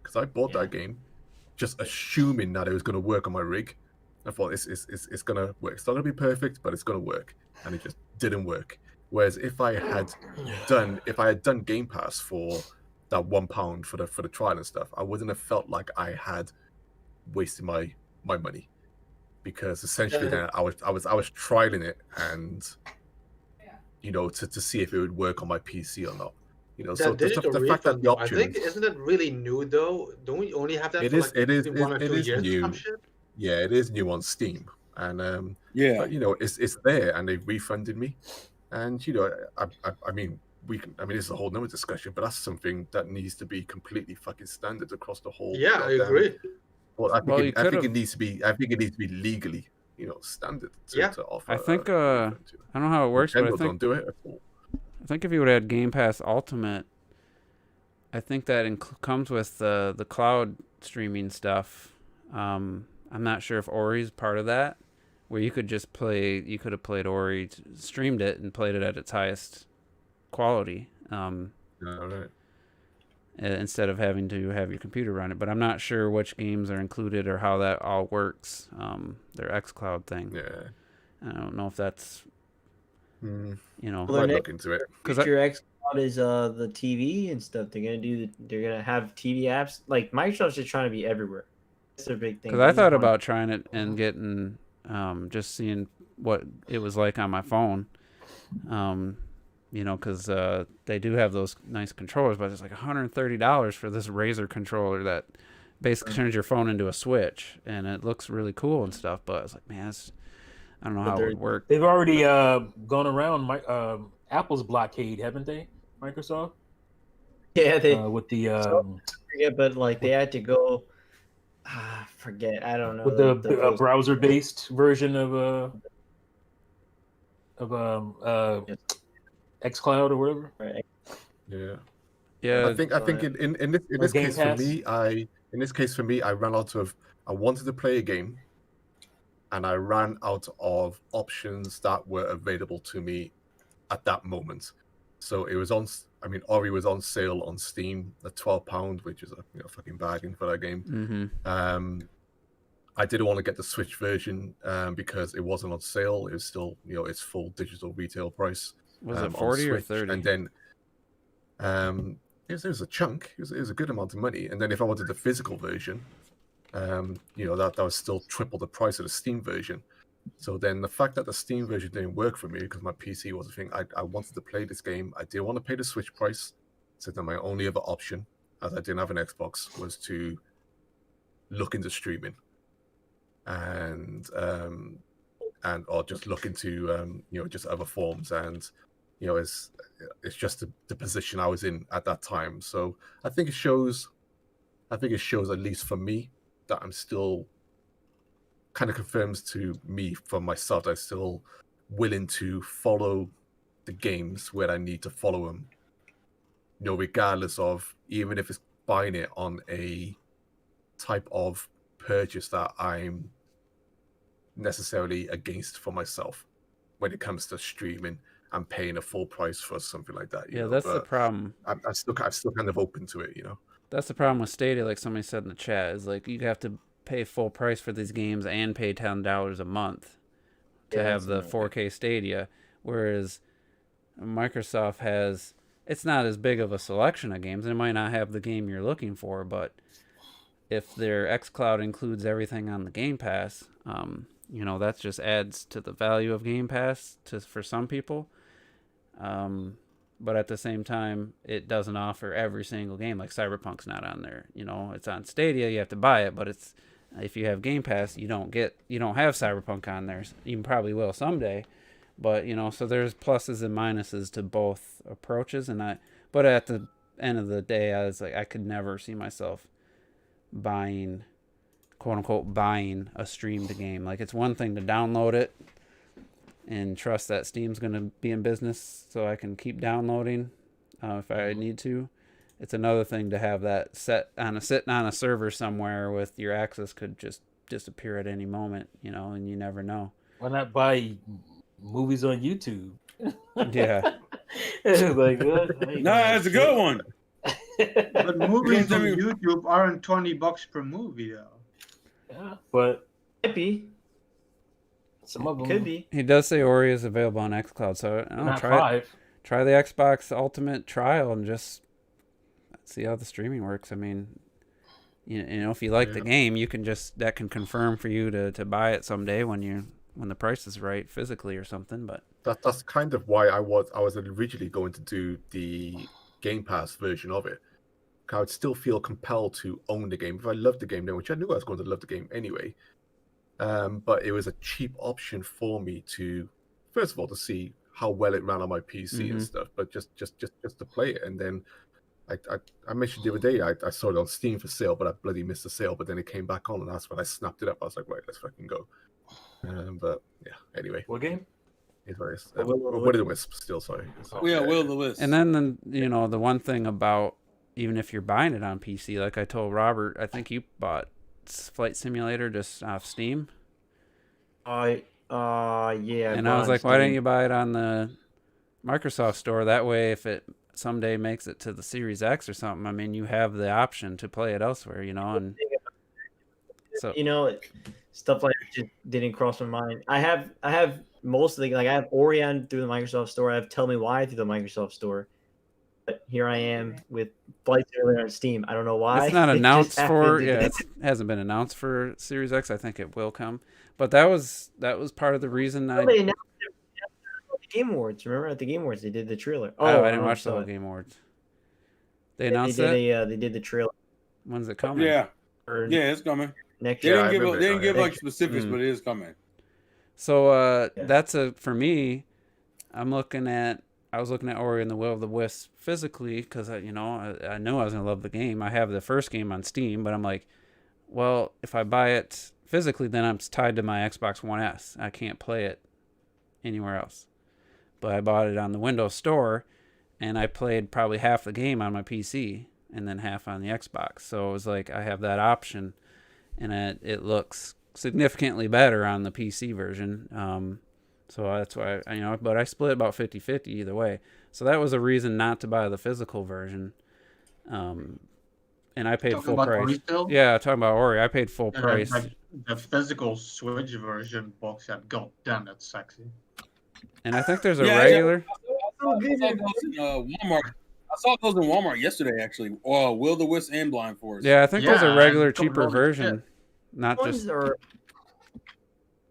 F: because I bought that game just assuming that it was going to work on my rig. I thought it's going to work. It's not going to be perfect, but it's going to work, and it just didn't work. Whereas if I had done Game Pass for that £1 for the trial and stuff, I wouldn't have felt like I had wasted my money, because essentially then I was trialing it, and to see if it would work on my PC or not. So the fact that the option,
E: I think, isn't it really new though? Don't we only have that
F: it
E: for
F: is, it is,
E: 1 or 2 years
F: new.
E: or some shit?
F: Yeah, it is new on Steam, and
G: Yeah.
F: but it's there, and they've refunded me, and I mean, this is a whole nother discussion, but that's something that needs to be completely fucking standard across the whole.
E: Yeah, I agree.
F: Well, I think it needs to be legally, standard to offer.
A: I think I don't know how it works, but I think
F: don't do it at all.
A: I think if you would add Game Pass Ultimate, I think that comes with the cloud streaming stuff. I'm not sure if Ori's part of that, where you could have played Ori, streamed it, and played it at its highest quality.
F: Right.
A: Instead of having to have your computer run it. But I'm not sure which games are included or how that all works. Their xCloud thing.
F: Yeah.
A: I don't know if that's
F: might
D: Well,
F: look into it.
D: Because your xCloud is the TV and stuff. They're gonna have TV apps. Like Microsoft's just trying to be everywhere. That's their big thing.
A: Because I thought about trying it and getting just seeing what it was like on my phone. Because they do have those nice controllers, but it's like $130 for this Razer controller that basically turns your phone into a Switch, and it looks really cool and stuff. But I was like, man, I don't know how it would work.
C: They've already gone around Apple's blockade, haven't they? Microsoft.
D: Yeah, they
C: with the
D: but like they had to go. Forget. I don't know.
C: With the browser-based version of xCloud or whatever.
D: Right.
A: Yeah.
F: I think in this case for me, I ran out of. I wanted to play a game, and I ran out of options that were available to me at that moment. So it was on. I mean, Ori was on sale on Steam at £12, which is a fucking bargain for that game.
A: Mm-hmm.
F: I didn't want to get the Switch version because it wasn't on sale. It was still, its full digital retail price.
A: Was it 40 or 30?
F: And then it was a chunk. It was a good amount of money. And then if I wanted the physical version, that was still triple the price of the Steam version. So then the fact that the Steam version didn't work for me because my PC was a thing, I wanted to play this game. I didn't want to pay the Switch price. So then my only other option, as I didn't have an Xbox, was to look into streaming and or just look into just other forms. And it's just the position I was in at that time. So I think it shows at least for me that I'm still kind of confirms to me for myself that I'm still willing to follow the games where I need to follow them, regardless of, even if it's buying it on a type of purchase that I'm necessarily against for myself when it comes to streaming and paying a full price for something like that.
A: That's the problem.
F: I'm still kind of open to it.
A: That's the problem with Stadia, like somebody said in the chat, is like you have to pay full price for these games and pay $10 a month to have the 4K Stadia, whereas Microsoft has, it's not as big of a selection of games, and it might not have the game you're looking for, but if their xCloud includes everything on the Game Pass, that just adds to the value of Game Pass for some people. But at the same time, it doesn't offer every single game. Like Cyberpunk's not on there. It's on Stadia. You have to buy it, but if you have Game Pass, you don't have Cyberpunk on there. You probably will someday, but so there's pluses and minuses to both approaches. But at the end of the day, I was like, I could never see myself buying, quote unquote, buying a streamed game. Like, it's one thing to download it and trust that Steam's going to be in business so I can keep downloading if I need to. It's another thing to have that sitting on a server somewhere with your access could just disappear at any moment, and you never know.
C: Why not buy movies on YouTube?
A: Yeah.
C: Like,
G: No, that's a good one.
H: But movies
G: tell
H: on
G: me-
H: YouTube aren't $20 per movie though.
C: Yeah, but
D: Might be.
C: some of them
D: Could be.
A: He does say Ori is available on xCloud, so I don't know,
C: not
A: try
C: 5.
A: the Xbox Ultimate trial and just see how the streaming works. I mean, if you like the game, you can that can confirm for you to buy it someday when the price is right physically or something. But
F: That's kind of why I was originally going to do the Game Pass version of it. I would still feel compelled to own the game if I loved the game, then, which I knew I was going to love the game anyway. But it was a cheap option for me to, first of all, to see how well it ran on my PC and stuff, but just to play it. And then I mentioned the other day I saw it on Steam for sale, but I bloody missed the sale. But then it came back on, and that's when I snapped it up. I was like, right, let's fucking go. But yeah, anyway,
C: What game?
F: it's various.
D: Will
F: Will o' the Wisp, still sorry.
G: Yeah, Will of the Wisp.
A: and then the one thing about, even if you're buying it on PC, like I told Robert, I think you bought Flight Simulator just off Steam.
D: Yeah.
A: And I was like, why didn't you buy it on the Microsoft Store? That way, if it someday makes it to the Series X or something, I mean, you have the option to play it elsewhere, and so
D: stuff like that just didn't cross my mind. I have most of the, like, I have Orion through the Microsoft Store. I have Tell Me Why through the Microsoft Store. But here I am with Flight Simulator on Steam. I don't know why.
A: it's not
D: It just
A: announced for,
D: happened.
A: yeah, it hasn't been announced for Series X. I think it will come, but that was part of the reason
D: Well, they announced it at the Game Awards. Remember at the Game Awards they did the trailer.
A: I didn't watch the whole Game Awards. They announced it.
D: They did the trailer.
A: When's it coming?
G: Yeah,
D: For
G: it's coming.
D: next
G: They
D: year.
F: I
G: didn't
F: remember
G: give
F: it.
G: like specifics,
A: Mm.
G: but it is coming.
A: So
D: Yeah.
A: that's for me. I was looking at Ori and the Will of the Wisp physically because I knew I was gonna love the game. I have the first game on Steam, but I'm like, well, if I buy it physically, then I'm tied to my Xbox One S. I can't play it anywhere else. But I bought it on the Windows Store, and I played probably half the game on my PC and then half on the Xbox. So it was like I have that option, and it looks significantly better on the PC version. So that's why, but I split about 50-50 either way. So that was a reason not to buy the physical version. And I paid
H: Talking
A: full
H: about
A: price.
H: Ori still?
A: Yeah, talking about Ori, I paid full
H: Yeah,
A: price.
H: like the physical Switch version box set. God damn, that's sexy.
A: And I think there's a
G: Yeah,
A: regular.
G: I saw those in Walmart. I saw those in Walmart yesterday, actually. Will the Wisp and Blind Force.
A: Yeah, I think there's a
H: Yeah,
A: regular,
H: and some
A: cheaper
H: other
A: version.
H: shit.
A: Not
D: Ones
A: just.
D: are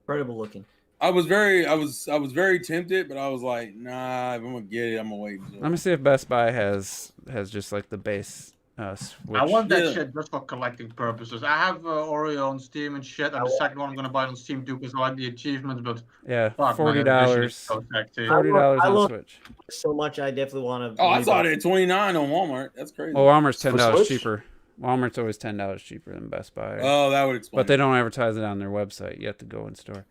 D: incredible looking.
G: I was very tempted, but I was like, nah, if I'm gonna get it, I'm gonna wait.
A: Let me see if Best Buy has just like the base Switch.
H: I want that
G: Yeah.
H: shit just for collecting purposes. I have Oreo on Steam and shit, and the second one I'm gonna buy it on Steam too because I like the achievements. But
A: Yeah,
H: fuck,
A: $40.
H: man, that vision is so sexy.
A: $40
D: I
A: on
D: love-
A: Switch.
D: So much, I definitely want to.
G: Oh, I saw it at $29 on Walmart. That's crazy.
A: Well, Walmart's
D: For
A: $10
D: Switch?
A: cheaper. Walmart's always $10 cheaper than Best Buy.
G: Oh, that would explain.
A: But they don't advertise it on their website. You have to go in store.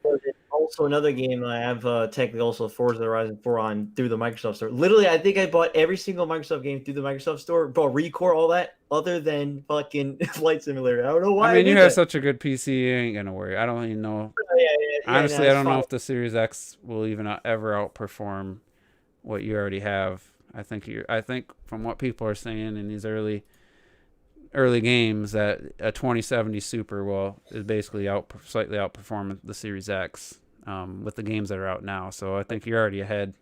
D: Also, another game I have technically also Forza Horizon 4 on through the Microsoft Store. Literally, I think I bought every single Microsoft game through the Microsoft Store, bought Recore, all that, other than fucking Flight Simulator. I don't know why.
A: I mean, you
D: did
A: have
D: that.
A: such a good PC, you ain't gonna worry. I don't even know.
D: Yeah,
A: Honestly,
D: no,
A: I
D: it's
A: don't know
D: fine.
A: if the Series X will even ever outperform what you already have. I think from what people are saying in these early games that a 2070 Super is basically slightly outperforming the Series X with the games that are out now. So I think you're already ahead.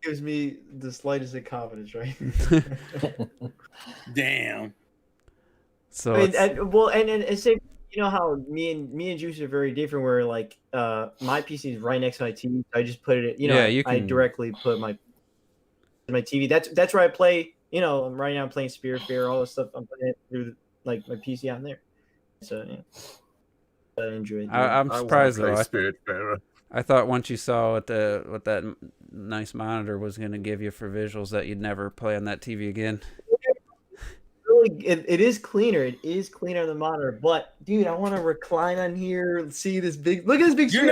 D: Gives me the slightest of confidence, right?
G: Damn.
A: So
D: I mean,
A: it's-
D: and say, how me and Juice are very different. Where like my PC is right next to my TV, so I just put it.
A: Yeah, you
D: I
A: can-
D: directly put my TV. That's where I play. Right now I'm playing Spiritfarer, all this stuff. I'm putting it through my PC on there. So yeah, I enjoy it.
A: I'm
F: I
A: surprised
F: wanna
A: though.
F: play Spiritfarer.
A: I thought once you saw what that nice monitor was going to give you for visuals that you'd never play on that TV again.
D: it is cleaner. It is cleaner on the monitor. But dude, I want to recline on here. See this big. Look at this big.
G: You're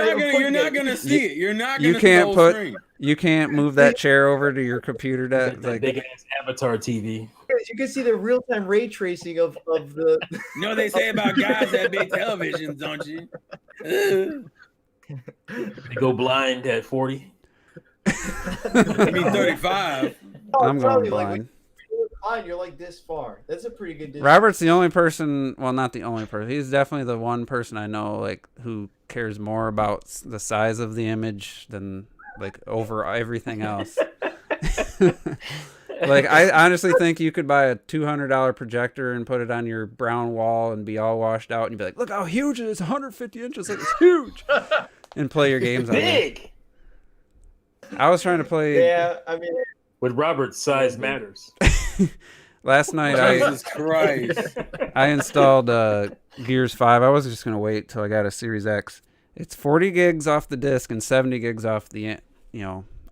G: not gonna see it. You're not gonna see the whole screen.
A: You can't move that chair over to your computer.
C: That big ass Avatar TV.
D: You can see the real time ray tracing of the.
G: You know what they say about guys that big televisions, don't you?
C: They go blind at 40.
G: I mean 35.
A: I'm going blind.
D: You're like this far. That's a pretty good distance.
A: Robert's the only person. Well, not the only person. He's definitely the one person I know like who cares more about the size of the image than like over everything else. Like I honestly think you could buy a $200 projector and put it on your brown wall and be all washed out and you'd be like, look how huge it is, 150 inches, like it's huge, and play your games on it.
C: Big.
A: I was trying to play.
D: Yeah, I mean,
C: with Robert, size matters.
A: Last night
G: Jesus Christ.
A: I installed Gears 5. I was just gonna wait till I got a Series X. It's 40 gigs off the disc and 70 gigs off the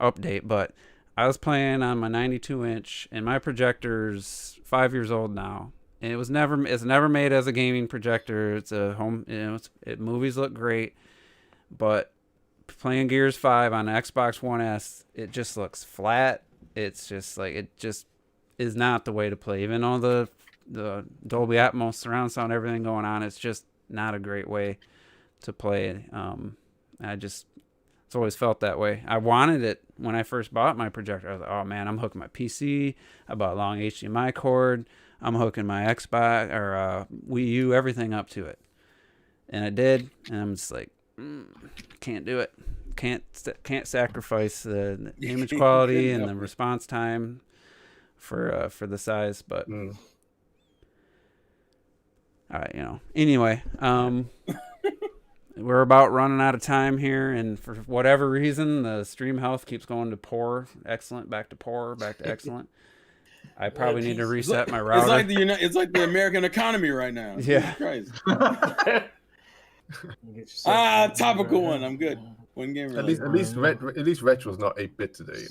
A: update, but I was playing on my 92-inch, and my projector's 5 years old now. And it's never made as a gaming projector. It's a home. Movies look great, but playing Gears 5 on Xbox One S, it just looks flat. It's just like it just is not the way to play. Even though the Dolby Atmos surround sound, everything going on, it's just not a great way to play. It's always felt that way. I wanted it when I first bought my projector. I was like, oh man, I'm hooking my PC. I bought a long HDMI cord. I'm hooking my Xbox or Wii U, everything up to it. And I did, and I'm just like, can't do it. Can't sacrifice the image quality and the response time for the size. But anyway, we're about running out of time here, and for whatever reason, the stream health keeps going to poor, excellent, back to poor, back to excellent. I probably need to reset my router.
G: It's like the American economy right now.
A: Yeah.
G: Topical one. I'm good. One game.
F: At least Retro's not 8-bit today,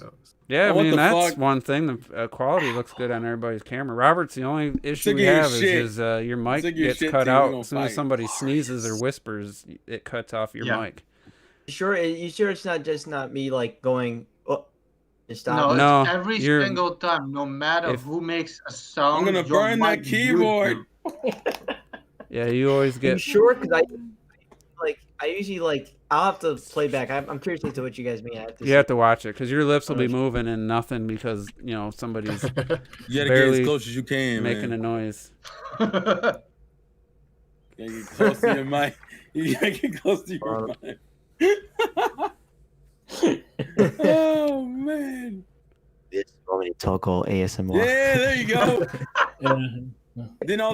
A: Yeah, I mean that's one thing. The quality looks good on everybody's camera. Robert's the only issue we have is your mic gets cut out as soon as somebody sneezes or whispers. It cuts off your mic.
D: You sure it's not me like going. Oh, stop.
H: No, it's every single time, no matter who makes a sound.
G: I'm gonna burn that keyboard.
A: Yeah, you always get.
D: You sure? Because I usually I'll have to play back. I'm curious as to what you guys mean.
A: You have to watch it because your lips will be moving and nothing because somebody's
G: you gotta get
A: barely
G: as close as you can,
A: making a noise.
G: You gotta get close to your mic. You gotta get close to your mic. Oh man!
D: This is when you talk all ASMR.
G: Yeah, there you go. Then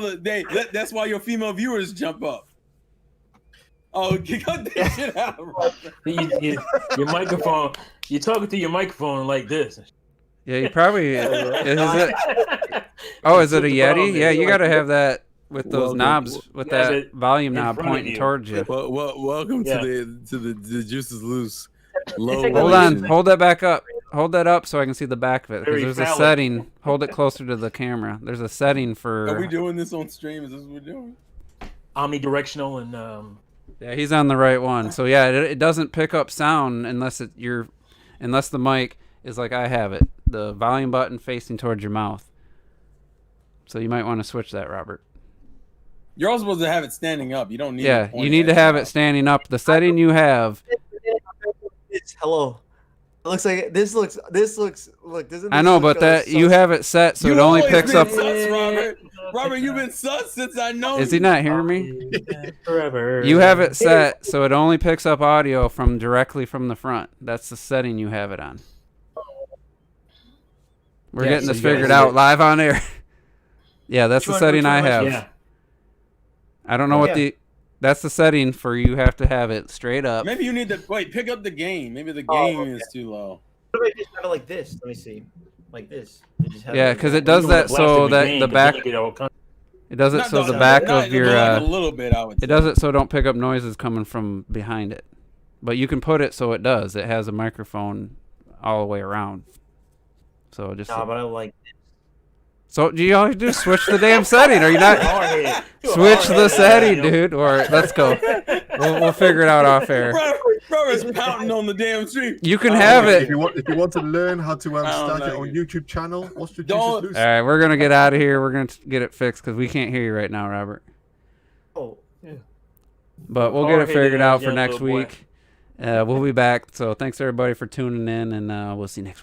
G: that's why your female viewers jump up. Oh, cut that shit out.
C: Your microphone. You're talking to your microphone like this.
A: Yeah, you probably. Is it? Oh, is it a Yeti? Yeah, you got to have that with those knobs, with that volume knob pointing towards you.
G: Welcome to the Juices Loose. Low.
A: Hold on, hold that back up. Hold that up so I can see the back of it. Because there's a setting. Hold it closer to the camera. There's a setting for.
G: Are we doing this on stream? Is this what we're doing?
C: Omnidirectional and.
A: Yeah, he's on the right one. So yeah, it doesn't pick up sound unless the mic is like I have it, the volume button facing towards your mouth. So you might want to switch that, Robert.
G: You're also supposed to have it standing up. You don't need.
A: Yeah, you need to have it standing up. The setting you have.
D: Hello. It looks like this looks. Look, doesn't.
A: I know, but that you have it set so it only picks up.
G: Robert, you've been sus since I know.
A: Is he not hearing me?
C: Forever.
A: You have it set so it only picks up audio directly from the front. That's the setting you have it on. We're getting this figured out live on air. Yeah, that's the setting I have. Yeah. I don't know what that's the setting for you have to have it straight up.
G: Maybe you need to pick up the gain. Maybe the gain is too low.
D: What if I just have it like this? Let me see. Like this.
A: Yeah, because it does that so that the back. It does it so the back of your.
G: A little bit, I would say.
A: It does it so don't pick up noises coming from behind it, but you can put it so it does. It has a microphone all the way around. So just.
D: No, but I like this.
A: So do you all do switch the damn setting? Are you not
C: Hard-headed. You a
A: switch the
C: hard-headed
A: setting,
C: guy,
A: dude? Or let's go. We'll figure it out off air.
G: Bro's pounding on the damn street.
A: You can have
F: If
A: it.
F: you want to learn how to start
G: like
F: your own
G: it.
F: YouTube channel, what's the
G: Don't-
F: Jesus
A: All right, we're gonna get out of here. We're gonna get it fixed because we can't hear you right now, Robert.
D: Oh,
A: But we'll get it
C: Hard-headed
A: figured out for
C: young
A: next
C: little boy.
A: week. We'll be back. So thanks everybody for tuning in, and we'll see you next week.